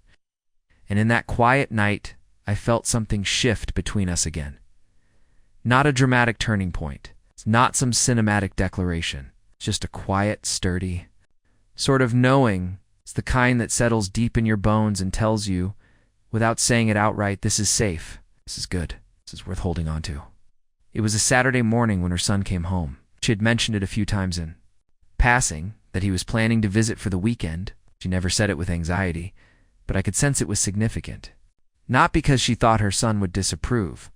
And in that quiet night, I felt something shift between us again. Not a dramatic turning point. It's not some cinematic declaration. It's just a quiet, sturdy sort of knowing. It's the kind that settles deep in your bones and tells you, without saying it outright, this is safe, this is good, this is worth holding on to. It was a Saturday morning when her son came home. She had mentioned it a few times in passing, that he was planning to visit for the weekend. She never said it with anxiety, but I could sense it was significant. Not because she thought her son would disapprove,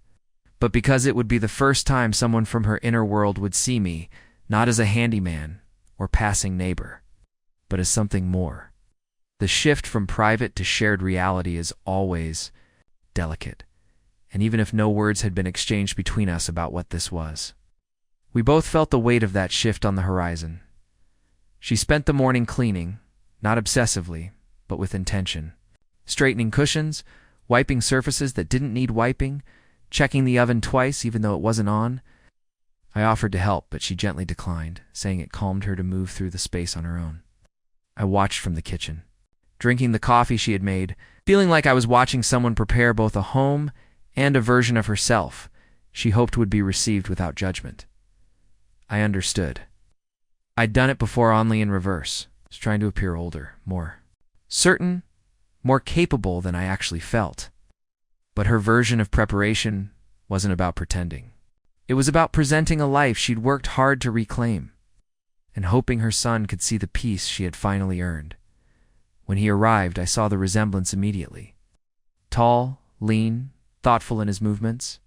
but because it would be the first time someone from her inner world would see me, not as a handyman or passing neighbor, but as something more. The shift from private to shared reality is always delicate, and even if no words had been exchanged between us about what this was, we both felt the weight of that shift on the horizon. She spent the morning cleaning, not obsessively, but with intention, straightening cushions, wiping surfaces that didn't need wiping, checking the oven twice even though it wasn't on. I offered to help, but she gently declined, saying it calmed her to move through the space on her own. I watched from the kitchen, drinking the coffee she had made, feeling like I was watching someone prepare both a home and a version of herself she hoped would be received without judgment. I understood. I'd done it before, only in reverse. I was trying to appear older, more certain, more capable than I actually felt. But her version of preparation wasn't about pretending. It was about presenting a life she'd worked hard to reclaim, and hoping her son could see the peace she had finally earned. When he arrived, I saw the resemblance immediately. Tall, lean, thoughtful in his movements.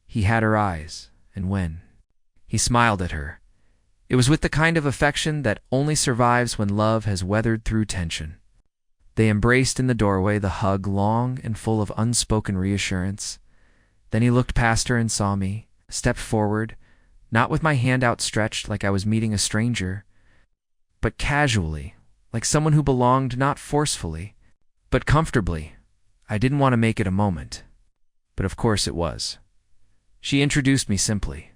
He had her eyes, and when he smiled at her, It was with the kind of affection that only survives when love has weathered through tension. They embraced in the doorway, the hug long and full of unspoken reassurance. Then he looked past her and saw me, stepped forward, not with my hand outstretched like I was meeting a stranger, but casually, like someone who belonged not forcefully, but comfortably. I didn't want to make it a moment, but of course it was. She introduced me simply.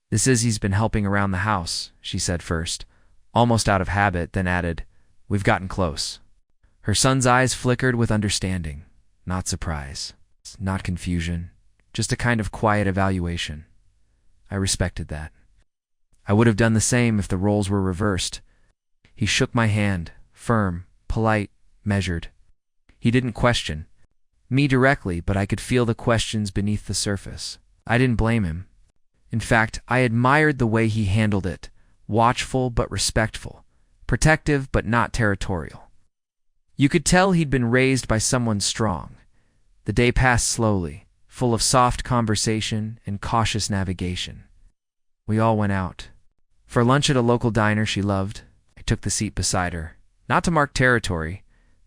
"This Izzy's been helping around the house," she said first, almost out of habit, then added, "We've gotten close." Her son's eyes flickered with understanding, not surprise, not confusion, just a kind of quiet evaluation. I respected that. I would have done the same if the roles were reversed. He shook my hand, firm, polite, measured. He didn't question me directly, but I could feel the questions beneath the surface. I didn't blame him. In fact, I admired the way he handled it, watchful but respectful, protective but not territorial. You could tell he'd been raised by someone strong. The day passed slowly, full of soft conversation and cautious navigation. We all went out. For lunch at a local diner she loved, I took the seat beside her, not to mark territory,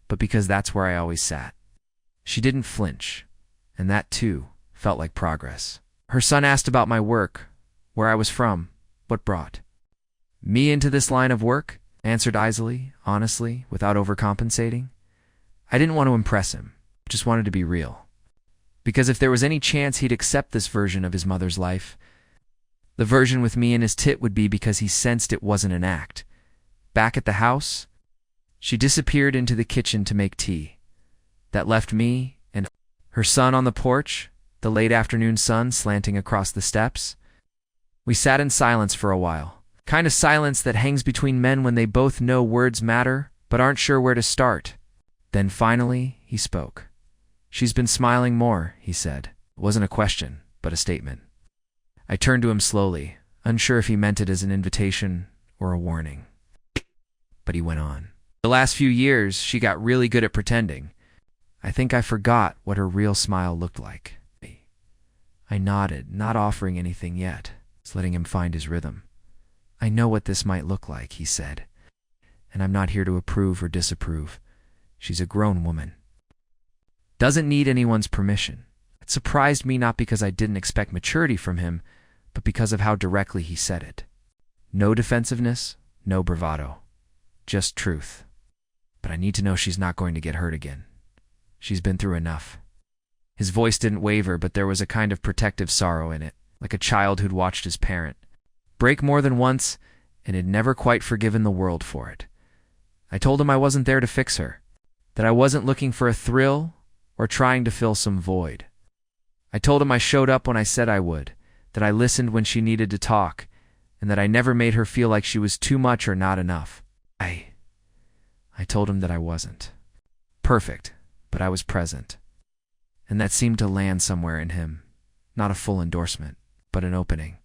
but because that's where I always sat. She didn't flinch, and that, too, felt like progress. Her son asked about my work, where I was from, what brought me into this line of work, I answered easily, honestly, without overcompensating. I didn't want to impress him, just wanted to be real. Because if there was any chance he'd accept this version of his mother's life, the version with me in his tit would be because he sensed it wasn't an act. Back at the house, she disappeared into the kitchen to make tea. That left me and her son on the porch, the late afternoon sun slanting across the steps. We sat in silence for a while, kind of silence that hangs between men when they both know words matter but aren't sure where to start. Then finally, he spoke. "She's been smiling more," he said. It wasn't a question, but a statement. I turned to him slowly, unsure if he meant it as an invitation or a warning. But he went on. "The last few years, she got really good at pretending. I think I forgot what her real smile looked like." I nodded, not offering anything yet, just letting him find his rhythm. "I know what this might look like," he said, "and I'm not here to approve or disapprove. She's a grown woman. Doesn't need anyone's permission." It surprised me not because I didn't expect maturity from him, but because of how directly he said it. No defensiveness, no bravado. Just truth. But I need to know she's not going to get hurt again. She's been through enough. His voice didn't waver, but there was a kind of protective sorrow in it, like a child who'd watched his parent break more than once and had never quite forgiven the world for it. I told him I wasn't there to fix her, that I wasn't looking for a thrill or trying to fill some void. I told him I showed up when I said I would, that I listened when she needed to talk, and that I never made her feel like she was too much or not enough. I told him that I wasn't perfect, but I was present. And that seemed to land somewhere in him. Not a full endorsement, but an opening.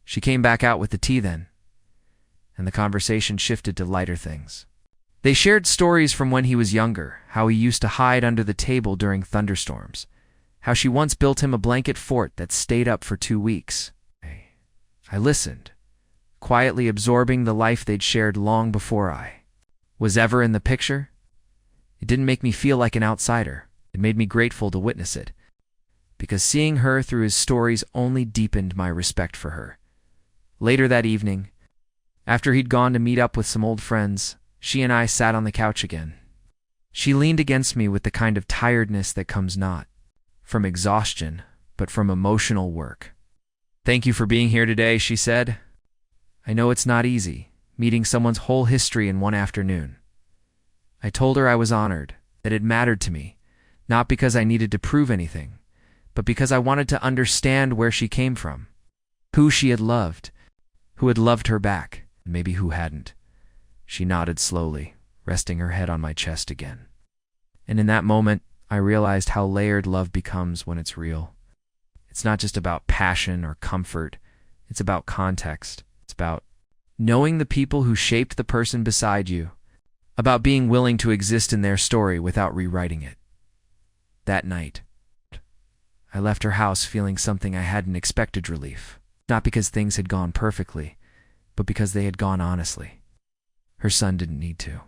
She came back out with the tea then, and the conversation shifted to lighter things. They shared stories from when he was younger, how he used to hide under the table during thunderstorms, how she once built him a blanket fort that stayed up for 2 weeks. I listened, quietly absorbing the life they'd shared long before I was ever in the picture. It didn't make me feel like an outsider. It made me grateful to witness it, because seeing her through his stories only deepened my respect for her. Later that evening, after he'd gone to meet up with some old friends, she and I sat on the couch again. She leaned against me with the kind of tiredness that comes not from exhaustion, but from emotional work. "Thank you for being here today," she said. "I know it's not easy, meeting someone's whole history in one afternoon." I told her I was honored, that it mattered to me, not because I needed to prove anything, but because I wanted to understand where she came from, who she had loved, who had loved her back, and maybe who hadn't. She nodded slowly, resting her head on my chest again. And in that moment, I realized how layered love becomes when it's real. It's not just about passion or comfort. It's about context. It's about knowing the people who shaped the person beside you, about being willing to exist in their story without rewriting it. That night, I left her house feeling something I hadn't expected: relief. Not because things had gone perfectly, but because they had gone honestly. Her son didn't need to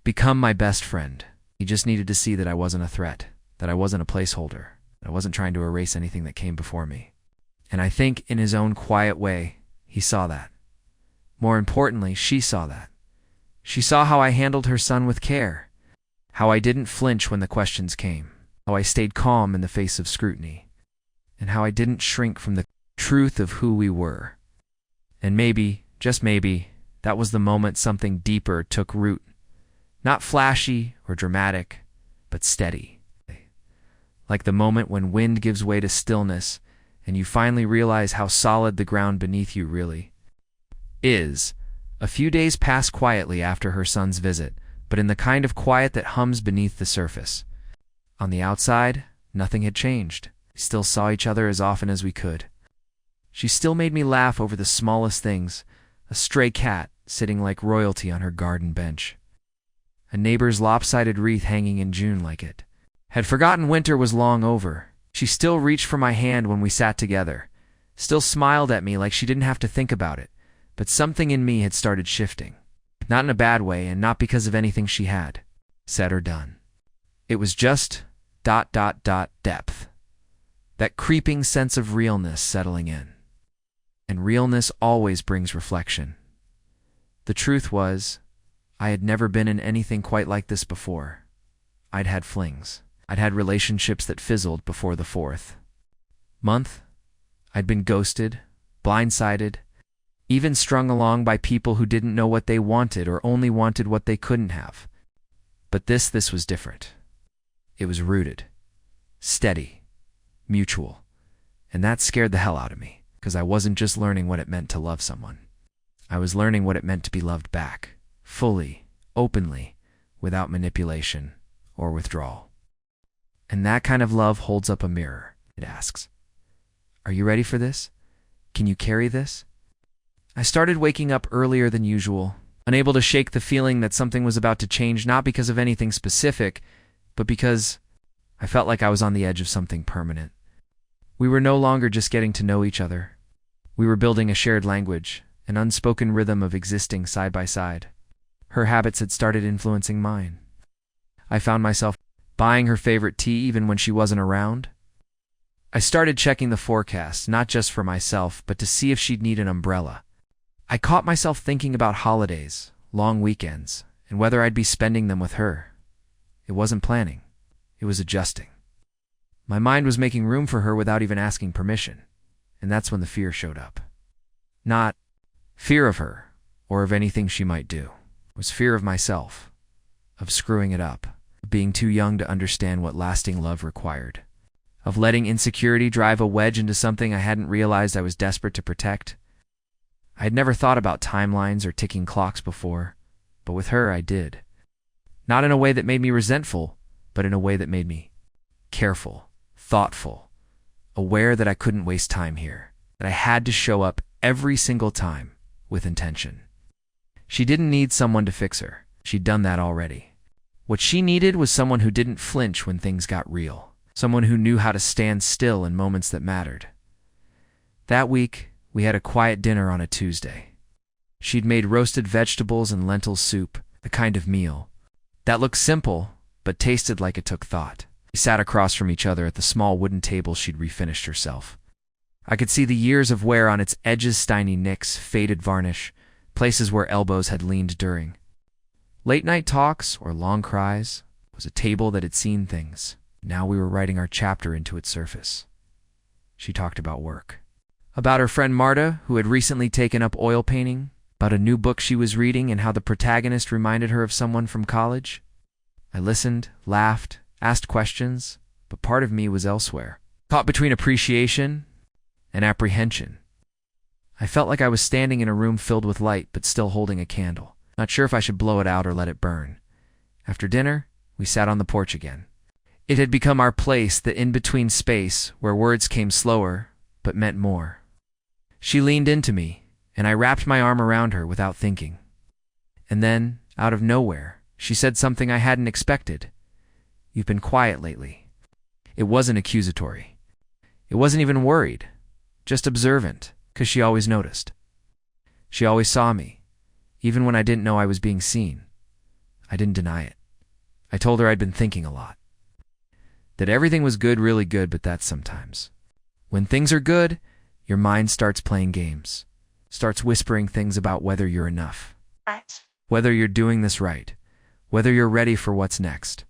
become my best friend. He just needed to see that I wasn't a threat, that I wasn't a placeholder, that I wasn't trying to erase anything that came before me. And I think in his own quiet way, he saw that. More importantly, she saw that. She saw how I handled her son with care, how I didn't flinch when the questions came, how I stayed calm in the face of scrutiny, and how I didn't shrink from the truth of who we were. And maybe, just maybe, that was the moment something deeper took root. Not flashy or dramatic, but steady. Like the moment when wind gives way to stillness and you finally realize how solid the ground beneath you really is. A few days passed quietly after her son's visit, but in the kind of quiet that hums beneath the surface. On the outside, nothing had changed. We still saw each other as often as we could. She still made me laugh over the smallest things, a stray cat sitting like royalty on her garden bench, a neighbor's lopsided wreath hanging in June like it had forgotten winter was long over. She still reached for my hand when we sat together, still smiled at me like she didn't have to think about it, but something in me had started shifting. Not in a bad way, and not because of anything she had said or done. It was just ... depth. That creeping sense of realness settling in. And realness always brings reflection. The truth was, I had never been in anything quite like this before. I'd had flings. I'd had relationships that fizzled before the fourth month. I'd been ghosted, blindsided, even strung along by people who didn't know what they wanted or only wanted what they couldn't have. But this was different. It was rooted, steady, mutual, and that scared the hell out of me, because I wasn't just learning what it meant to love someone. I was learning what it meant to be loved back, fully, openly, without manipulation or withdrawal. And that kind of love holds up a mirror. It asks, "Are you ready for this? Can you carry this?" I started waking up earlier than usual, unable to shake the feeling that something was about to change, not because of anything specific, but because I felt like I was on the edge of something permanent. We were no longer just getting to know each other. We were building a shared language, an unspoken rhythm of existing side by side. Her habits had started influencing mine. I found myself buying her favorite tea even when she wasn't around. I started checking the forecast, not just for myself, but to see if she'd need an umbrella. I caught myself thinking about holidays, long weekends, and whether I'd be spending them with her. It wasn't planning. It was adjusting. My mind was making room for her without even asking permission, and that's when the fear showed up. Not fear of her, or of anything she might do. It was fear of myself, of screwing it up, of being too young to understand what lasting love required, of letting insecurity drive a wedge into something I hadn't realized I was desperate to protect. I had never thought about timelines or ticking clocks before, but with her I did. Not in a way that made me resentful, but in a way that made me careful, thoughtful, aware that I couldn't waste time here, that I had to show up every single time with intention. She didn't need someone to fix her. She'd done that already. What she needed was someone who didn't flinch when things got real, someone who knew how to stand still in moments that mattered. That week, we had a quiet dinner on a Tuesday. She'd made roasted vegetables and lentil soup, the kind of meal that looked simple, but tasted like it took thought. We sat across from each other at the small wooden table she'd refinished herself. I could see the years of wear on its edges, tiny nicks, faded varnish, places where elbows had leaned during late-night talks or long cries. It was a table that had seen things. Now we were writing our chapter into its surface. She talked about work. About her friend Marta, who had recently taken up oil painting, about a new book she was reading and how the protagonist reminded her of someone from college. I listened, laughed, asked questions, but part of me was elsewhere, caught between appreciation and apprehension. I felt like I was standing in a room filled with light but still holding a candle, not sure if I should blow it out or let it burn. After dinner, we sat on the porch again. It had become our place, the in-between space where words came slower but meant more. She leaned into me, and I wrapped my arm around her without thinking. And then, out of nowhere, she said something I hadn't expected. "You've been quiet lately." It wasn't accusatory. It wasn't even worried, just observant, 'cause she always noticed. She always saw me, even when I didn't know I was being seen. I didn't deny it. I told her I'd been thinking a lot. That everything was good, really good, but that sometimes. When things are good, your mind starts playing games, starts whispering things about whether you're enough, whether you're doing this right, whether you're ready for what's next.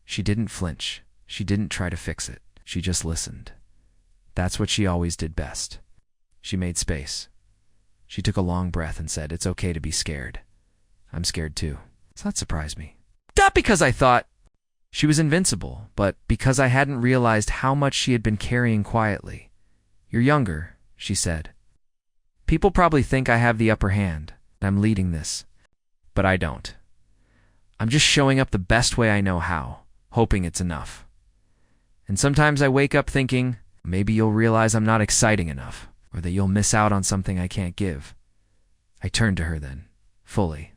She didn't flinch. She didn't try to fix it. She just listened. That's what she always did best. She made space. She took a long breath and said, "It's okay to be scared. I'm scared too." So that surprised me. Not because I thought she was invincible, but because I hadn't realized how much she had been carrying quietly. "You're younger," she said. "People probably think I have the upper hand, and I'm leading this. But I don't. I'm just showing up the best way I know how, hoping it's enough. And sometimes I wake up thinking, maybe you'll realize I'm not exciting enough, or that you'll miss out on something I can't give." I turned to her then, fully,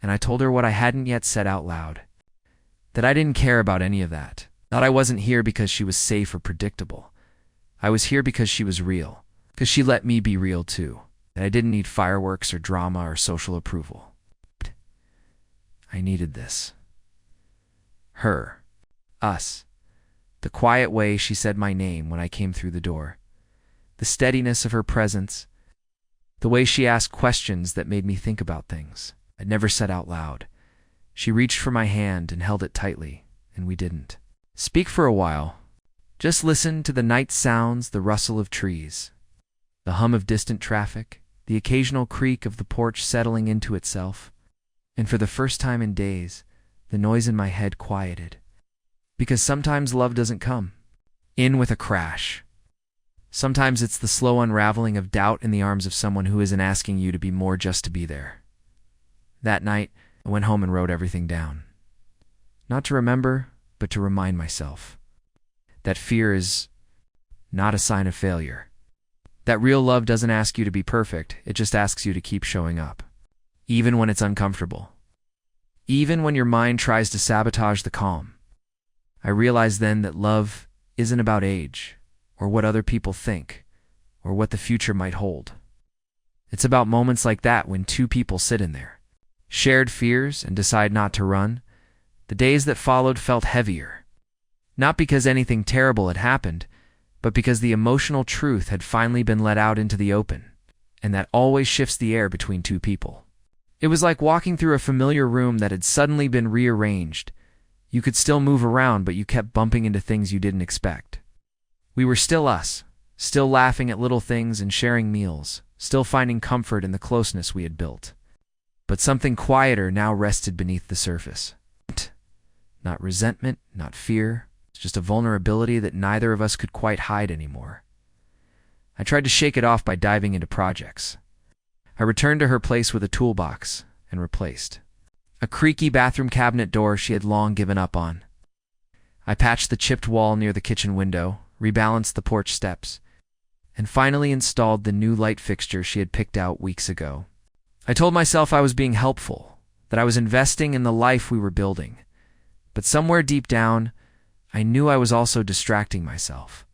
and I told her what I hadn't yet said out loud. That I didn't care about any of that. That I wasn't here because she was safe or predictable. I was here because she was real, because she let me be real too. That I didn't need fireworks or drama or social approval. I needed this. Her. Us. The quiet way she said my name when I came through the door. The steadiness of her presence. The way she asked questions that made me think about things I'd never said out loud. She reached for my hand and held it tightly, and we didn't speak for a while. Just listen to the night sounds, the rustle of trees, the hum of distant traffic, the occasional creak of the porch settling into itself. And for the first time in days, the noise in my head quieted. Because sometimes love doesn't come in with a crash. Sometimes it's the slow unraveling of doubt in the arms of someone who isn't asking you to be more just to be there. That night, I went home and wrote everything down. Not to remember, but to remind myself. That fear is not a sign of failure. That real love doesn't ask you to be perfect, it just asks you to keep showing up. Even when it's uncomfortable. Even when your mind tries to sabotage the calm. I realized then that love isn't about age, or what other people think, or what the future might hold. It's about moments like that when two people sit in there, shared fears, and decide not to run. The days that followed felt heavier. Not because anything terrible had happened, but because the emotional truth had finally been let out into the open, and that always shifts the air between two people. It was like walking through a familiar room that had suddenly been rearranged. You could still move around, but you kept bumping into things you didn't expect. We were still us, still laughing at little things and sharing meals, still finding comfort in the closeness we had built. But something quieter now rested beneath the surface. Not resentment, not fear, just a vulnerability that neither of us could quite hide anymore. I tried to shake it off by diving into projects. I returned to her place with a toolbox and replaced a creaky bathroom cabinet door she had long given up on. I patched the chipped wall near the kitchen window, rebalanced the porch steps, and finally installed the new light fixture she had picked out weeks ago. I told myself I was being helpful, that I was investing in the life we were building. But somewhere deep down, I knew I was also distracting myself.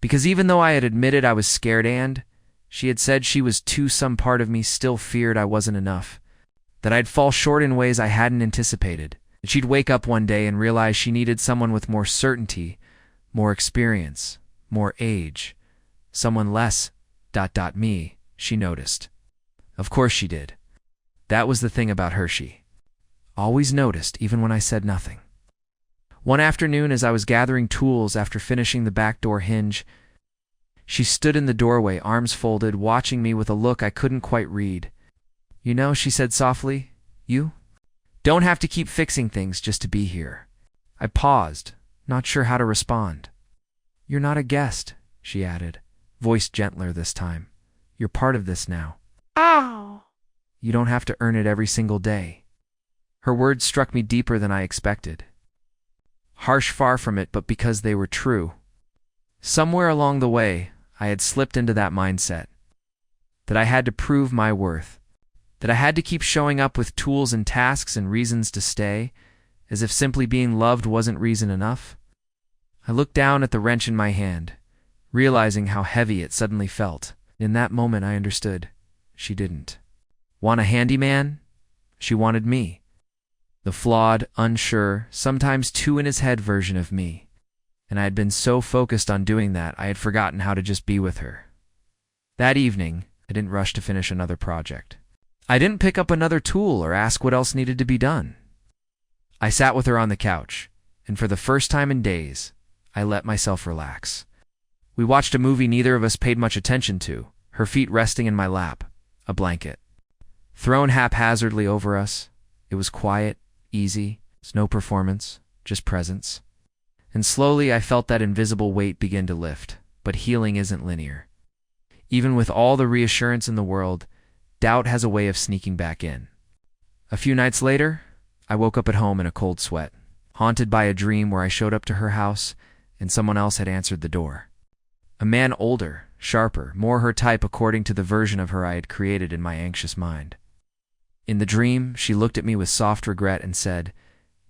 Because even though I had admitted I was scared and she had said she was too, some part of me still feared I wasn't enough, that I'd fall short in ways I hadn't anticipated, that she'd wake up one day and realize she needed someone with more certainty, more experience, more age, someone less, me, she noticed. Of course she did. That was the thing about her, she always noticed, even when I said nothing. One afternoon, as I was gathering tools after finishing the back door hinge, she stood in the doorway, arms folded, watching me with a look I couldn't quite read. "You know," she said softly, "you don't have to keep fixing things just to be here." I paused, not sure how to respond. "You're not a guest," she added, voice gentler this time. "You're part of this now. Ow! You don't have to earn it every single day." Her words struck me deeper than I expected. Harsh, far from it, but because they were true. Somewhere along the way, I had slipped into that mindset. That I had to prove my worth. That I had to keep showing up with tools and tasks and reasons to stay, as if simply being loved wasn't reason enough. I looked down at the wrench in my hand, realizing how heavy it suddenly felt. In that moment I understood. She didn't. Want a handyman? She wanted me. The flawed, unsure, sometimes too in his head version of me. And I had been so focused on doing that, I had forgotten how to just be with her. That evening, I didn't rush to finish another project. I didn't pick up another tool or ask what else needed to be done. I sat with her on the couch, and for the first time in days, I let myself relax. We watched a movie neither of us paid much attention to, her feet resting in my lap, a blanket thrown haphazardly over us. It was quiet, easy, no performance, just presence. And slowly I felt that invisible weight begin to lift, but healing isn't linear. Even with all the reassurance in the world, doubt has a way of sneaking back in. A few nights later, I woke up at home in a cold sweat, haunted by a dream where I showed up to her house and someone else had answered the door. A man older, sharper, more her type according to the version of her I had created in my anxious mind. In the dream, she looked at me with soft regret and said,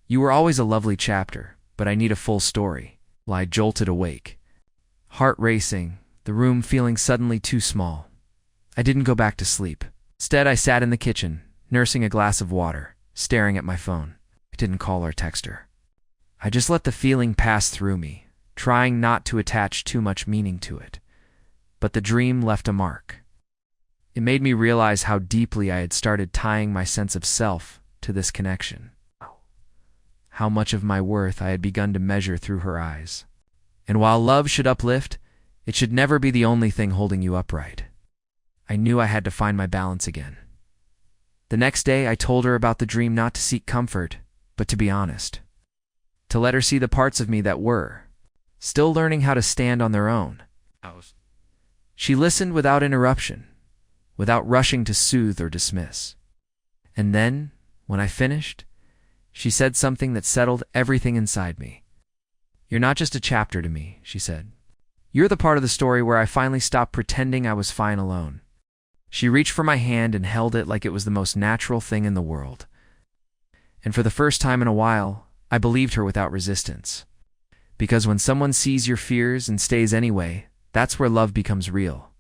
"You were always a lovely chapter, but I need a full story." I jolted awake, heart racing, the room feeling suddenly too small. I didn't go back to sleep. Instead, I sat in the kitchen, nursing a glass of water, staring at my phone. I didn't call or text her. I just let the feeling pass through me, trying not to attach too much meaning to it. But the dream left a mark. It made me realize how deeply I had started tying my sense of self to this connection. How much of my worth I had begun to measure through her eyes. And while love should uplift, it should never be the only thing holding you upright. I knew I had to find my balance again. The next day, I told her about the dream, not to seek comfort, but to be honest. To let her see the parts of me that were still learning how to stand on their own. She listened without interruption, without rushing to soothe or dismiss. And then, when I finished, she said something that settled everything inside me. "You're not just a chapter to me," she said. "You're the part of the story where I finally stopped pretending I was fine alone." She reached for my hand and held it like it was the most natural thing in the world. And for the first time in a while, I believed her without resistance. Because when someone sees your fears and stays anyway, that's where love becomes real.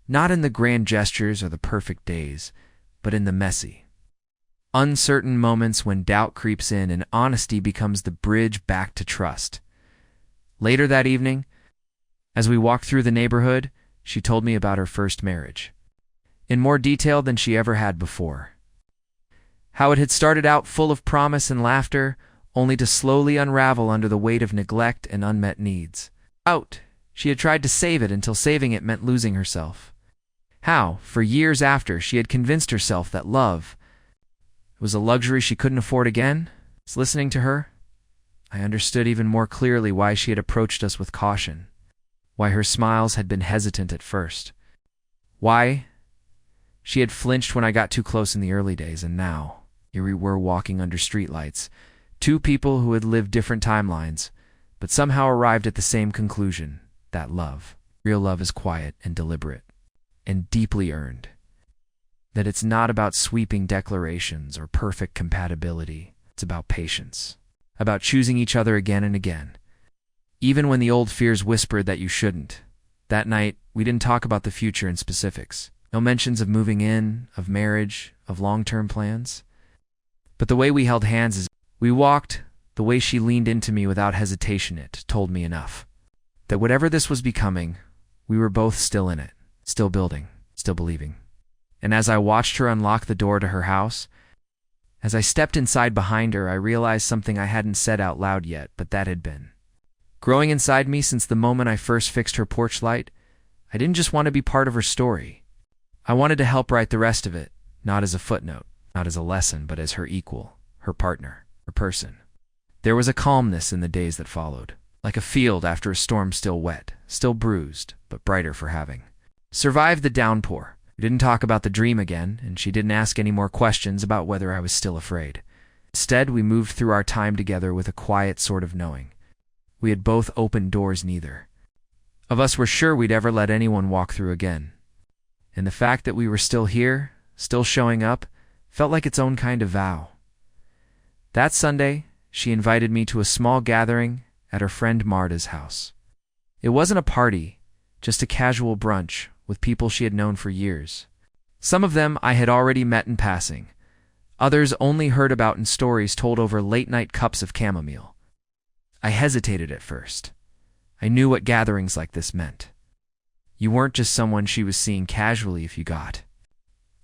Not in the grand gestures or the perfect days, but in the messy, uncertain moments when doubt creeps in and honesty becomes the bridge back to trust. Later that evening, as we walked through the neighborhood, she told me about her first marriage, in more detail than she ever had before. How it had started out full of promise and laughter, only to slowly unravel under the weight of neglect and unmet needs. She had tried to save it until saving it meant losing herself. How, for years after, she had convinced herself that love was a luxury she couldn't afford again. Listening to her, I understood even more clearly why she had approached us with caution, why her smiles had been hesitant at first, why she had flinched when I got too close in the early days, and now, here we were walking under streetlights, two people who had lived different timelines, but somehow arrived at the same conclusion, that love, real love, is quiet and deliberate, and deeply earned. That it's not about sweeping declarations or perfect compatibility. It's about patience, about choosing each other again and again, even when the old fears whispered that you shouldn't. That night, we didn't talk about the future in specifics. No mentions of moving in, of marriage, of long-term plans. But the way we held hands as we walked, the way she leaned into me without hesitation, it told me enough. That whatever this was becoming, we were both still in it, still building, still believing. And as I watched her unlock the door to her house, as I stepped inside behind her, I realized something I hadn't said out loud yet, but that had been growing inside me since the moment I first fixed her porch light. I didn't just want to be part of her story. I wanted to help write the rest of it, not as a footnote, not as a lesson, but as her equal, her partner, her person. There was a calmness in the days that followed, like a field after a storm, still wet, still bruised, but brighter for having survived the downpour. We didn't talk about the dream again, and she didn't ask any more questions about whether I was still afraid. Instead, we moved through our time together with a quiet sort of knowing. We had both opened doors neither of us were sure we'd ever let anyone walk through again. And the fact that we were still here, still showing up, felt like its own kind of vow. That Sunday, she invited me to a small gathering at her friend Marta's house. It wasn't a party, just a casual brunch with people she had known for years. Some of them I had already met in passing. Others only heard about in stories told over late-night cups of chamomile. I hesitated at first. I knew what gatherings like this meant. You weren't just someone she was seeing casually if you got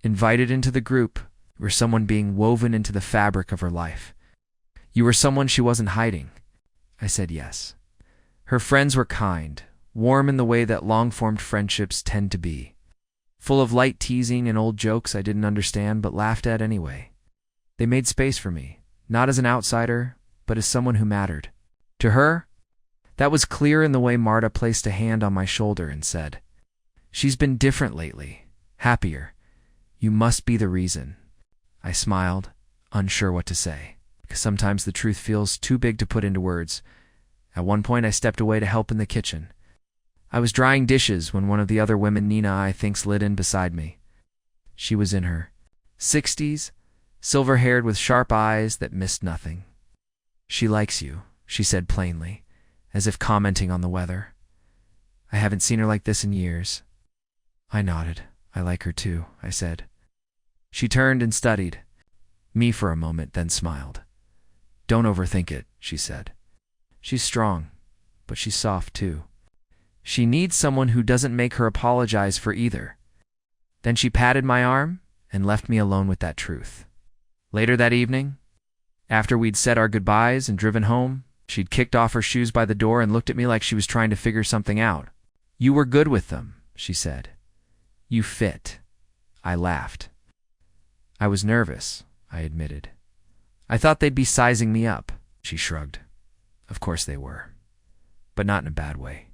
invited into the group. You were someone being woven into the fabric of her life. You were someone she wasn't hiding. I said yes. Her friends were kind, warm in the way that long-formed friendships tend to be. Full of light teasing and old jokes I didn't understand but laughed at anyway. They made space for me, not as an outsider, but as someone who mattered. To her, that was clear in the way Marta placed a hand on my shoulder and said, "She's been different lately, happier. You must be the reason." I smiled, unsure what to say, because sometimes the truth feels too big to put into words. At one point I stepped away to help in the kitchen. I was drying dishes when one of the other women Nina I think slid in beside me. She was in her 60s, silver-haired with sharp eyes that missed nothing. "She likes you," she said plainly, as if commenting on the weather. "I haven't seen her like this in years." I nodded. "I like her too," I said. She turned and studied me for a moment, then smiled. "Don't overthink it," she said. "She's strong, but she's soft too. She needs someone who doesn't make her apologize for either." Then she patted my arm and left me alone with that truth. Later that evening, after we'd said our goodbyes and driven home, she'd kicked off her shoes by the door and looked at me like she was trying to figure something out. "You were good with them," she said. "You fit." I laughed. "I was nervous," I admitted. "I thought they'd be sizing me up," she shrugged. "Of course they were, but not in a bad way.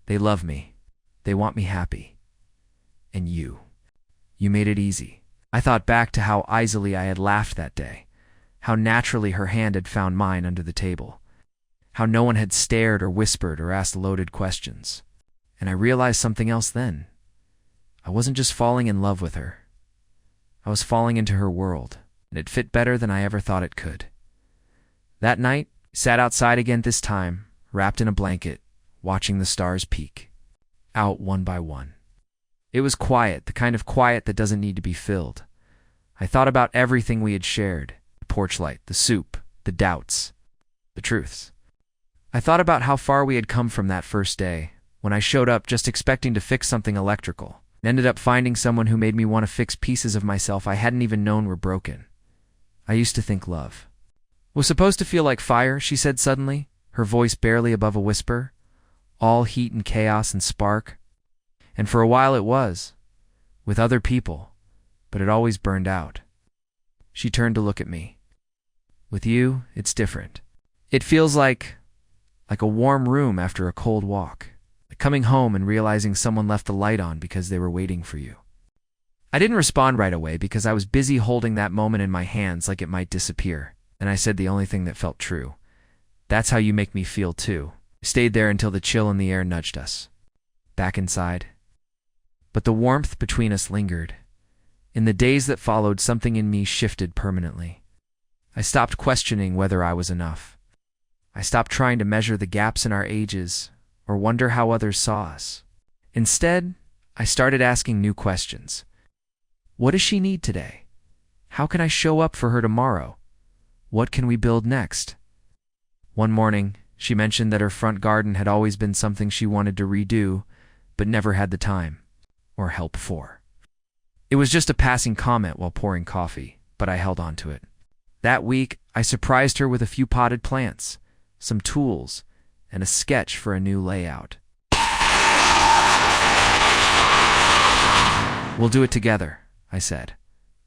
They love me. They want me happy. And you made it easy." I thought back to how easily I had laughed that day, how naturally her hand had found mine under the table, how no one had stared or whispered or asked loaded questions. And I realized something else then. I wasn't just falling in love with her. I was falling into her world, and it fit better than I ever thought it could. That night, we sat outside again, this time, wrapped in a blanket, watching the stars peek out one by one. It was quiet, the kind of quiet that doesn't need to be filled. I thought about everything we had shared, the porch light, the soup, the doubts, the truths. I thought about how far we had come from that first day, when I showed up just expecting to fix something electrical, and ended up finding someone who made me want to fix pieces of myself I hadn't even known were broken. I used to think love was supposed to feel like fire, she said suddenly, her voice barely above a whisper. All heat and chaos and spark. And for a while it was, with other people, but it always burned out. She turned to look at me. "With you, it's different. It feels like a warm room after a cold walk, like coming home and realizing someone left the light on because they were waiting for you." I didn't respond right away because I was busy holding that moment in my hands like it might disappear, and I said the only thing that felt true. "That's how you make me feel too." We stayed there until the chill in the air nudged us back inside. But the warmth between us lingered. In the days that followed, something in me shifted permanently. I stopped questioning whether I was enough. I stopped trying to measure the gaps in our ages or wonder how others saw us. Instead, I started asking new questions. What does she need today? How can I show up for her tomorrow? What can we build next? One morning, she mentioned that her front garden had always been something she wanted to redo, but never had the time or help for. It was just a passing comment while pouring coffee, but I held on to it. That week, I surprised her with a few potted plants, some tools, and a sketch for a new layout. "We'll do it together," I said,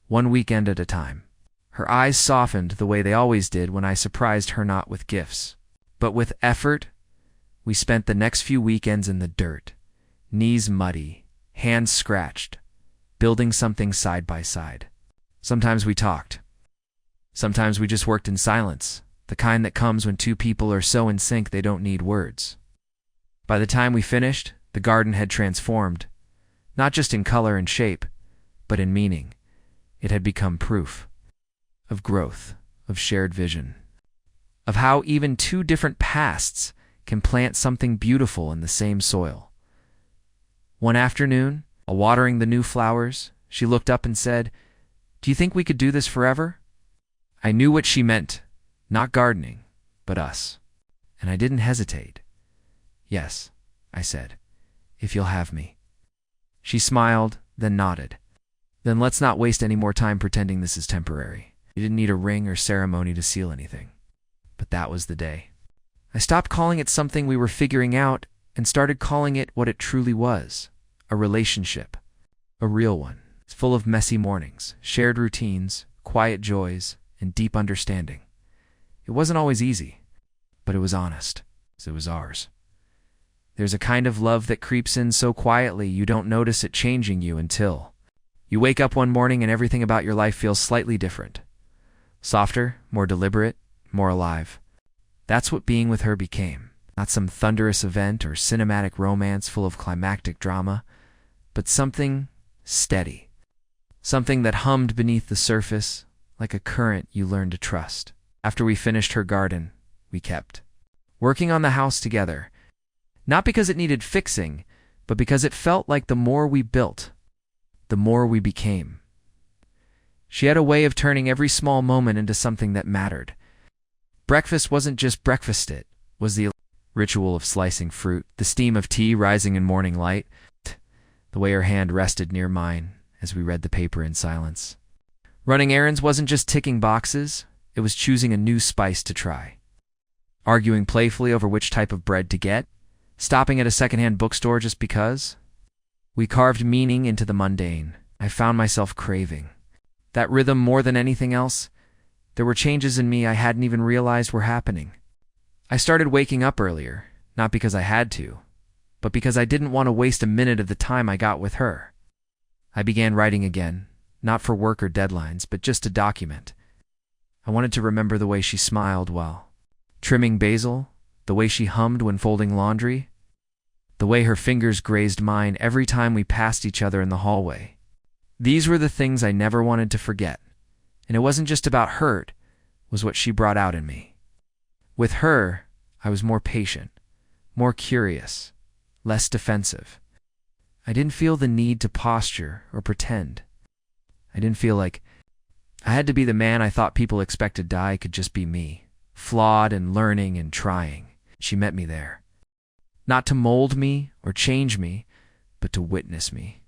one weekend at a time. Her eyes softened the way they always did when I surprised her, not with gifts, but with effort. We spent the next few weekends in the dirt, knees muddy, hands scratched, building something side by side. Sometimes we talked. Sometimes we just worked in silence, the kind that comes when two people are so in sync they don't need words. By the time we finished, the garden had transformed, not just in color and shape, but in meaning. It had become proof of growth, of shared vision, of how even two different pasts can plant something beautiful in the same soil. One afternoon, while watering the new flowers, She looked up and said, "Do you think we could do this forever?" I knew what she meant. Not gardening, but us. And I didn't hesitate. "Yes," I said, "if you'll have me." She smiled, then nodded. "Then let's not waste any more time pretending this is temporary." You didn't need a ring or ceremony to seal anything. But that was the day. I stopped calling it something we were figuring out and started calling it what it truly was, a relationship. A real one. It's full of messy mornings, shared routines, quiet joys, and deep understanding. It wasn't always easy, but it was honest. It was ours. There's a kind of love that creeps in so quietly you don't notice it changing you until you wake up one morning and everything about your life feels slightly different. Softer, more deliberate, more alive. That's what being with her became. Not some thunderous event or cinematic romance full of climactic drama, but something steady. Something that hummed beneath the surface, like a current you learned to trust. After we finished her garden, we kept working on the house together. Not because it needed fixing, but because it felt like the more we built, the more we became. She had a way of turning every small moment into something that mattered. Breakfast wasn't just breakfast, it was the ritual of slicing fruit, the steam of tea rising in morning light, the way her hand rested near mine as we read the paper in silence. Running errands wasn't just ticking boxes, it was choosing a new spice to try. Arguing playfully over which type of bread to get, stopping at a secondhand bookstore just because. We carved meaning into the mundane. I found myself craving that rhythm more than anything else. There were changes in me I hadn't even realized were happening. I started waking up earlier, not because I had to, but because I didn't want to waste a minute of the time I got with her. I began writing again, not for work or deadlines, but just to document. I wanted to remember the way she smiled while trimming basil, the way she hummed when folding laundry, the way her fingers grazed mine every time we passed each other in the hallway. These were the things I never wanted to forget, and it wasn't just about her, it was what she brought out in me. With her, I was more patient, more curious, less defensive. I didn't feel the need to posture or pretend. I didn't feel like I had to be the man I thought people expected. I could just be me, flawed and learning and trying. She met me there. Not to mold me or change me, but to witness me.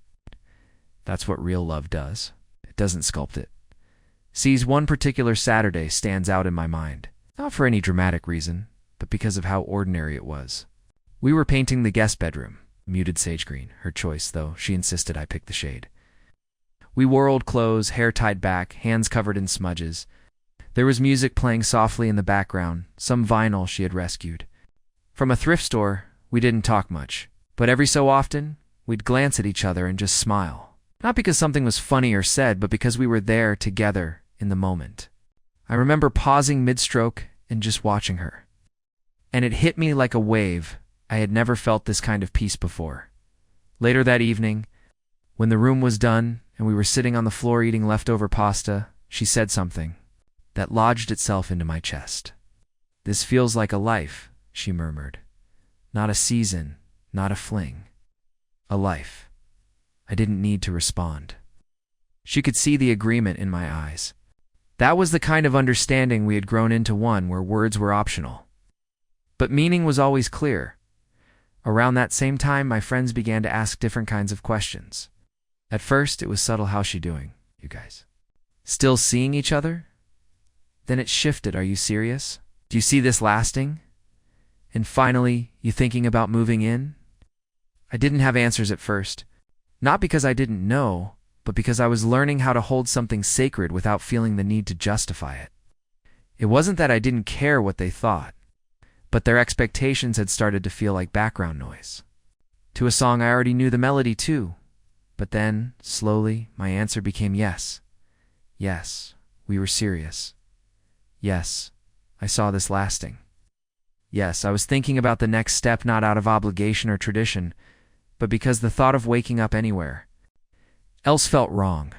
That's what real love does. It doesn't sculpt it. Sees one particular Saturday stands out in my mind. Not for any dramatic reason, but because of how ordinary it was. We were painting the guest bedroom, muted sage green, her choice, though she insisted I pick the shade. We wore old clothes, hair tied back, hands covered in smudges. There was music playing softly in the background, some vinyl she had rescued. From a thrift store, we didn't talk much, but every so often, we'd glance at each other and just smile. Not because something was funny or said, but because we were there together in the moment. I remember pausing mid-stroke and just watching her. And it hit me like a wave. I had never felt this kind of peace before. Later that evening, when the room was done and we were sitting on the floor eating leftover pasta, she said something that lodged itself into my chest. "This feels like a life," she murmured. "Not a season, not a fling. A life." I didn't need to respond. She could see the agreement in my eyes. That was the kind of understanding we had grown into, one where words were optional. But meaning was always clear. Around that same time, my friends began to ask different kinds of questions. At first, it was subtle. "How's she doing, you guys? Still seeing each other?" Then it shifted. "Are you serious? Do you see this lasting?" And finally, "You thinking about moving in?" I didn't have answers at first. Not because I didn't know, but because I was learning how to hold something sacred without feeling the need to justify it. It wasn't that I didn't care what they thought, but their expectations had started to feel like background noise. To a song I already knew the melody to. But then, slowly, my answer became yes. Yes, we were serious. Yes, I saw this lasting. Yes, I was thinking about the next step, not out of obligation or tradition, but because the thought of waking up anywhere else felt wrong.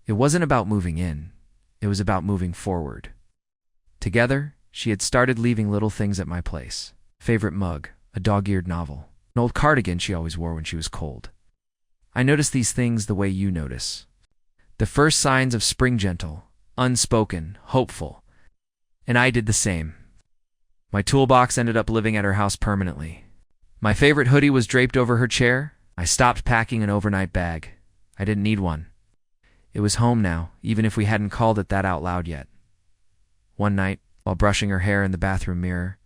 It wasn't about moving in. It was about moving forward. Together, she had started leaving little things at my place. Favorite mug, a dog-eared novel, an old cardigan she always wore when she was cold. I noticed these things the way you notice, The first signs of spring, gentle, unspoken, hopeful. And I did the same. My toolbox ended up living at her house permanently. My favorite hoodie was draped over her chair. I stopped packing an overnight bag. I didn't need one. It was home now, even if we hadn't called it that out loud yet. One night, while brushing her hair in the bathroom mirror,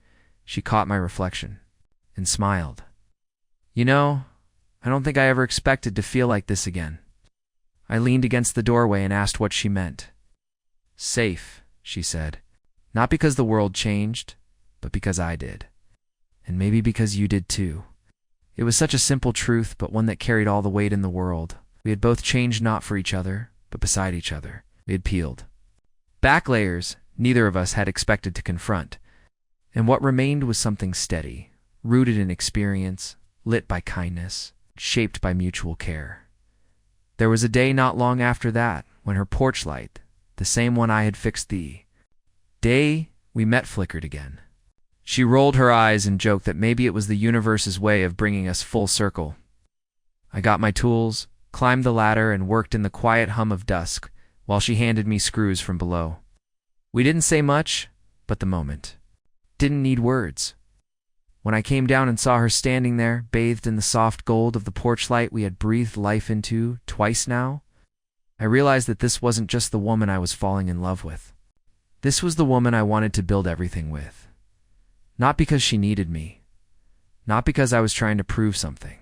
she caught my reflection and smiled. You know, I don't think I ever expected to feel like this again. I leaned against the doorway and asked what she meant. Safe, she said. Not because the world changed, but because I did. And maybe because you did too. It was such a simple truth, but one that carried all the weight in the world. We had both changed not for each other, but beside each other. We had peeled back layers neither of us had expected to confront. And what remained was something steady, rooted in experience, lit by kindness, shaped by mutual care. There was a day not long after that when her porch light, the same one I had fixed the day we met, flickered again. She rolled her eyes and joked that maybe it was the universe's way of bringing us full circle. I got my tools, climbed the ladder, and worked in the quiet hum of dusk while she handed me screws from below. We didn't say much, but the moment didn't need words. When I came down and saw her standing there, bathed in the soft gold of the porch light we had breathed life into twice now, I realized that this wasn't just the woman I was falling in love with. This was the woman I wanted to build everything with. Not because she needed me, not because I was trying to prove something,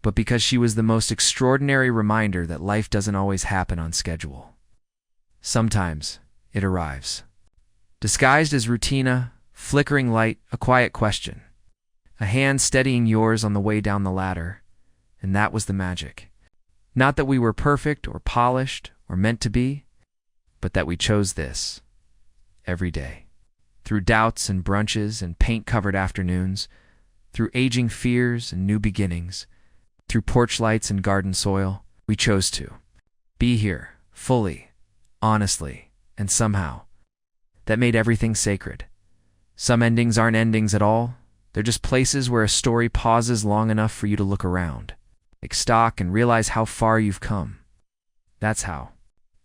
but because she was the most extraordinary reminder that life doesn't always happen on schedule. Sometimes it arrives, disguised as routine, flickering light, a quiet question, a hand steadying yours on the way down the ladder, and that was the magic. Not that we were perfect or polished or meant to be, but that we chose this every day. Through doubts and brunches and paint-covered afternoons, through aging fears and new beginnings, through porch lights and garden soil, we chose to be here, fully, honestly, and somehow. That made everything sacred. Some endings aren't endings at all. They're just places where a story pauses long enough for you to look around, take stock, and realize how far you've come. That's how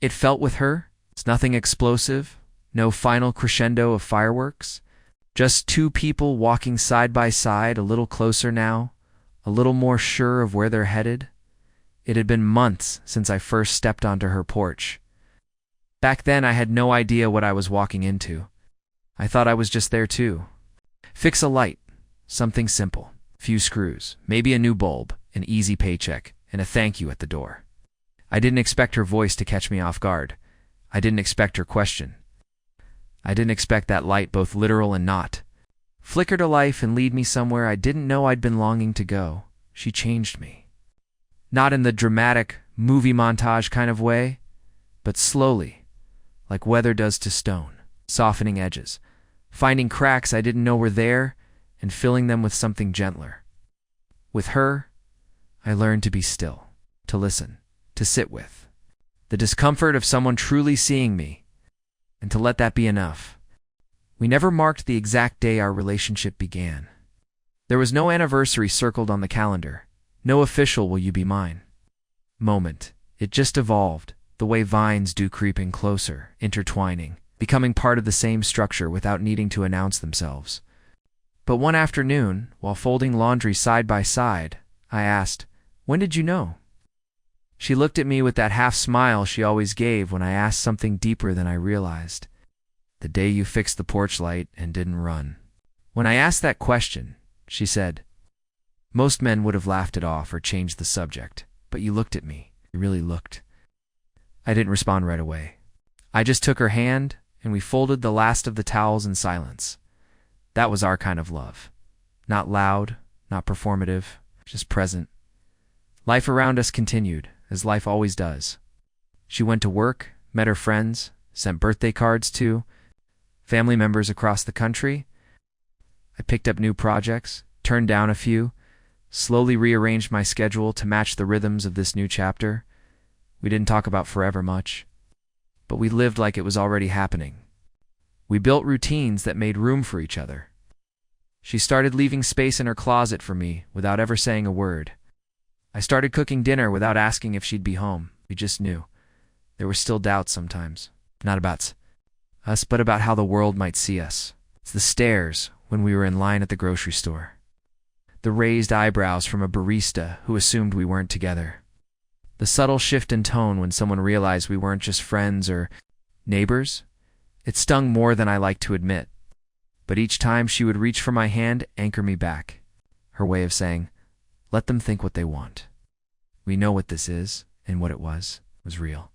it felt with her. It's nothing explosive, no final crescendo of fireworks. Just two people walking side by side, a little closer now, a little more sure of where they're headed. It had been months since I first stepped onto her porch. Back then, I had no idea what I was walking into. I thought I was just there too. Fix a light, something simple, few screws, maybe a new bulb, an easy paycheck, and a thank you at the door. I didn't expect her voice to catch me off guard. I didn't expect her question. I didn't expect that light, both literal and not, flicker to life and lead me somewhere I didn't know I'd been longing to go. She changed me. Not in the dramatic movie-montage kind of way, but slowly, like weather does to stone, softening edges, finding cracks I didn't know were there, and filling them with something gentler. With her, I learned to be still, to listen, to sit with the discomfort of someone truly seeing me, and to let that be enough. We never marked the exact day our relationship began. There was no anniversary circled on the calendar, no official "will you be mine" moment. It just evolved, the way vines do, creeping closer, intertwining, becoming part of the same structure without needing to announce themselves. But one afternoon, while folding laundry side by side, I asked, "When did you know?" She looked at me with that half smile she always gave when I asked something deeper than I realized. "The day you fixed the porch light and didn't run." When I asked that question, she said, "Most men would have laughed it off or changed the subject, but you looked at me. You really looked." I didn't respond right away. I just took her hand, and we folded the last of the towels in silence. That was our kind of love. Not loud, not performative, just present. Life around us continued, as life always does. She went to work, met her friends, sent birthday cards to family members across the country. I picked up new projects, turned down a few, slowly rearranged my schedule to match the rhythms of this new chapter. We didn't talk about forever much, but we lived like it was already happening. We built routines that made room for each other. She started leaving space in her closet for me without ever saying a word. I started cooking dinner without asking if she'd be home. We just knew. There were still doubts sometimes. Not about us, but about how the world might see us. It's the stares when we were in line at the grocery store. The raised eyebrows from a barista who assumed we weren't together. The subtle shift in tone when someone realized we weren't just friends or neighbors. It stung more than I liked to admit. But each time she would reach for my hand, anchor me back. Her way of saying, let them think what they want. We know what this is, and what it was real.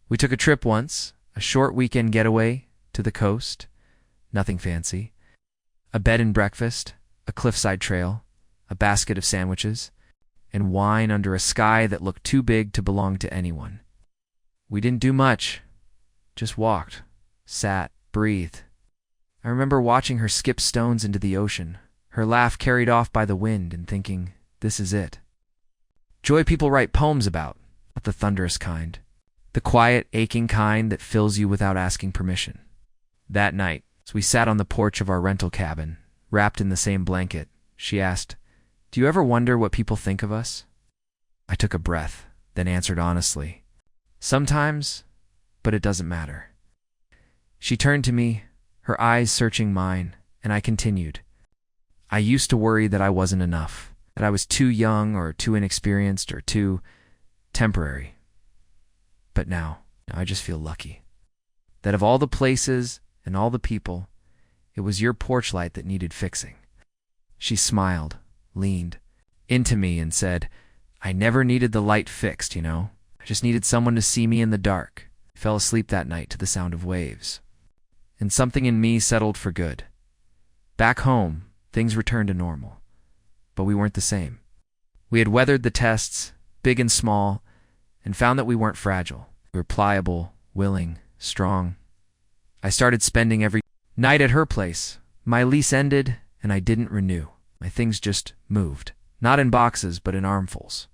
We took a trip once, a short weekend getaway to the coast. Nothing fancy. A bed and breakfast, a cliffside trail, a basket of sandwiches, and wine under a sky that looked too big to belong to anyone. We didn't do much, just walked, sat, breathed. I remember watching her skip stones into the ocean, her laugh carried off by the wind, and thinking, this is it. Joy people write poems about, not the thunderous kind, the quiet, aching kind that fills you without asking permission. That night, as we sat on the porch of our rental cabin, wrapped in the same blanket, she asked, do you ever wonder what people think of us? I took a breath, then answered honestly, sometimes, but it doesn't matter. She turned to me, her eyes searching mine, and I continued. I used to worry that I wasn't enough, that I was too young or too inexperienced or too temporary. But now I just feel lucky. That of all the places and all the people, it was your porch light that needed fixing. She smiled, leaned into me and said, I never needed the light fixed, you know. I just needed someone to see me in the dark. I fell asleep that night to the sound of waves. And something in me settled for good. Back home, things returned to normal. But we weren't the same. We had weathered the tests, big and small, and found that we weren't fragile. We were pliable, willing, strong. I started spending every night at her place. My lease ended, and I didn't renew. My things just moved. Not in boxes, but in armfuls.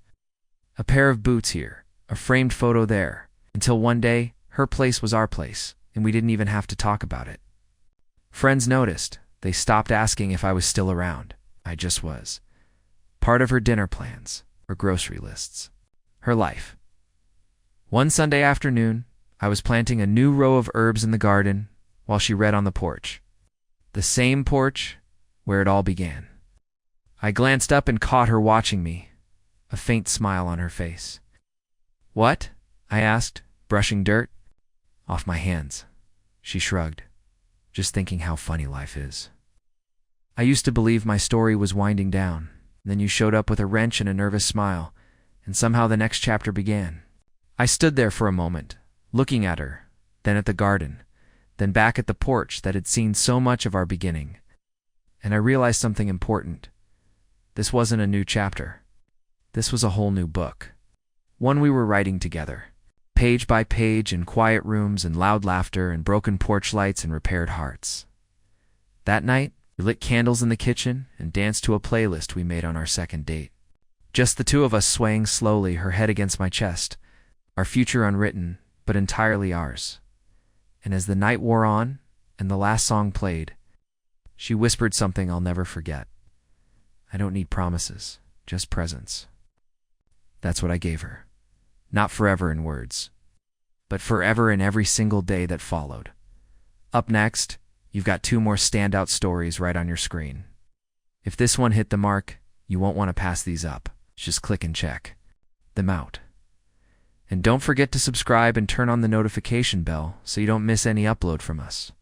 A pair of boots here, a framed photo there, until one day, her place was our place, and we didn't even have to talk about it. Friends noticed. They stopped asking if I was still around. I just was. Part of her dinner plans, her grocery lists, her life. One Sunday afternoon, I was planting a new row of herbs in the garden while she read on the porch. The same porch where it all began. I glanced up and caught her watching me, a faint smile on her face. What? I asked, brushing dirt off my hands. She shrugged, just thinking how funny life is. I used to believe my story was winding down. Then you showed up with a wrench and a nervous smile, and somehow the next chapter began. I stood there for a moment, looking at her, then at the garden, then back at the porch that had seen so much of our beginning. And I realized something important. This wasn't a new chapter. This was a whole new book. One we were writing together, page by page, in quiet rooms and loud laughter and broken porch lights and repaired hearts. That night, we lit candles in the kitchen and danced to a playlist we made on our second date. Just the two of us swaying slowly, her head against my chest, our future unwritten, but entirely ours. And as the night wore on and the last song played, she whispered something I'll never forget. I don't need promises, just presence. That's what I gave her. Not forever in words, but forever in every single day that followed. Up next, you've got two more standout stories right on your screen. If this one hit the mark, you won't want to pass these up. Just click and check them out. And don't forget to subscribe and turn on the notification bell so you don't miss any upload from us.